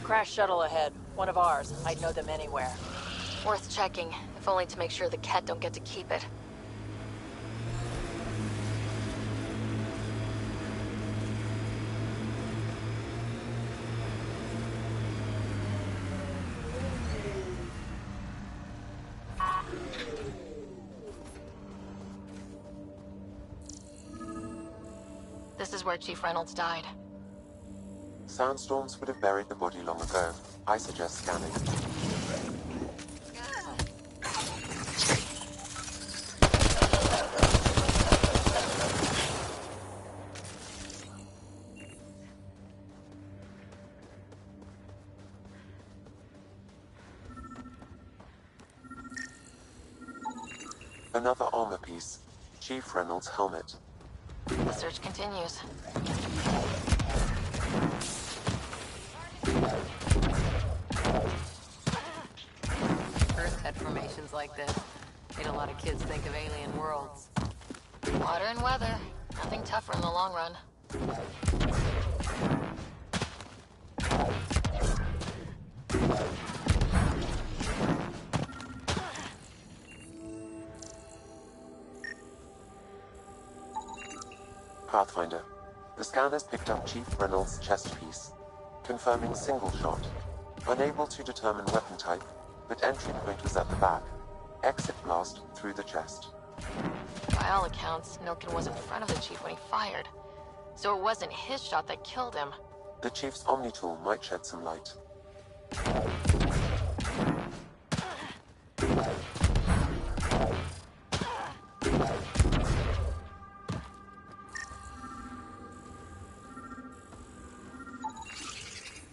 Crash shuttle ahead. One of ours. I'd know them anywhere. Worth checking, if only to make sure the Ket don't get to keep it. This is where Chief Reynolds died. Sandstorms would have buried the body long ago. I suggest scanning. Another armor piece. Chief Reynolds' helmet. The search continues. Earth had formations like this. Made a lot of kids think of alien worlds. Water and weather. Nothing tougher in the long run. Pathfinder. The scanners picked up Chief Reynolds' chest piece, confirming single shot. Unable to determine weapon type, but entry point was at the back. Exit blast through the chest. By all accounts, Nilken was in front of the Chief when he fired. So it wasn't his shot that killed him. The Chief's Omni tool might shed some light.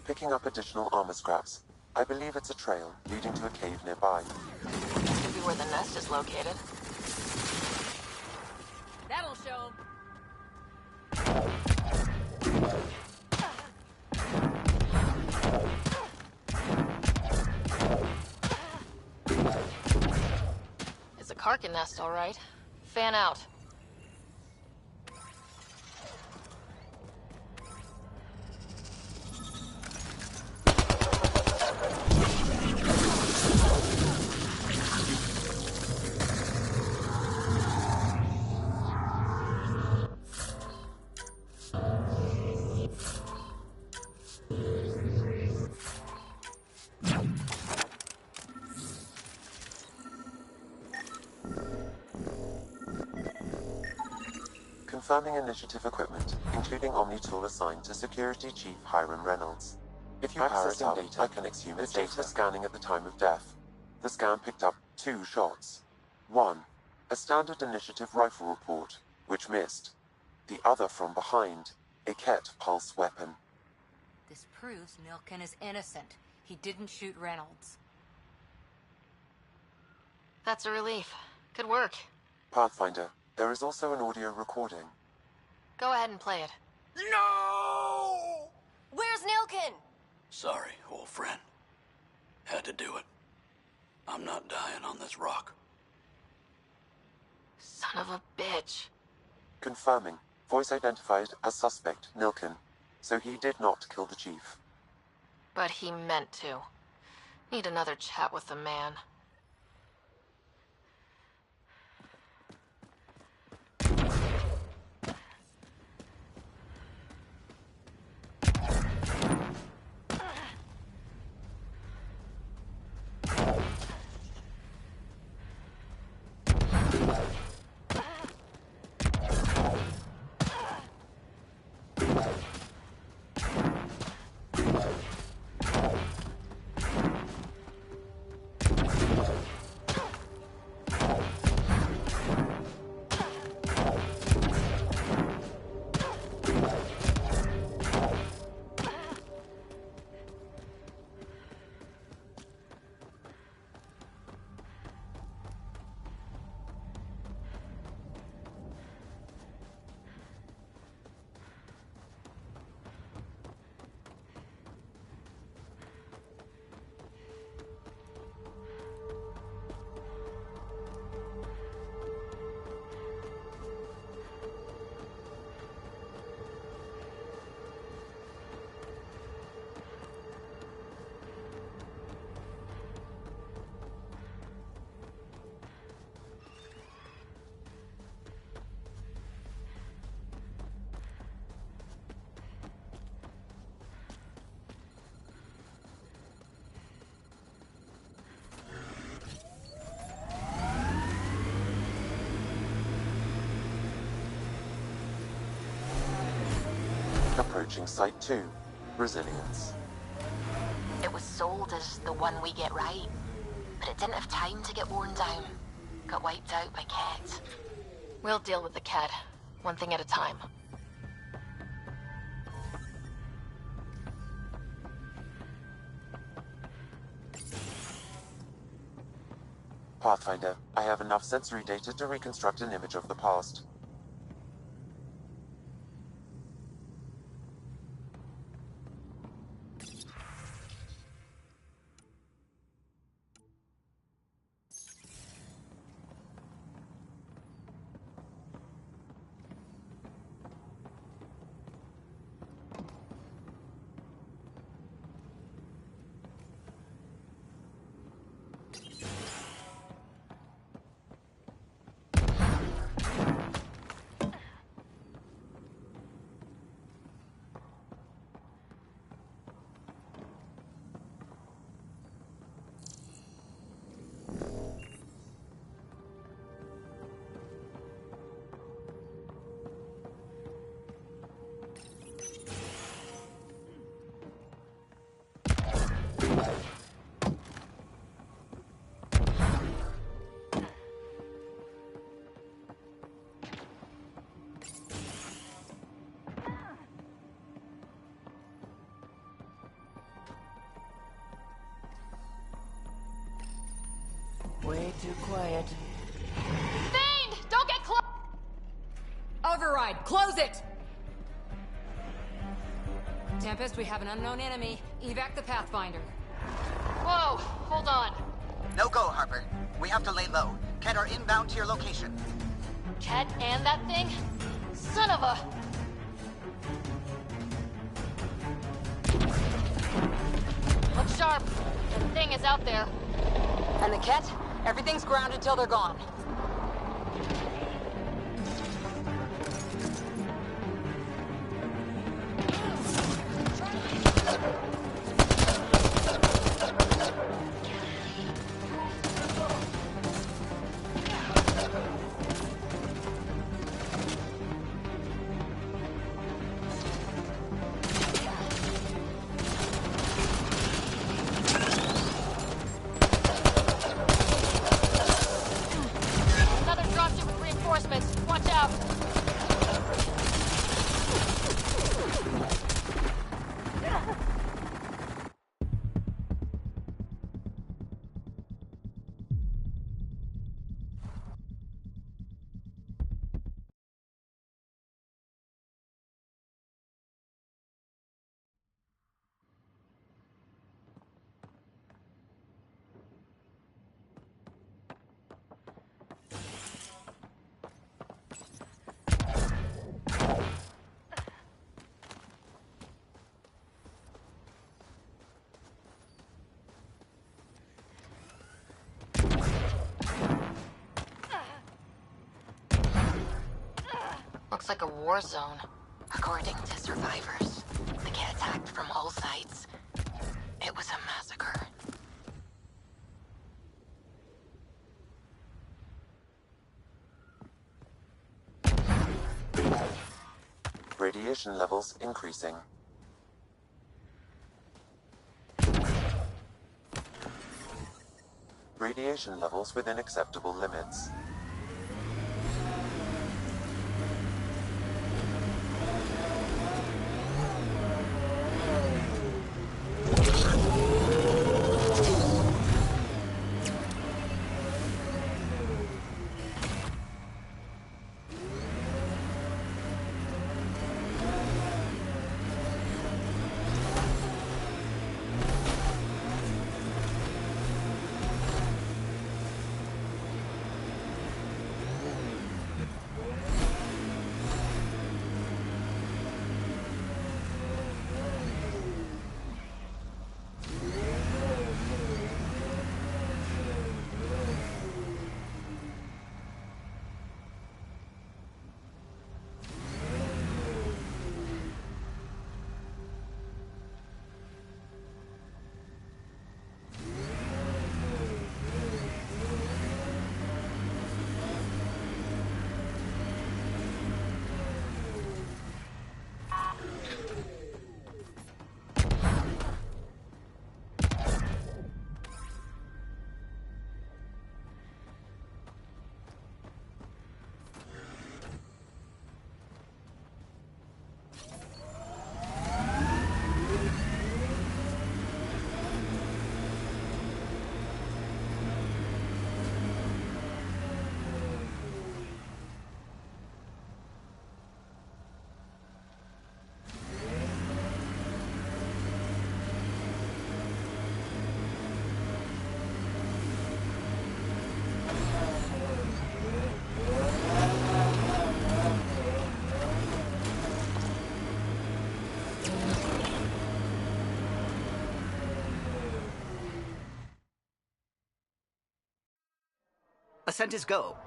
Picking up additional armor scraps. I believe it's a trail leading to a cave nearby. Could be where the nest is located. That'll show 'em. It's a Karkin nest, all right. Fan out. Confirming initiative equipment, including Omni tool assigned to Security Chief Hiram Reynolds. If you power it up, I can assume it's data scanning at the time of death. The scan picked up 2 shots. One, a standard initiative rifle report, which missed. The other from behind, a Ket pulse weapon. This proves Nilken is innocent. He didn't shoot Reynolds. That's a relief. Good work. Pathfinder, there is also an audio recording. Go ahead and play it. No! Where's Nilkin? Sorry, old friend. Had to do it. I'm not dying on this rock. Son of a bitch. Confirming. Voice identified as suspect, Nilkin. So he did not kill the chief. But he meant to. Need another chat with the man. Approaching Site 2. Resilience. It was sold as the one we get right, but it didn't have time to get worn down. Got wiped out by Ket. We'll deal with the Ket, one thing at a time. Pathfinder, I have enough sensory data to reconstruct an image of the past. Way too quiet. Thane! Don't get close! Override, close it! Tempest, we have an unknown enemy. Evac the Pathfinder. Whoa, hold on. No go, Harper. We have to lay low. Ket are inbound to your location. Ket and that thing? Son of a... Look sharp. The thing is out there. And the Ket? Everything's grounded till they're gone. Watch out! Looks like a war zone. According to survivors, they get attacked from all sides. It was a massacre. Radiation levels increasing. Radiation levels within acceptable limits. Ascent is go.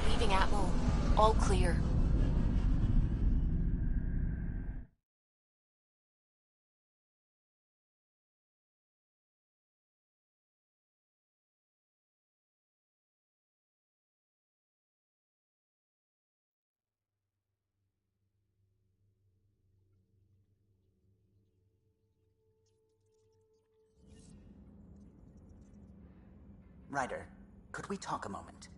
Leaving Atmo. All clear. Ryder, could we talk a moment?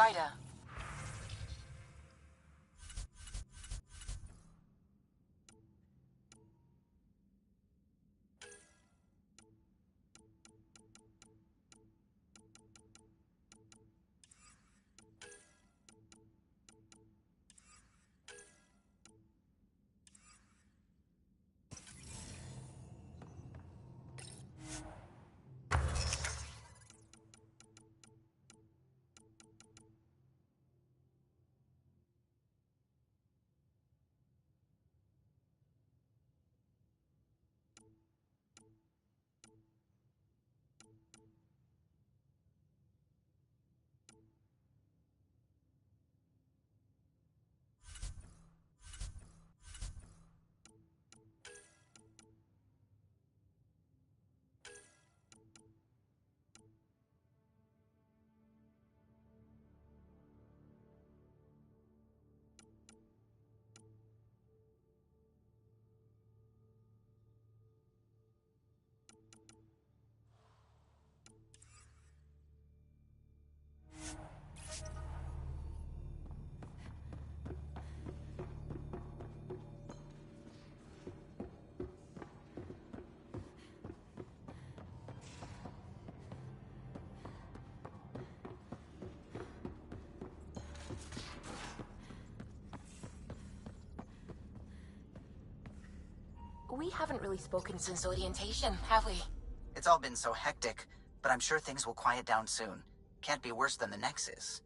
Ryder. We haven't really spoken since orientation, have we? It's all been so hectic, but I'm sure things will quiet down soon. Can't be worse than the Nexus.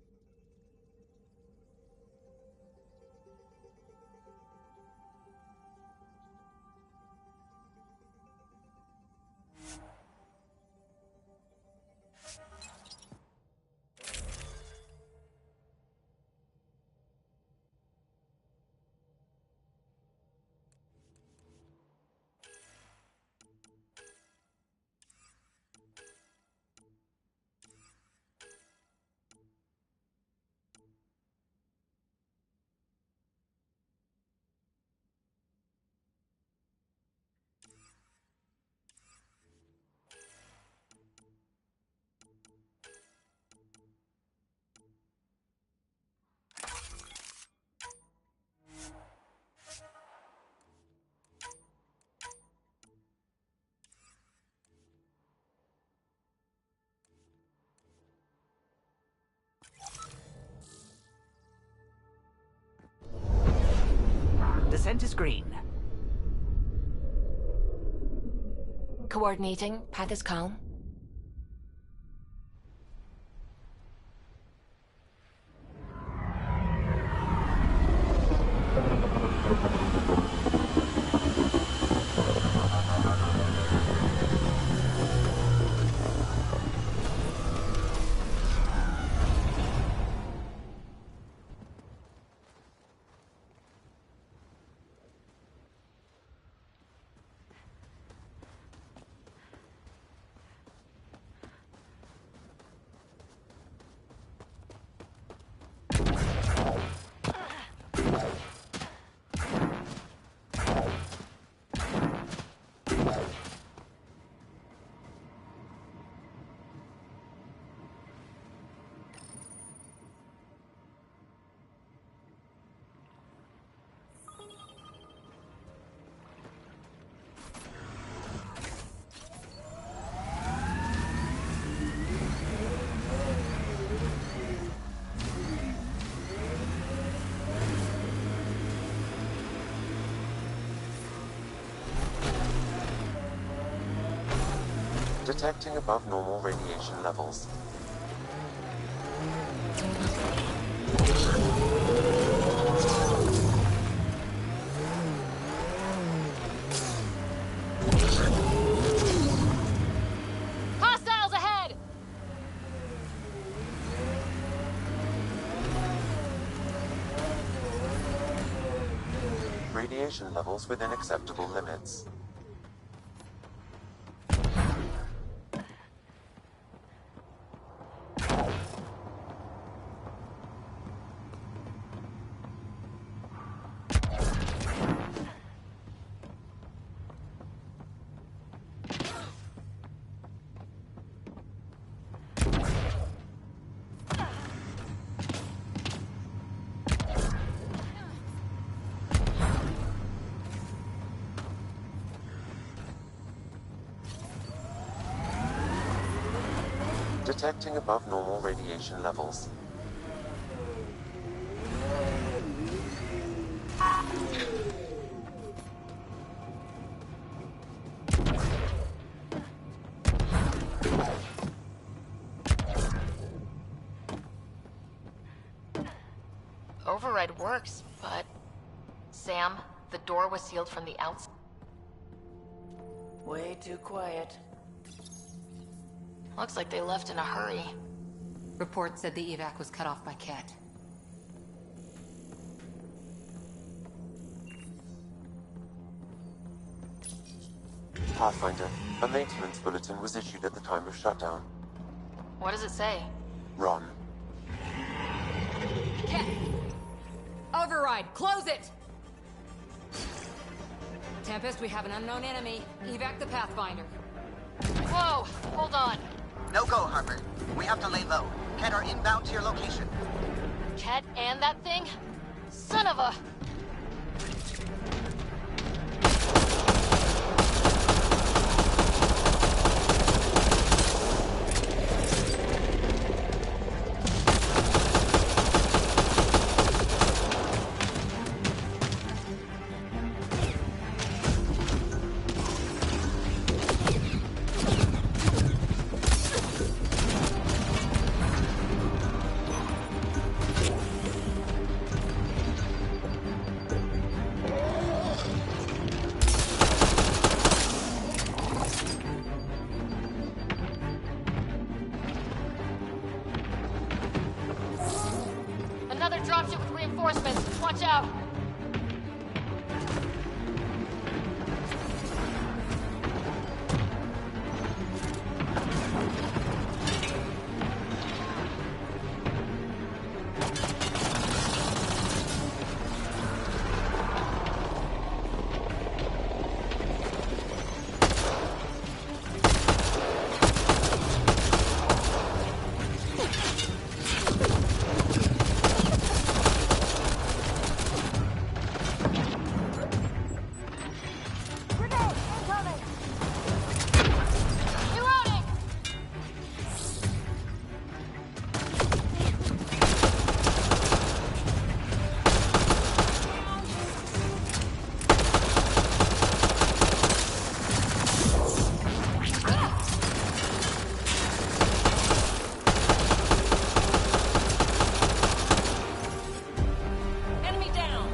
Descent is green. Coordinating. Path is calm. Detecting above normal radiation levels. Hostiles ahead! Radiation levels within acceptable limits. Detecting above normal radiation levels. Override works, but... Sam, the door was sealed from the outside. Way too quiet. Looks like they left in a hurry. Report said the evac was cut off by Ket. Pathfinder, a maintenance bulletin was issued at the time of shutdown. What does it say? Run. Ket! Override, close it! Tempest, we have an unknown enemy. Evac the Pathfinder. Whoa! Hold on. No go, Harper. We have to lay low. Ket are inbound to your location. Ket and that thing? Son of a... Another dropship with reinforcements. Watch out. Enemy down!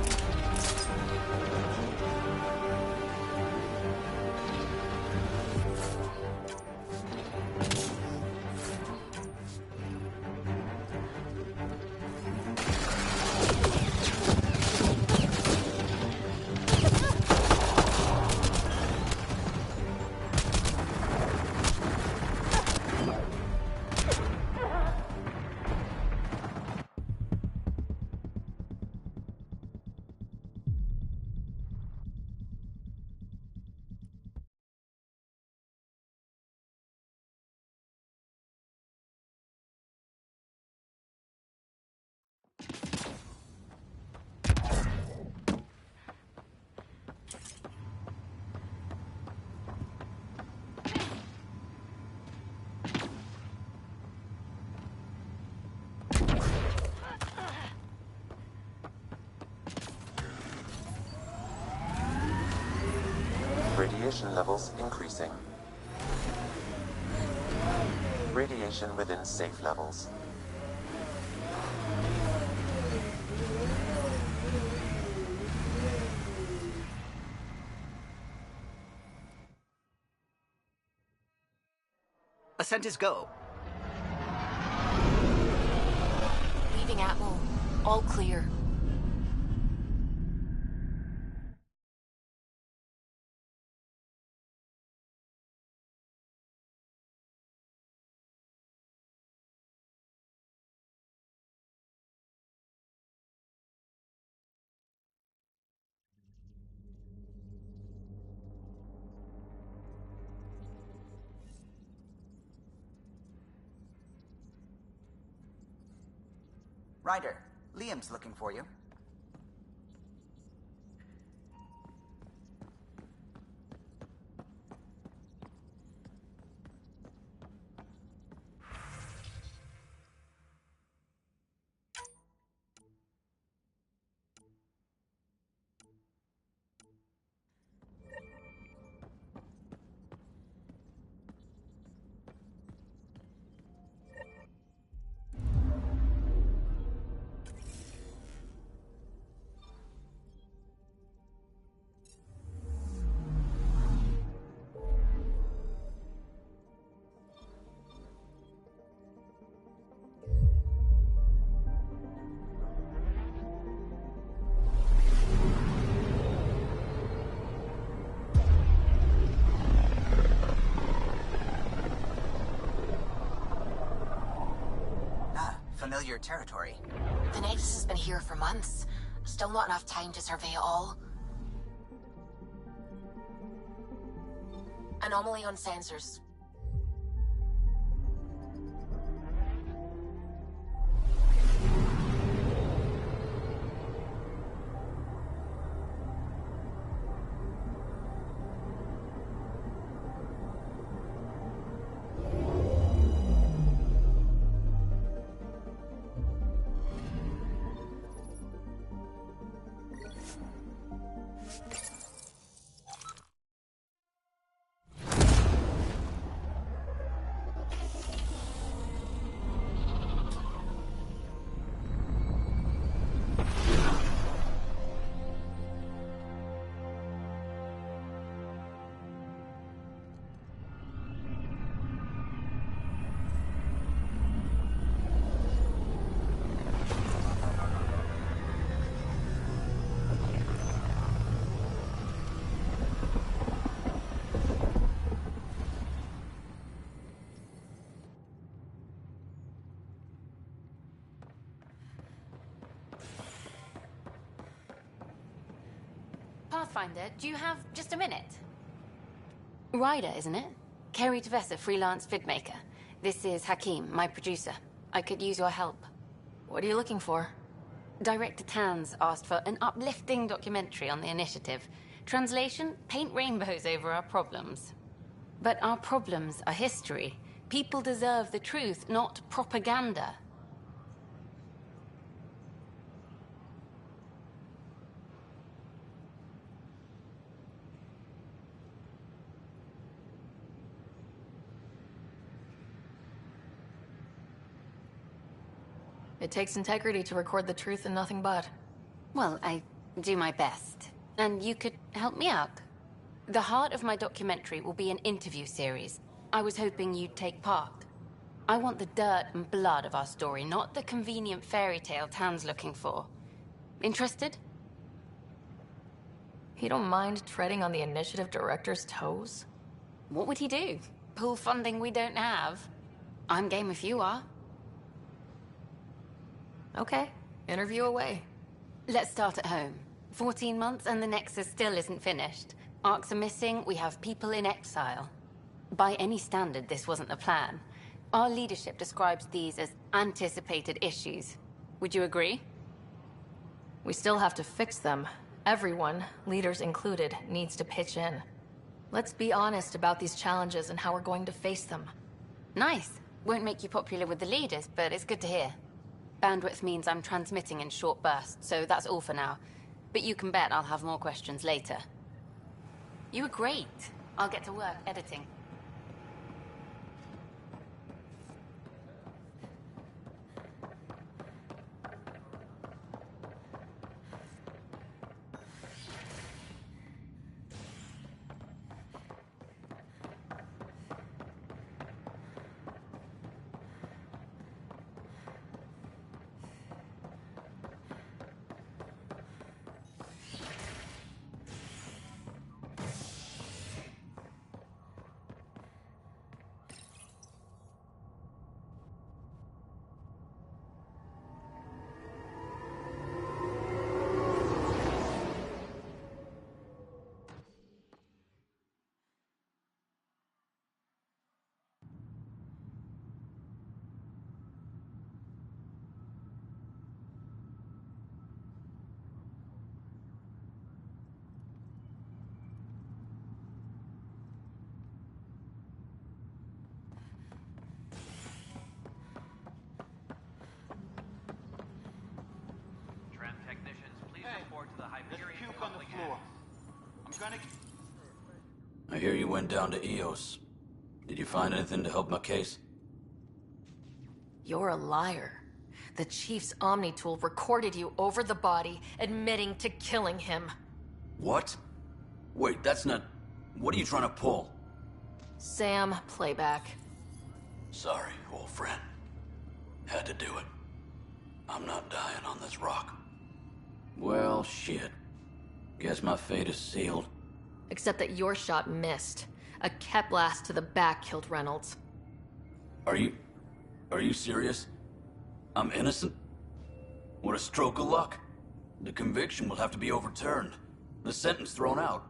Radiation levels increasing. Radiation within safe levels. Ascent is go. Leaving Atmo. All clear. Ryder, Liam's looking for you. familiar territory. The Nexus has been here for months. Still not enough time to survey it all. Anomaly on sensors. Pathfinder, do you have just a minute? Ryder, isn't it? Kerry Tavessa, freelance vidmaker. This is Hakim, my producer. I could use your help. What are you looking for? Director Tans asked for an uplifting documentary on the initiative. Translation, paint rainbows over our problems. But our problems are history. People deserve the truth, not propaganda. It takes integrity to record the truth and nothing but. Well, I do my best. And you could help me out. The heart of my documentary will be an interview series. I was hoping you'd take part. I want the dirt and blood of our story, not the convenient fairy tale Tan's looking for. Interested? You don't mind treading on the initiative director's toes? What would he do? Pull funding we don't have? I'm game if you are. Okay, interview away. Let's start at home. 14 months and the Nexus still isn't finished. Arcs are missing, we have people in exile. By any standard, this wasn't the plan. Our leadership describes these as anticipated issues. Would you agree? We still have to fix them. Everyone, leaders included, needs to pitch in. Let's be honest about these challenges and how we're going to face them. Nice. Won't make you popular with the leaders, but it's good to hear. Bandwidth means I'm transmitting in short bursts, so that's all for now. But you can bet I'll have more questions later. You were great. I'll get to work editing. I hear you went down to EOS. Did you find anything to help my case? You're a liar. The Chief's Omni tool recorded you over the body, admitting to killing him. What? Wait, that's not... What are you trying to pull? Sam, playback. Sorry, old friend. Had to do it. I'm not dying on this rock. Well, shit. Guess my fate is sealed. Except that your shot missed. A cat blast to the back killed Reynolds. Are you serious? I'm innocent? What a stroke of luck. The conviction will have to be overturned. The sentence thrown out.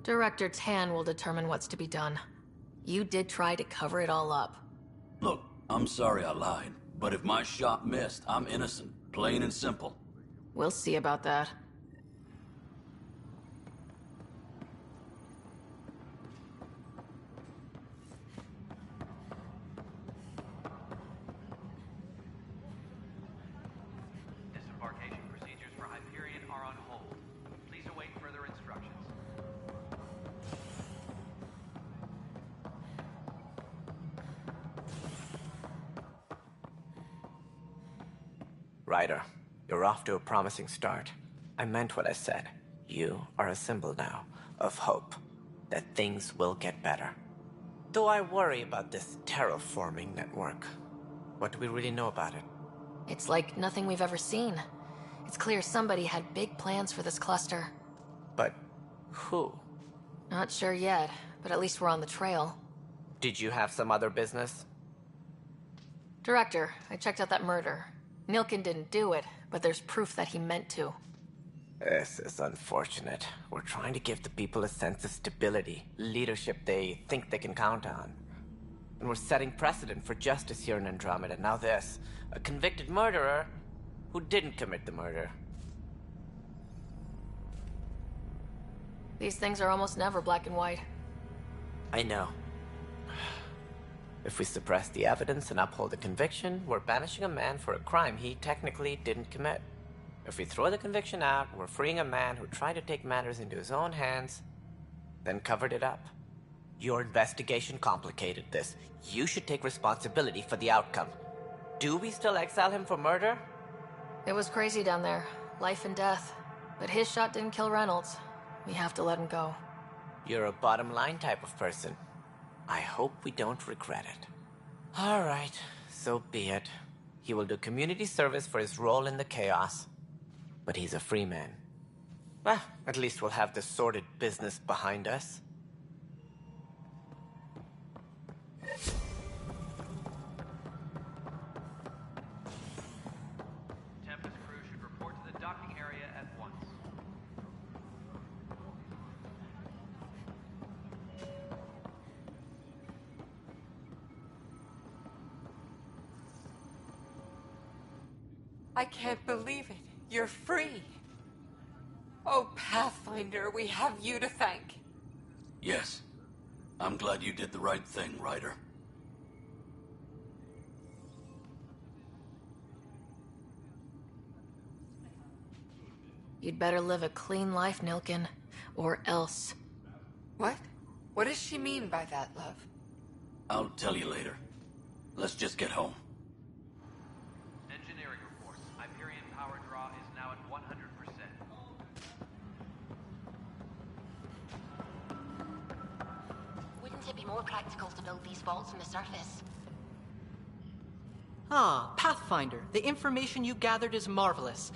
Director Tan will determine what's to be done. You did try to cover it all up. Look, I'm sorry I lied, but if my shot missed, I'm innocent. Plain and simple. We'll see about that. Disembarkation procedures for Hyperion are on hold. Please await further instructions. Ryder, you're off to a promising start. I meant what I said. You are a symbol now of hope that things will get better. Though I worry about this terraforming network. What do we really know about it? It's like nothing we've ever seen. It's clear somebody had big plans for this cluster. But who? Not sure yet, but at least we're on the trail. Did you have some other business? Director, I checked out that murder. Nilkin didn't do it, but there's proof that he meant to. This is unfortunate. We're trying to give the people a sense of stability, leadership they think they can count on. And we're setting precedent for justice here in Andromeda. Now this, a convicted murderer who didn't commit the murder. These things are almost never black and white. I know. If we suppress the evidence and uphold the conviction, we're banishing a man for a crime he technically didn't commit. If we throw the conviction out, we're freeing a man who tried to take matters into his own hands, then covered it up. Your investigation complicated this. You should take responsibility for the outcome. Do we still exile him for murder? It was crazy down there. Life and death. But his shot didn't kill Reynolds. We have to let him go. You're a bottom line type of person. I hope we don't regret it. All right, so be it. He will do community service for his role in the chaos. But he's a free man. Well, at least we'll have the sordid business behind us. Tempest crew should report to the docking area at once. I can't believe it. You're free. Oh, Pathfinder, we have you to thank. Yes. I'm glad you did the right thing, Ryder. You'd better live a clean life, Nilkin. Or else. What? What does she mean by that, love? I'll tell you later. Let's just get home. Engineering reports. Hyperion power draw is now at 100%. Wouldn't it be more practical to build these vaults on the surface? Ah, Pathfinder. The information you gathered is marvelous.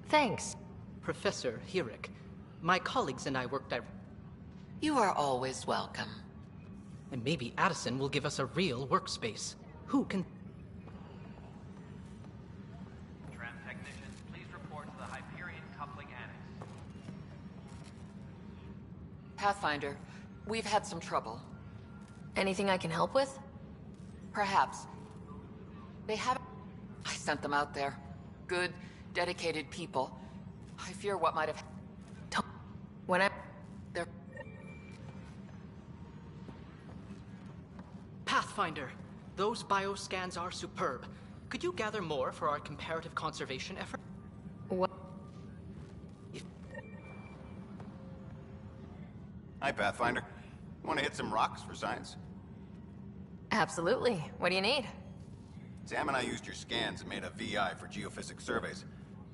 Thanks. Professor Hirik, my colleagues and I worked at... You are always welcome. And maybe Addison will give us a real workspace. Who can... Tram technicians, please report to the Hyperion coupling annex. Pathfinder, we've had some trouble. Anything I can help with? Perhaps. They haven't... I sent them out there. Good, dedicated people. I fear what might have... When I... They're... Pathfinder, those bioscans are superb. Could you gather more for our comparative conservation effort? What? Hi, Pathfinder. Want to hit some rocks for science? Absolutely. What do you need? Sam and I used your scans and made a VI for geophysics surveys.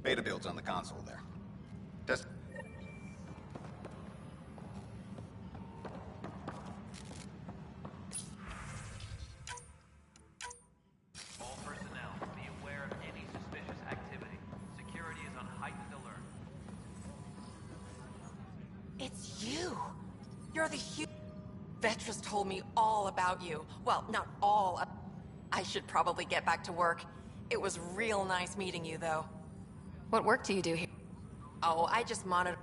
Beta builds on the console there. Test... It's you! You're the huge... Vetra's told me all about you. Well, not all. I should probably get back to work. It was real nice meeting you, though. What work do you do here? Oh, I just monitor...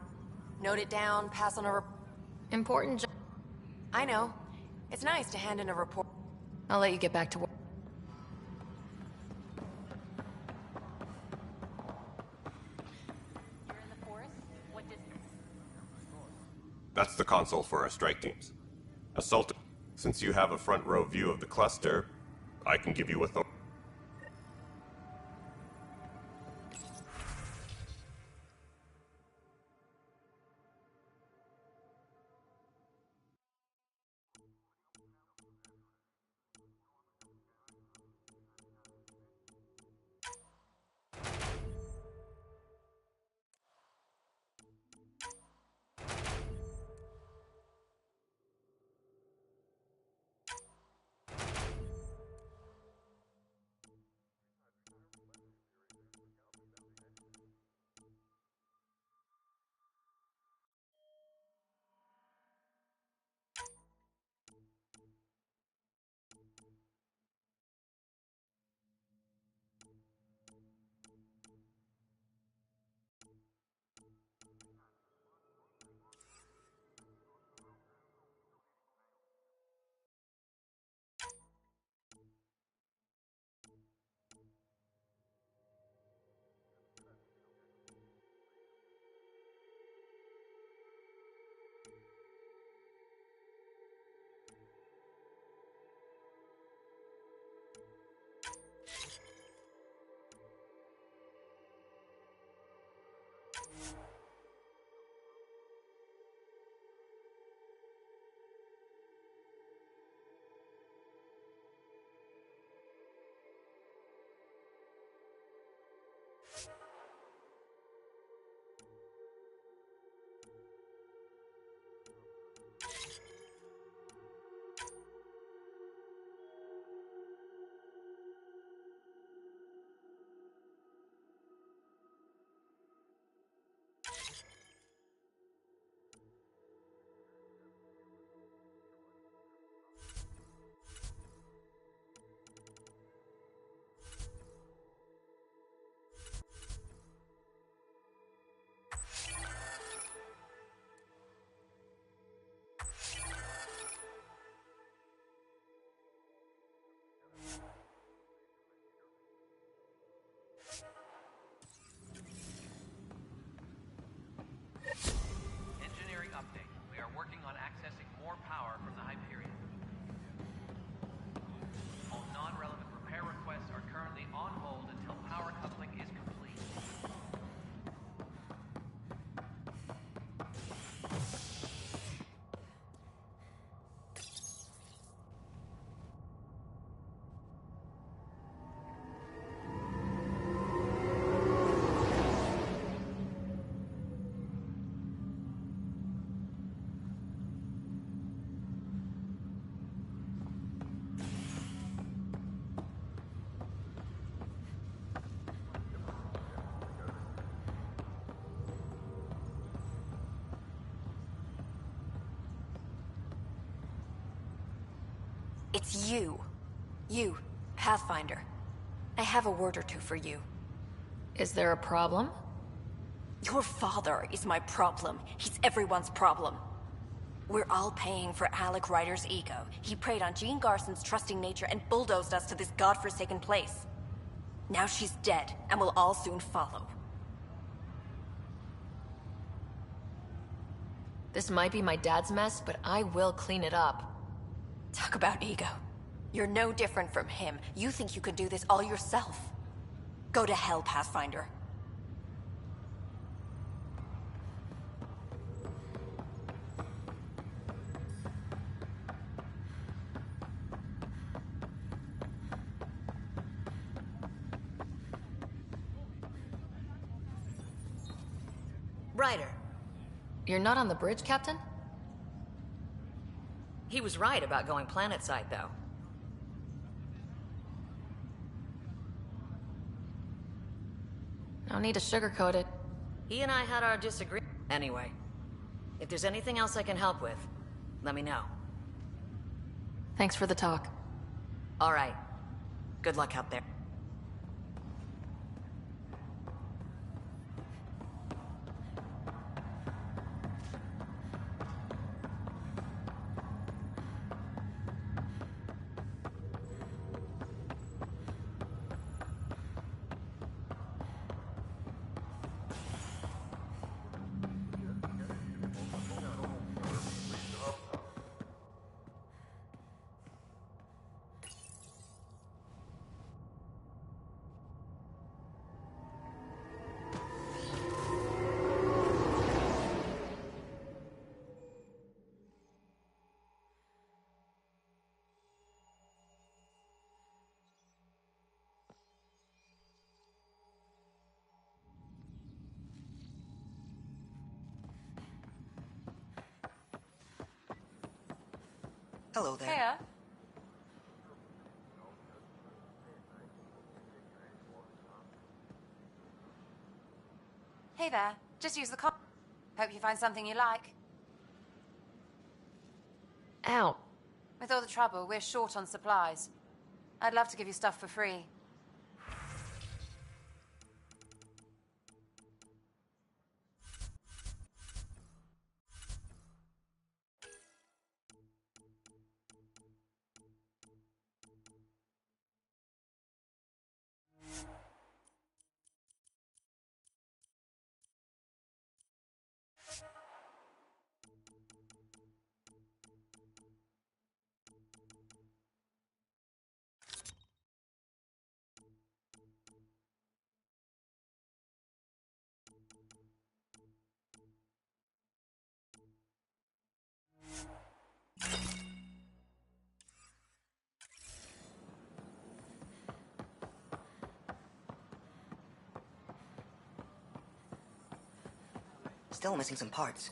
Note it down, pass on a Important job. I know. It's nice to hand in a report. I'll let you get back to work. That's the console for our strike teams. Assault. Since you have a front row view of the cluster, I can give you authority. Engineering update. We are working on accessing more power from the Hyperion. All non-relevant repair requests are currently on hold until power coupling is complete. It's you. You, Pathfinder. I have a word or two for you. Is there a problem? Your father is my problem. He's everyone's problem. We're all paying for Alec Ryder's ego. He preyed on Jean Garson's trusting nature and bulldozed us to this godforsaken place. Now she's dead, and we'll all soon follow. This might be my dad's mess, but I will clean it up. Talk about ego. You're no different from him. You think you could do this all yourself. Go to hell, Pathfinder. Ryder. You're not on the bridge, Captain? He was right about going planetside, though. No need to sugarcoat it. He and I had our disagreement. Anyway, If there's anything else I can help with, let me know. Thanks for the talk. All right. Good luck out there. Hello there. Hiya. Hey there. Just use the com. Hope you find something you like. Ow. With all the trouble, we're short on supplies. I'd love to give you stuff for free. Still missing some parts.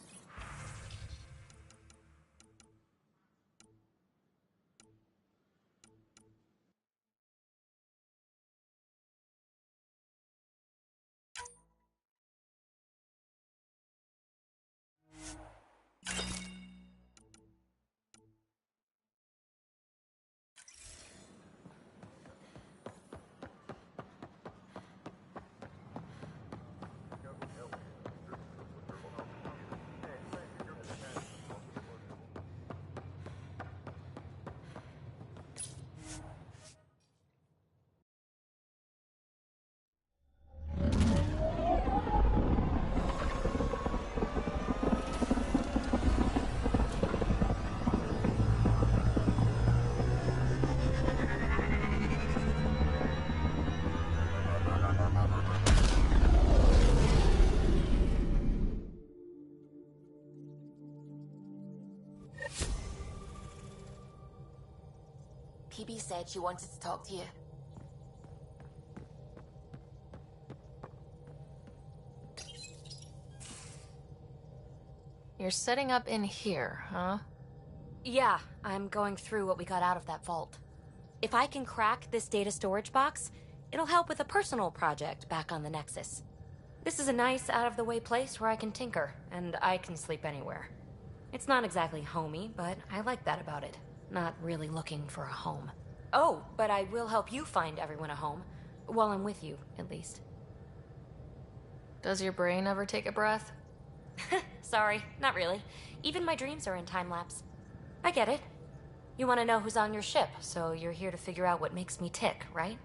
PB said she wanted to talk to you. You're setting up in here, huh? Yeah, I'm going through what we got out of that vault. If I can crack this data storage box, it'll help with a personal project back on the Nexus. This is a nice, out-of-the-way place where I can tinker, and I can sleep anywhere. It's not exactly homey, but I like that about it. Not really looking for a home. Oh, but I will help you find everyone a home. While I'm with you, at least. Does your brain ever take a breath? Sorry, not really. Even my dreams are in time-lapse. I get it. You want to know who's on your ship, so you're here to figure out what makes me tick, right?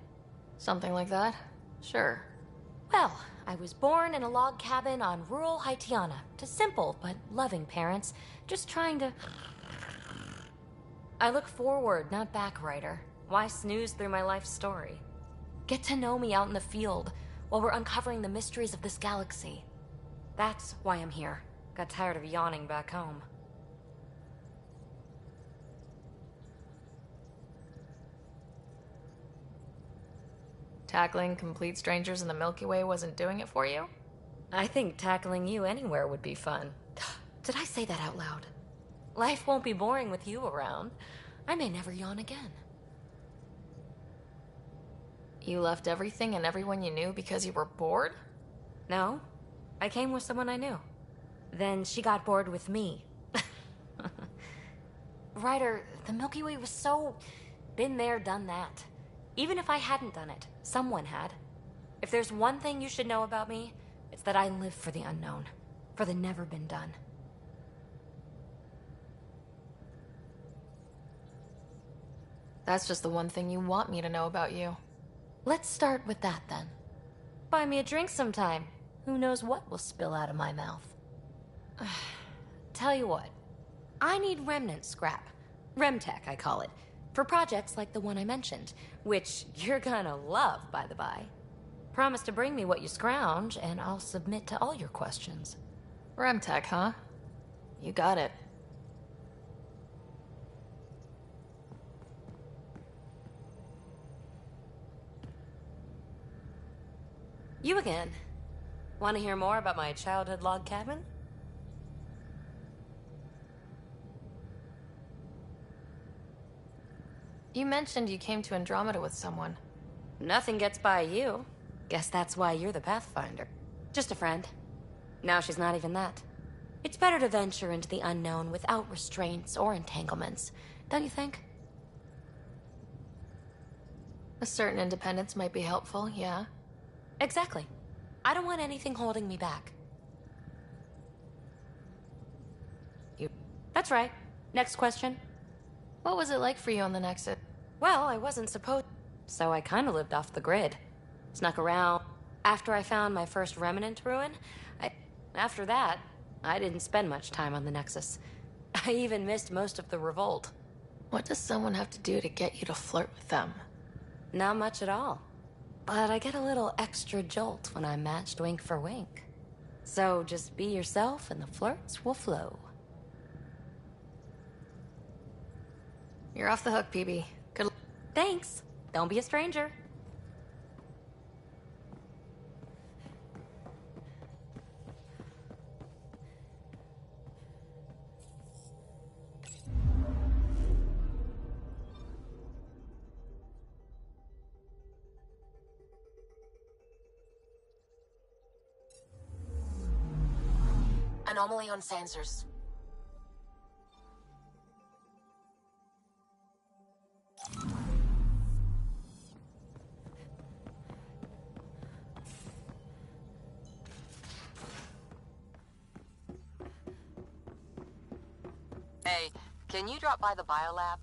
Something like that? Sure. Well, I was born in a log cabin on rural Haitiana to simple but loving parents, just trying to... I look forward, not back, Ryder. Why snooze through my life story? Get to know me out in the field while we're uncovering the mysteries of this galaxy. That's why I'm here. Got tired of yawning back home. Tackling complete strangers in the Milky Way wasn't doing it for you? I think tackling you anywhere would be fun. Did I say that out loud? Life won't be boring with you around. I may never yawn again. You left everything and everyone you knew because you were bored? No. I came with someone I knew. Then she got bored with me. Ryder, the Milky Way was so... been there, done that. Even if I hadn't done it, someone had. If there's one thing you should know about me, it's that I live for the unknown. For the never been done. That's just the one thing you want me to know about you. Let's start with that, then. Buy me a drink sometime. Who knows what will spill out of my mouth. Tell you what. I need remnant scrap. Remtech, I call it. For projects like the one I mentioned. Which you're gonna love, by the by. Promise to bring me what you scrounge, and I'll submit to all your questions. Remtech, huh? You got it. You again. Want to hear more about my childhood log cabin? You mentioned you came to Andromeda with someone. Nothing gets by you. Guess that's why you're the Pathfinder. Just a friend. Now she's not even that. It's better to venture into the unknown without restraints or entanglements, don't you think? A certain independence might be helpful, yeah. Exactly. I don't want anything holding me back. That's right. Next question. What was it like for you on the Nexus? Well, I wasn't supposed... so I kind of lived off the grid. Snuck around. After I found my first remnant ruin, after that, I didn't spend much time on the Nexus. I even missed most of the revolt. What does someone have to do to get you to flirt with them? Not much at all. But I get a little extra jolt when I'm matched wink for wink. So just be yourself and the flirts will flow. You're off the hook, PB. Good. Thanks. Don't be a stranger. Anomaly on sensors. Hey, can you drop by the biolab?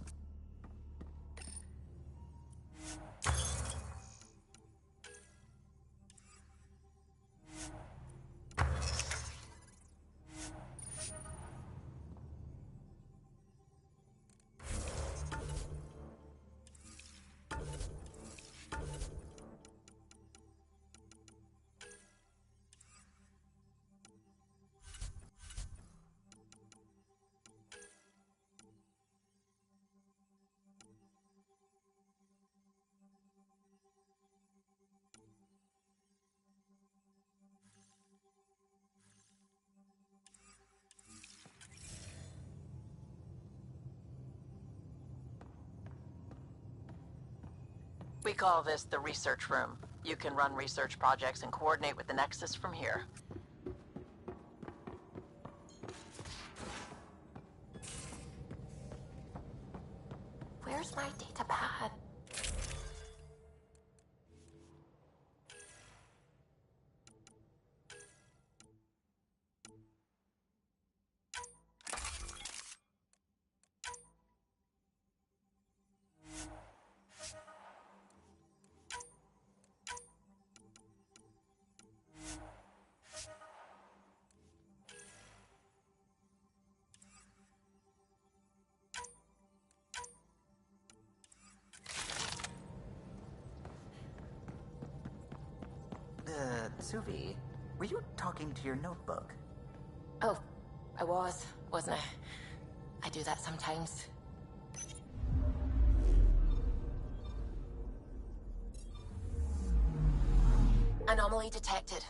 We call this the research room. You can run research projects and coordinate with the Nexus from here. Where's my data pad? Suvi, were you talking to your notebook? Oh, I was, wasn't I? I do that sometimes. Anomaly detected.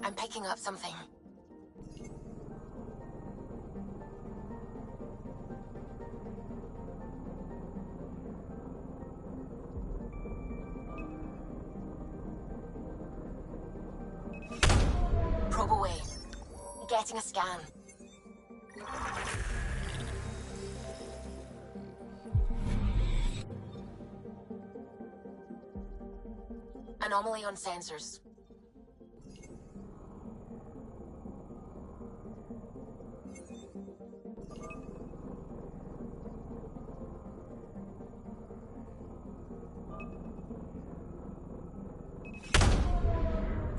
I'm picking up something. Getting a scan. Anomaly on sensors.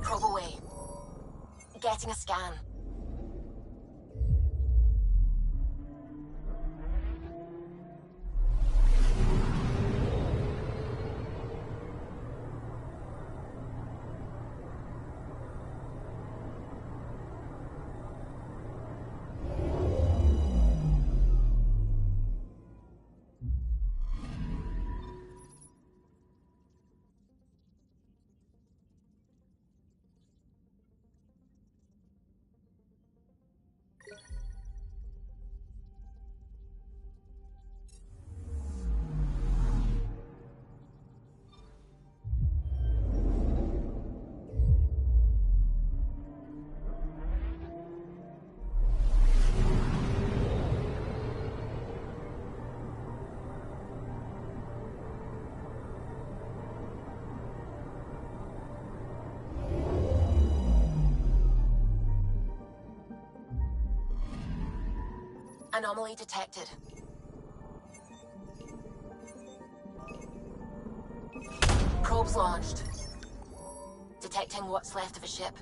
Probe away. Getting a scan. Anomaly detected. Probes launched. Detecting what's left of a ship.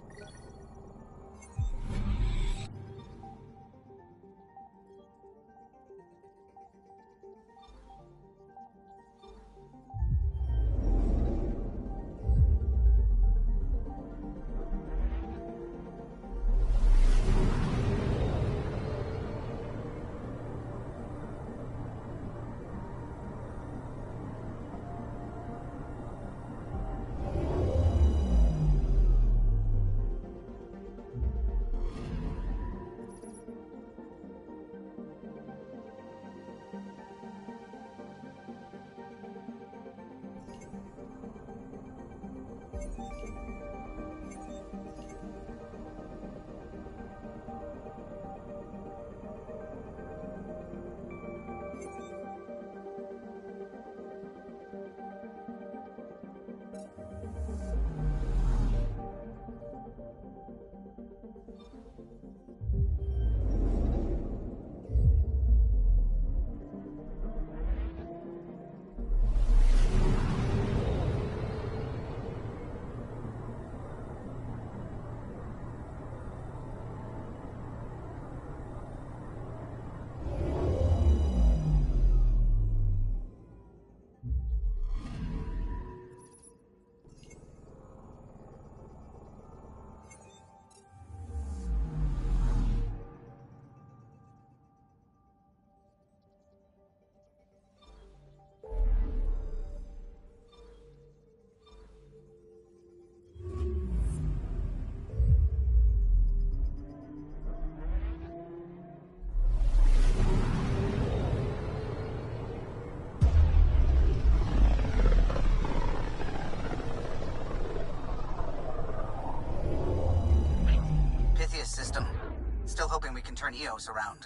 System. Still hoping we can turn EOS around.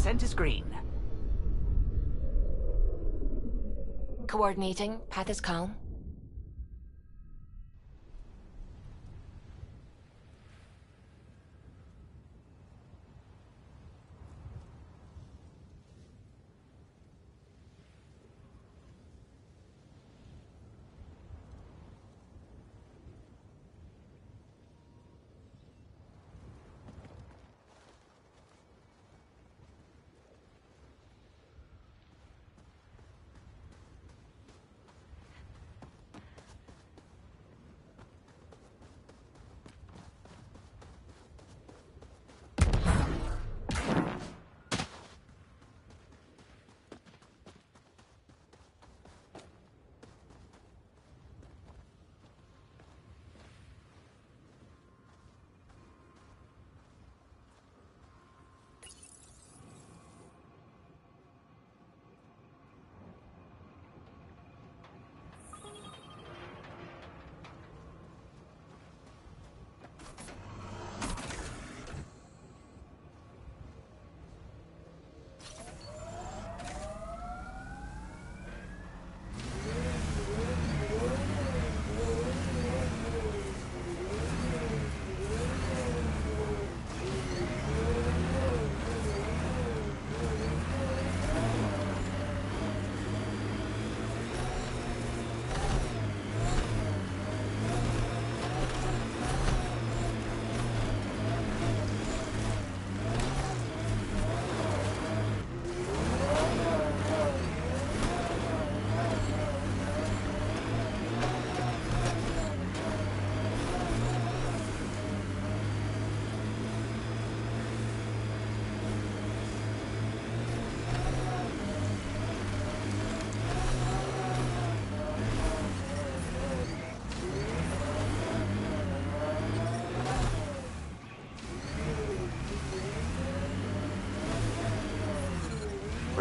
scent is green. Coordinating. Path is calm.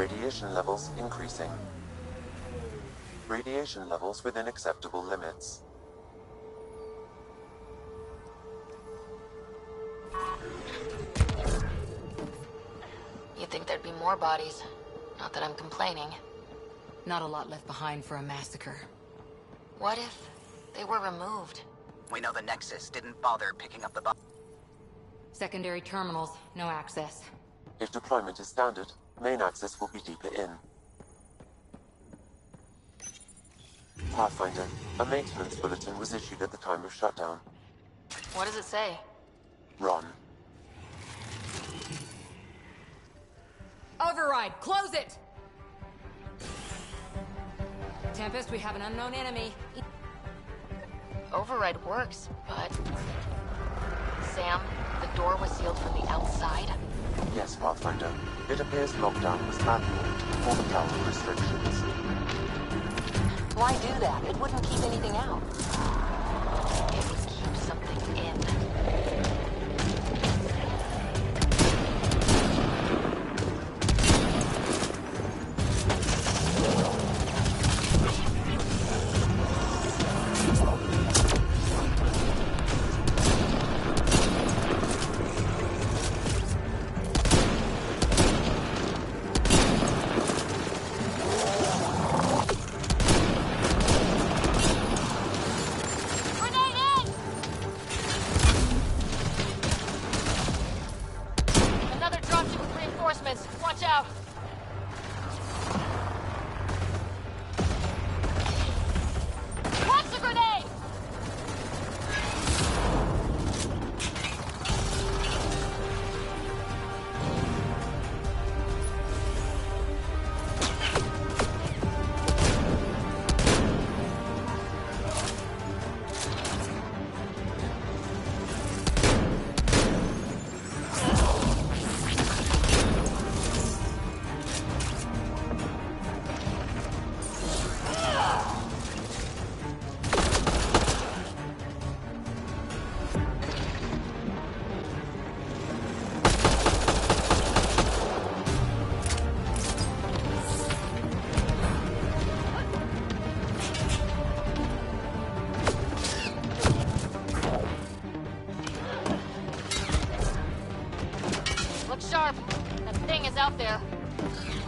Radiation levels increasing. Radiation levels within acceptable limits. You'd think there'd be more bodies. Not that I'm complaining. Not a lot left behind for a massacre. What if they were removed? We know the Nexus didn't bother picking up the Secondary terminals, no access. If deployment is standard, main access will be deeper in. Pathfinder, a maintenance bulletin was issued at the time of shutdown. What does it say? Run. Override! Close it! Tempest, we have an unknown enemy. Override works, but... Sam, the door was sealed from the outside? Yes, Pathfinder. It appears lockdown was manual for the travel restrictions. Why do that? It wouldn't keep anything out. It would keep something in. Watch out! Watch the grenade!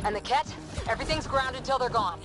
And the Ket? Everything's grounded till they're gone.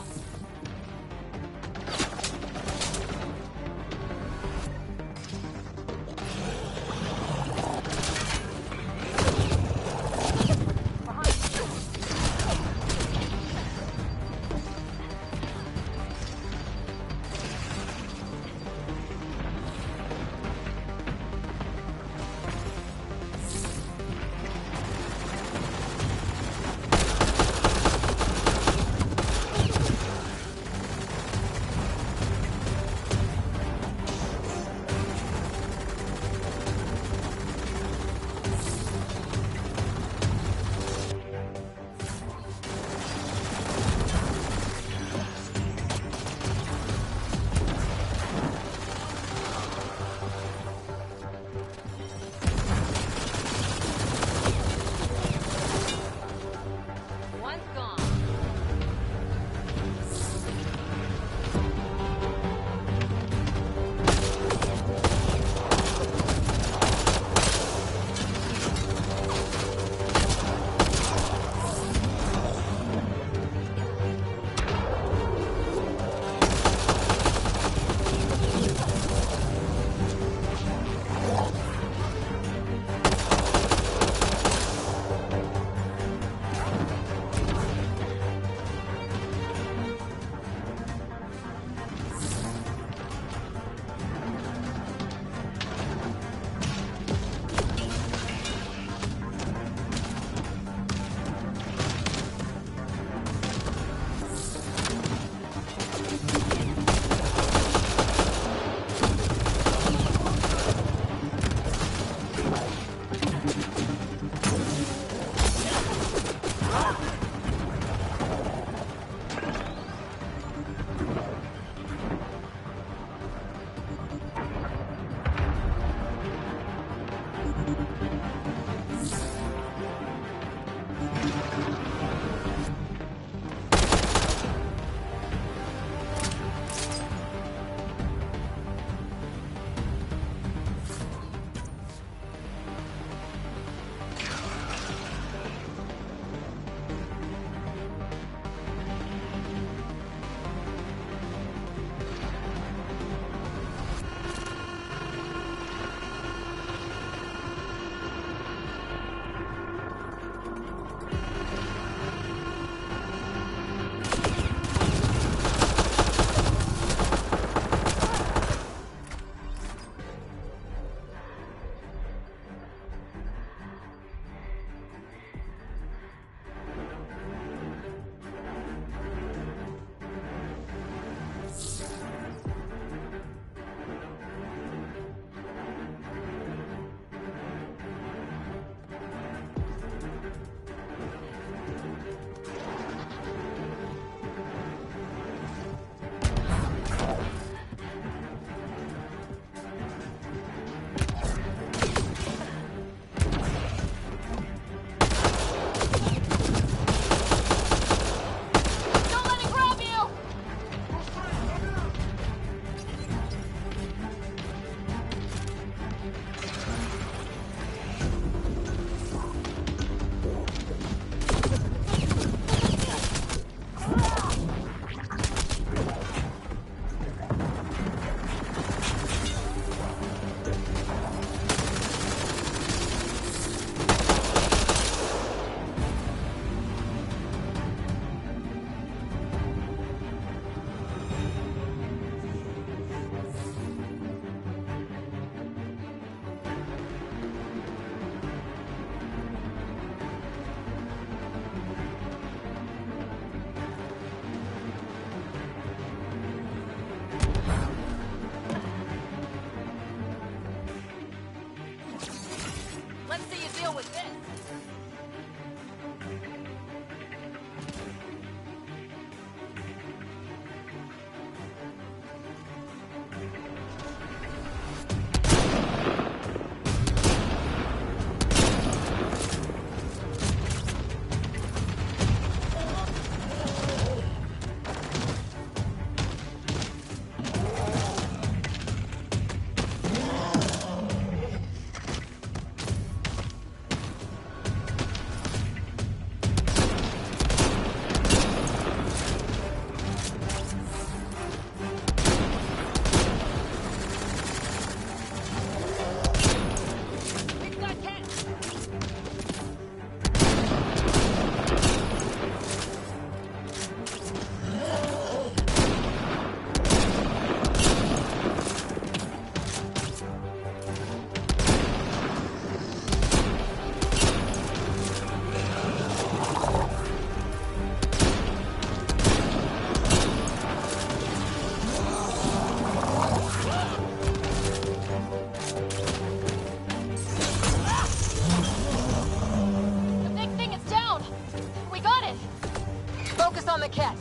Focus on the cat.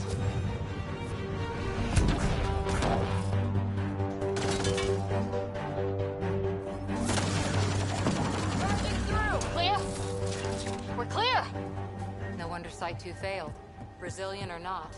Charging through. Clear? We're clear. No wonder Site 2 failed. Brazilian or not.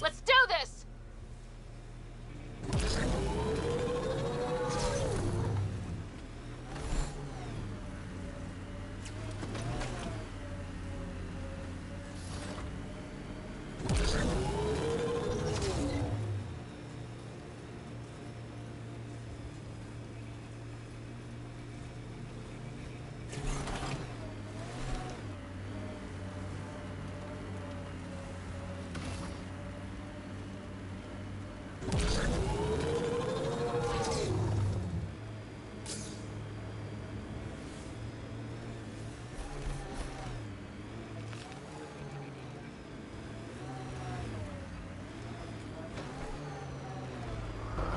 Let's do this!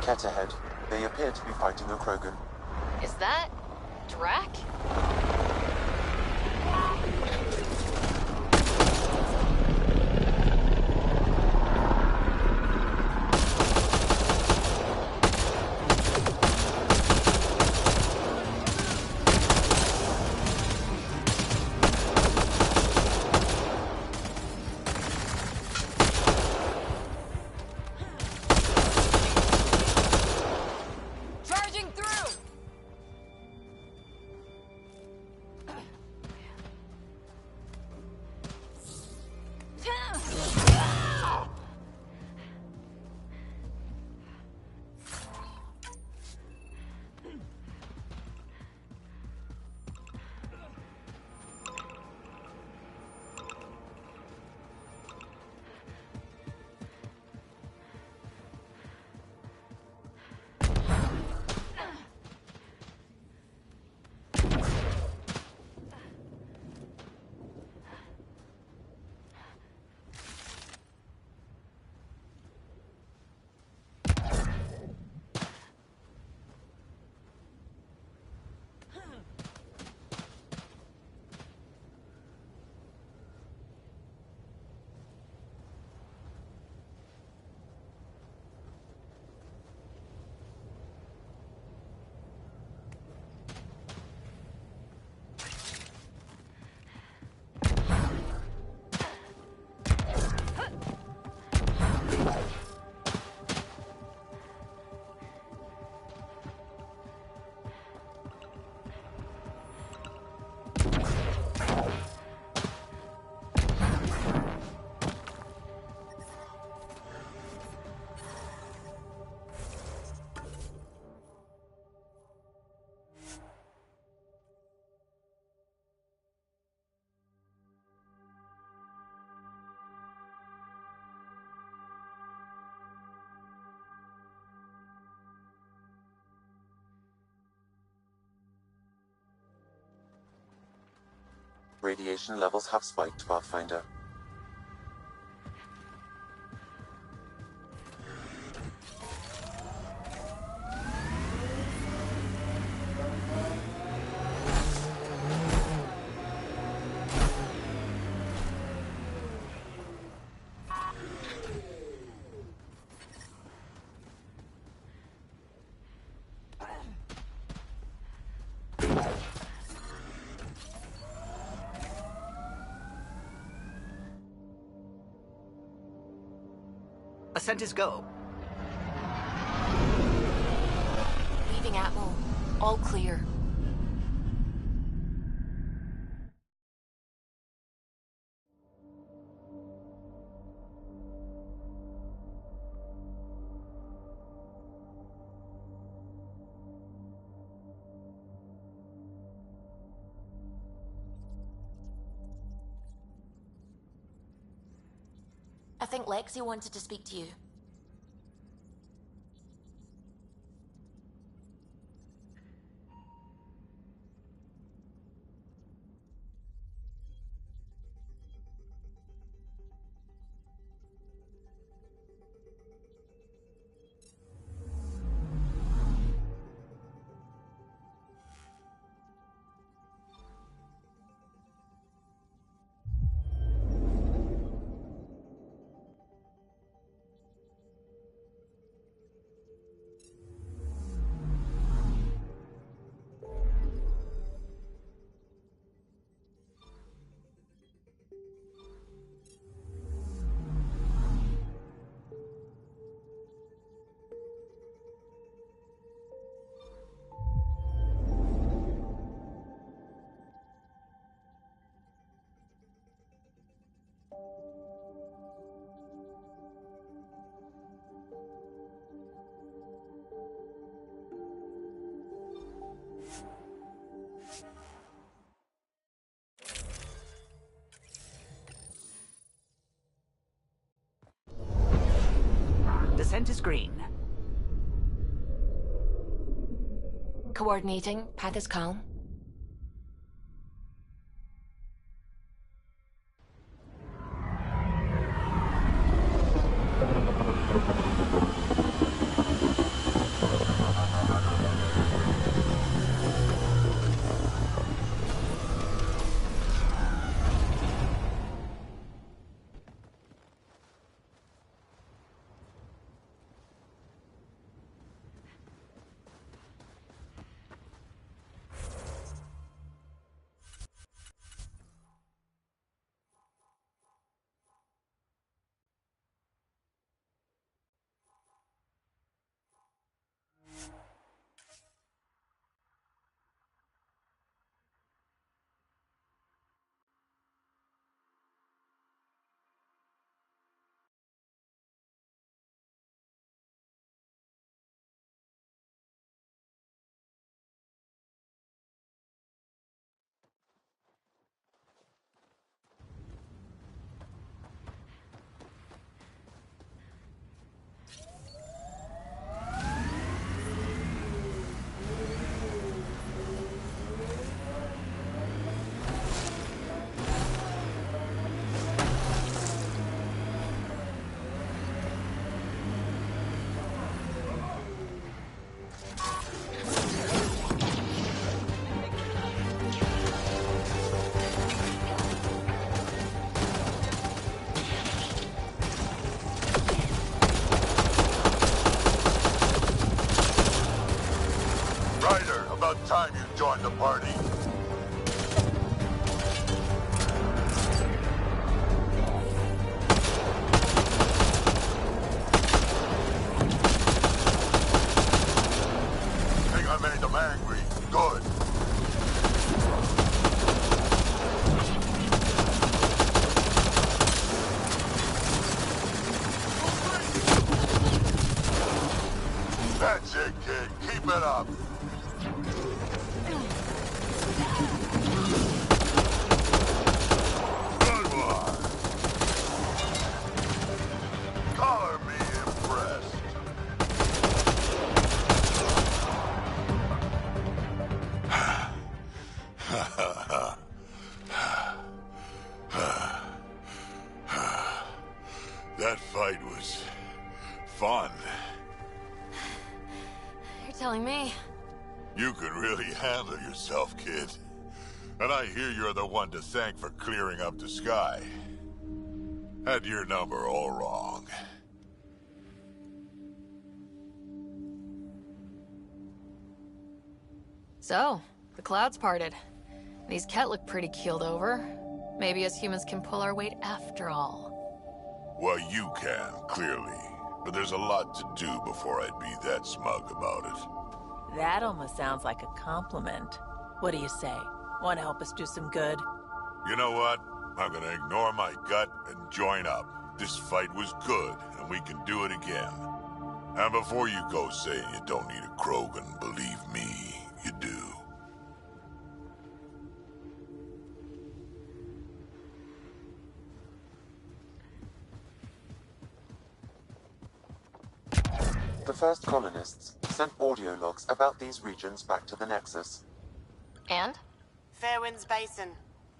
Ket ahead. They appear to be fighting a Krogan. Is that... Drac? Charging through! Radiation levels have spiked, Pathfinder. Ascent is go. Leaving Atmo. All clear. I think Lexi wanted to speak to you. Descent is green. Coordinating. Path is calm. Ryder, about time you joined the party. Think I made them angry. Good. That's it, kid. Keep it up. Good one. Color me impressed. That fight was fun. You're telling me. You can really handle yourself, kid. And I hear you're the one to thank for clearing up the sky. Had your number all wrong. So, the clouds parted. These Ket look pretty keeled over. Maybe us humans can pull our weight after all. Well, you can, clearly. but there's a lot to do before I'd be that smug about it. That almost sounds like a compliment. What do you say? Want to help us do some good? You know what? I'm gonna ignore my gut and join up. This fight was good, and we can do it again. And before you go saying you don't need a Krogan, believe me, you do. The first colonists sent audio logs about these regions back to the Nexus. And? Fairwinds Basin.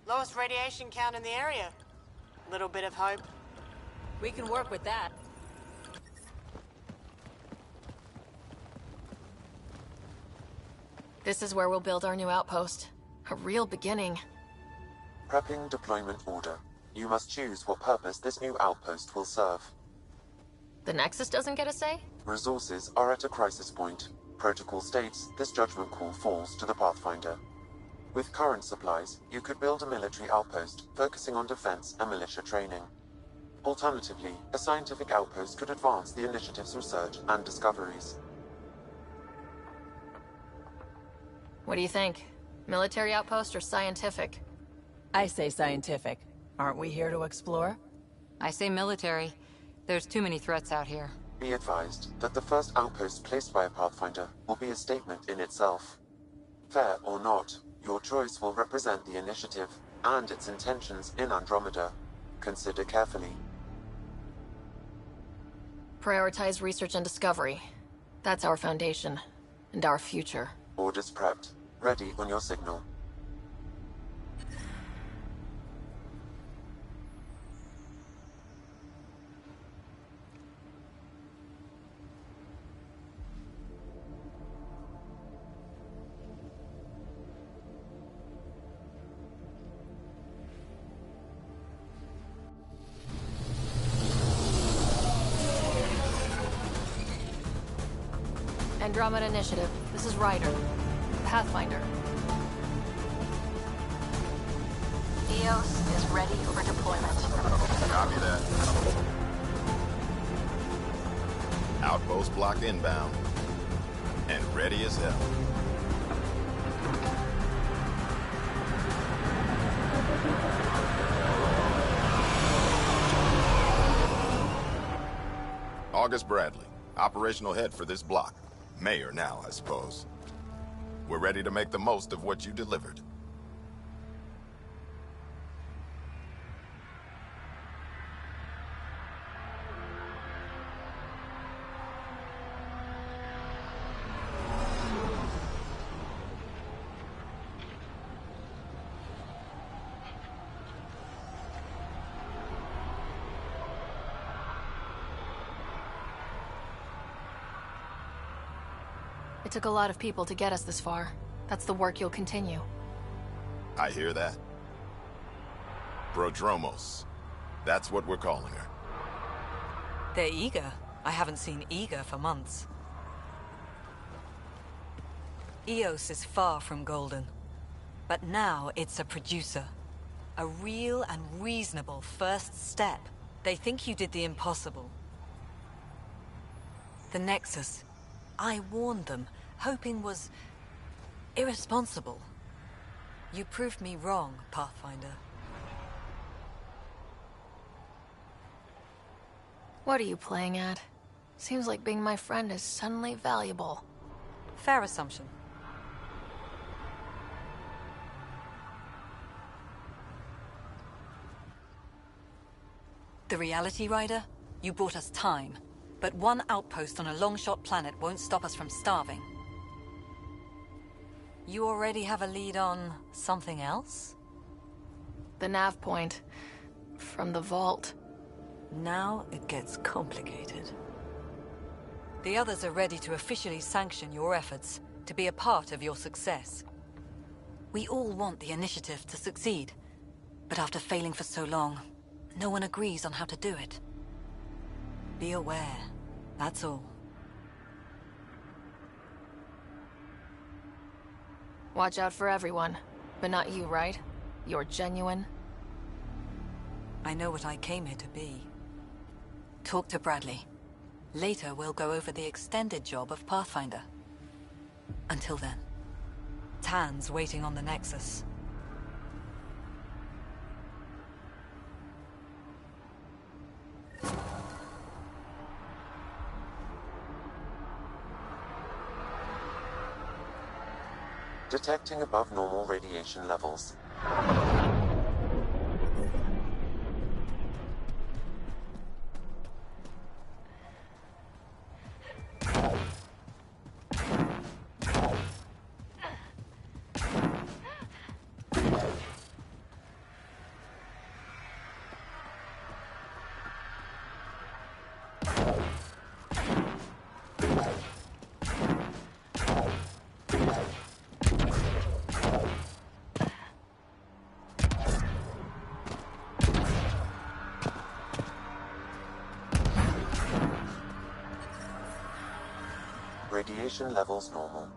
Lowest radiation count in the area. Little bit of hope. We can work with that. This is where we'll build our new outpost. A real beginning. Prepping deployment order. You must choose what purpose this new outpost will serve. The Nexus doesn't get a say? Resources are at a crisis point. Protocol states this judgment call falls to the Pathfinder. With current supplies, you could build a military outpost, focusing on defense and militia training. Alternatively, a scientific outpost could advance the initiative's research and discoveries. What do you think? Military outpost or scientific? I say scientific. Aren't we here to explore? I say military. There's too many threats out here. Be advised that the first outpost placed by a Pathfinder will be a statement in itself. Fair or not, your choice will represent the initiative and its intentions in Andromeda. Consider carefully. Prioritize research and discovery. That's our foundation. And our future. Orders prepped. Ready on your signal. Andromeda Initiative. This is Ryder. Pathfinder. EOS is ready for deployment. Copy that. Outpost block inbound. And ready as hell. August Bradley, operational head for this block. Mayor now, I suppose. We're ready to make the most of what you delivered. It took a lot of people to get us this far. That's the work you'll continue. I hear that. Prodromos. That's what we're calling her. They're eager. I haven't seen eager for months. EOS is far from golden. But now it's a producer. A real and reasonable first step. They think you did the impossible. The Nexus. I warned them, hoping was irresponsible. You proved me wrong, Pathfinder. What are you playing at? Seems like being my friend is suddenly valuable. Fair assumption. The reality, Ryder? You bought us time. But one outpost on a long-shot planet won't stop us from starving. You already have a lead on something else? The nav point. From the vault. Now it gets complicated. The others are ready to officially sanction your efforts, to be a part of your success. We all want the initiative to succeed, but after failing for so long, no one agrees on how to do it. Be aware. That's all. Watch out for everyone. But not you, right? You're genuine. I know what I came here to be. Talk to Bradley. Later, we'll go over the extended job of Pathfinder. Until then, Tan's waiting on the Nexus. Detecting above normal radiation levels. Radiation levels normal.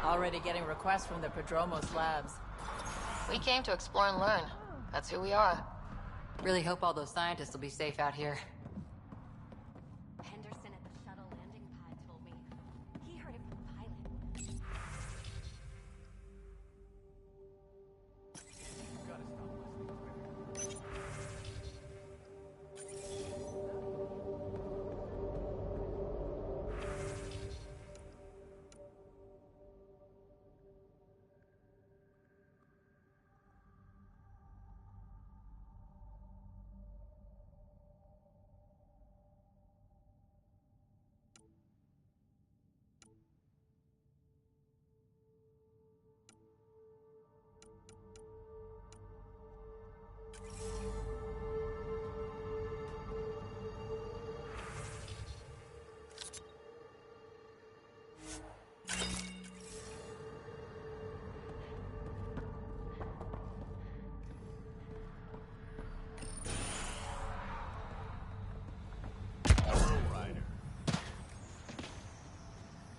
Already getting requests from the Prodromos labs. We came to explore and learn. That's who we are. Really hope all those scientists will be safe out here. Henderson at the shuttle landing pad told me. He heard it from the pilot.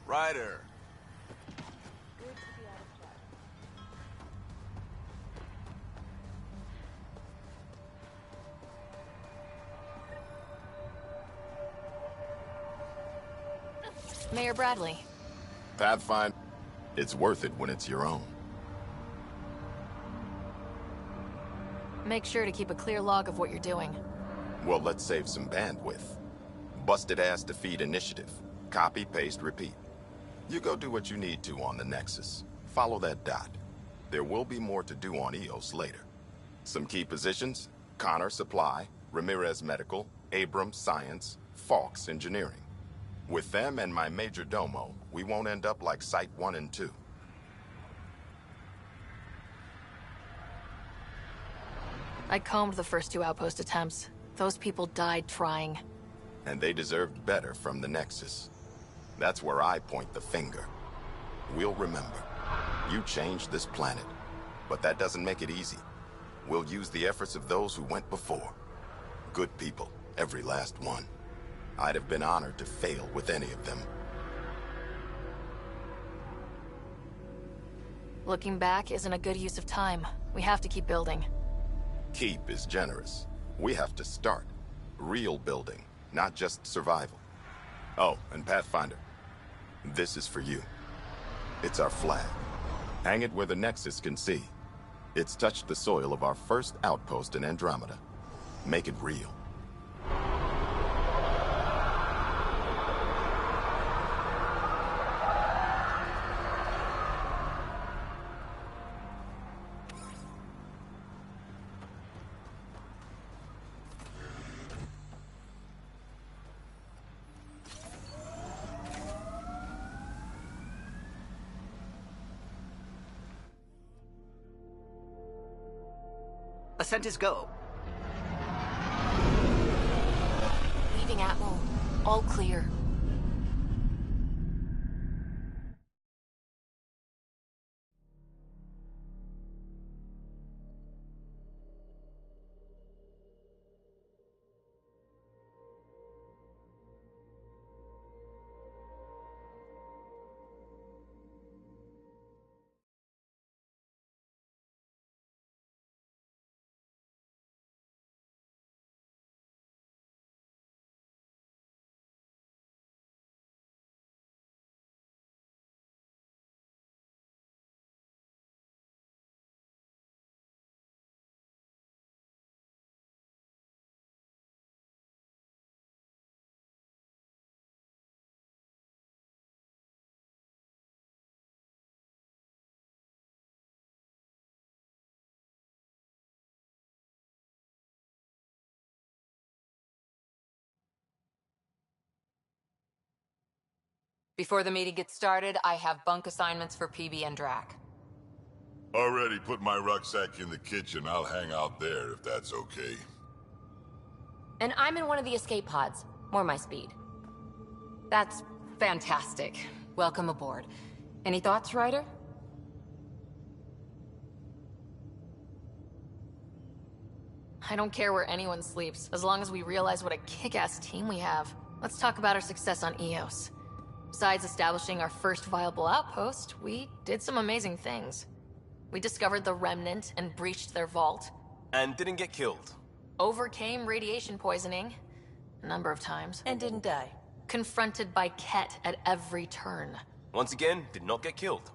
Ryder. Mayor Bradley. Pathfinder. It's worth it when it's your own. Make sure to keep a clear log of what you're doing. Well, let's save some bandwidth. Busted ass defeat initiative. Copy, paste, repeat. You go do what you need to on the Nexus. Follow that dot. There will be more to do on EOS later. Some key positions: Connor Supply, Ramirez Medical, Abrams Science, Fawkes Engineering. With them and my major domo, we won't end up like Site 1 and 2. I combed the first 2 outpost attempts. Those people died trying. And they deserved better from the Nexus. That's where I point the finger. We'll remember. You changed this planet. But that doesn't make it easy. We'll use the efforts of those who went before. Good people, every last one. I'd have been honored to fail with any of them. Looking back isn't a good use of time. We have to keep building. Keep is generous. We have to start. Real building. not just survival. Oh, and Pathfinder, this is for you. It's our flag. Hang it where the Nexus can see. It's touched the soil of our first outpost in Andromeda. Make it real. Ascent is go. Leaving Atmo. All clear. Before the meeting gets started, I have bunk assignments for PB and Drac. Already put my rucksack in the kitchen. I'll hang out there if that's okay. And I'm in one of the escape pods. More my speed. That's fantastic. Welcome aboard. Any thoughts, Ryder? I don't care where anyone sleeps, as long as we realize what a kick-ass team we have. Let's talk about our success on Eos. Besides establishing our first viable outpost, we did some amazing things. We discovered the Remnant and breached their vault. And didn't get killed. Overcame radiation poisoning a number of times. And didn't die. Confronted by Ket at every turn. Once again, did not get killed.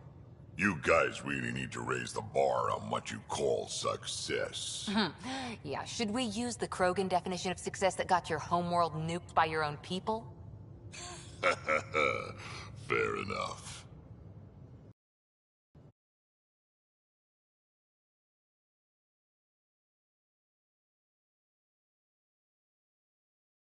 You guys really need to raise the bar on what you call success. Yeah, should we use the Krogan definition of success that got your homeworld nuked by your own people? Fair enough.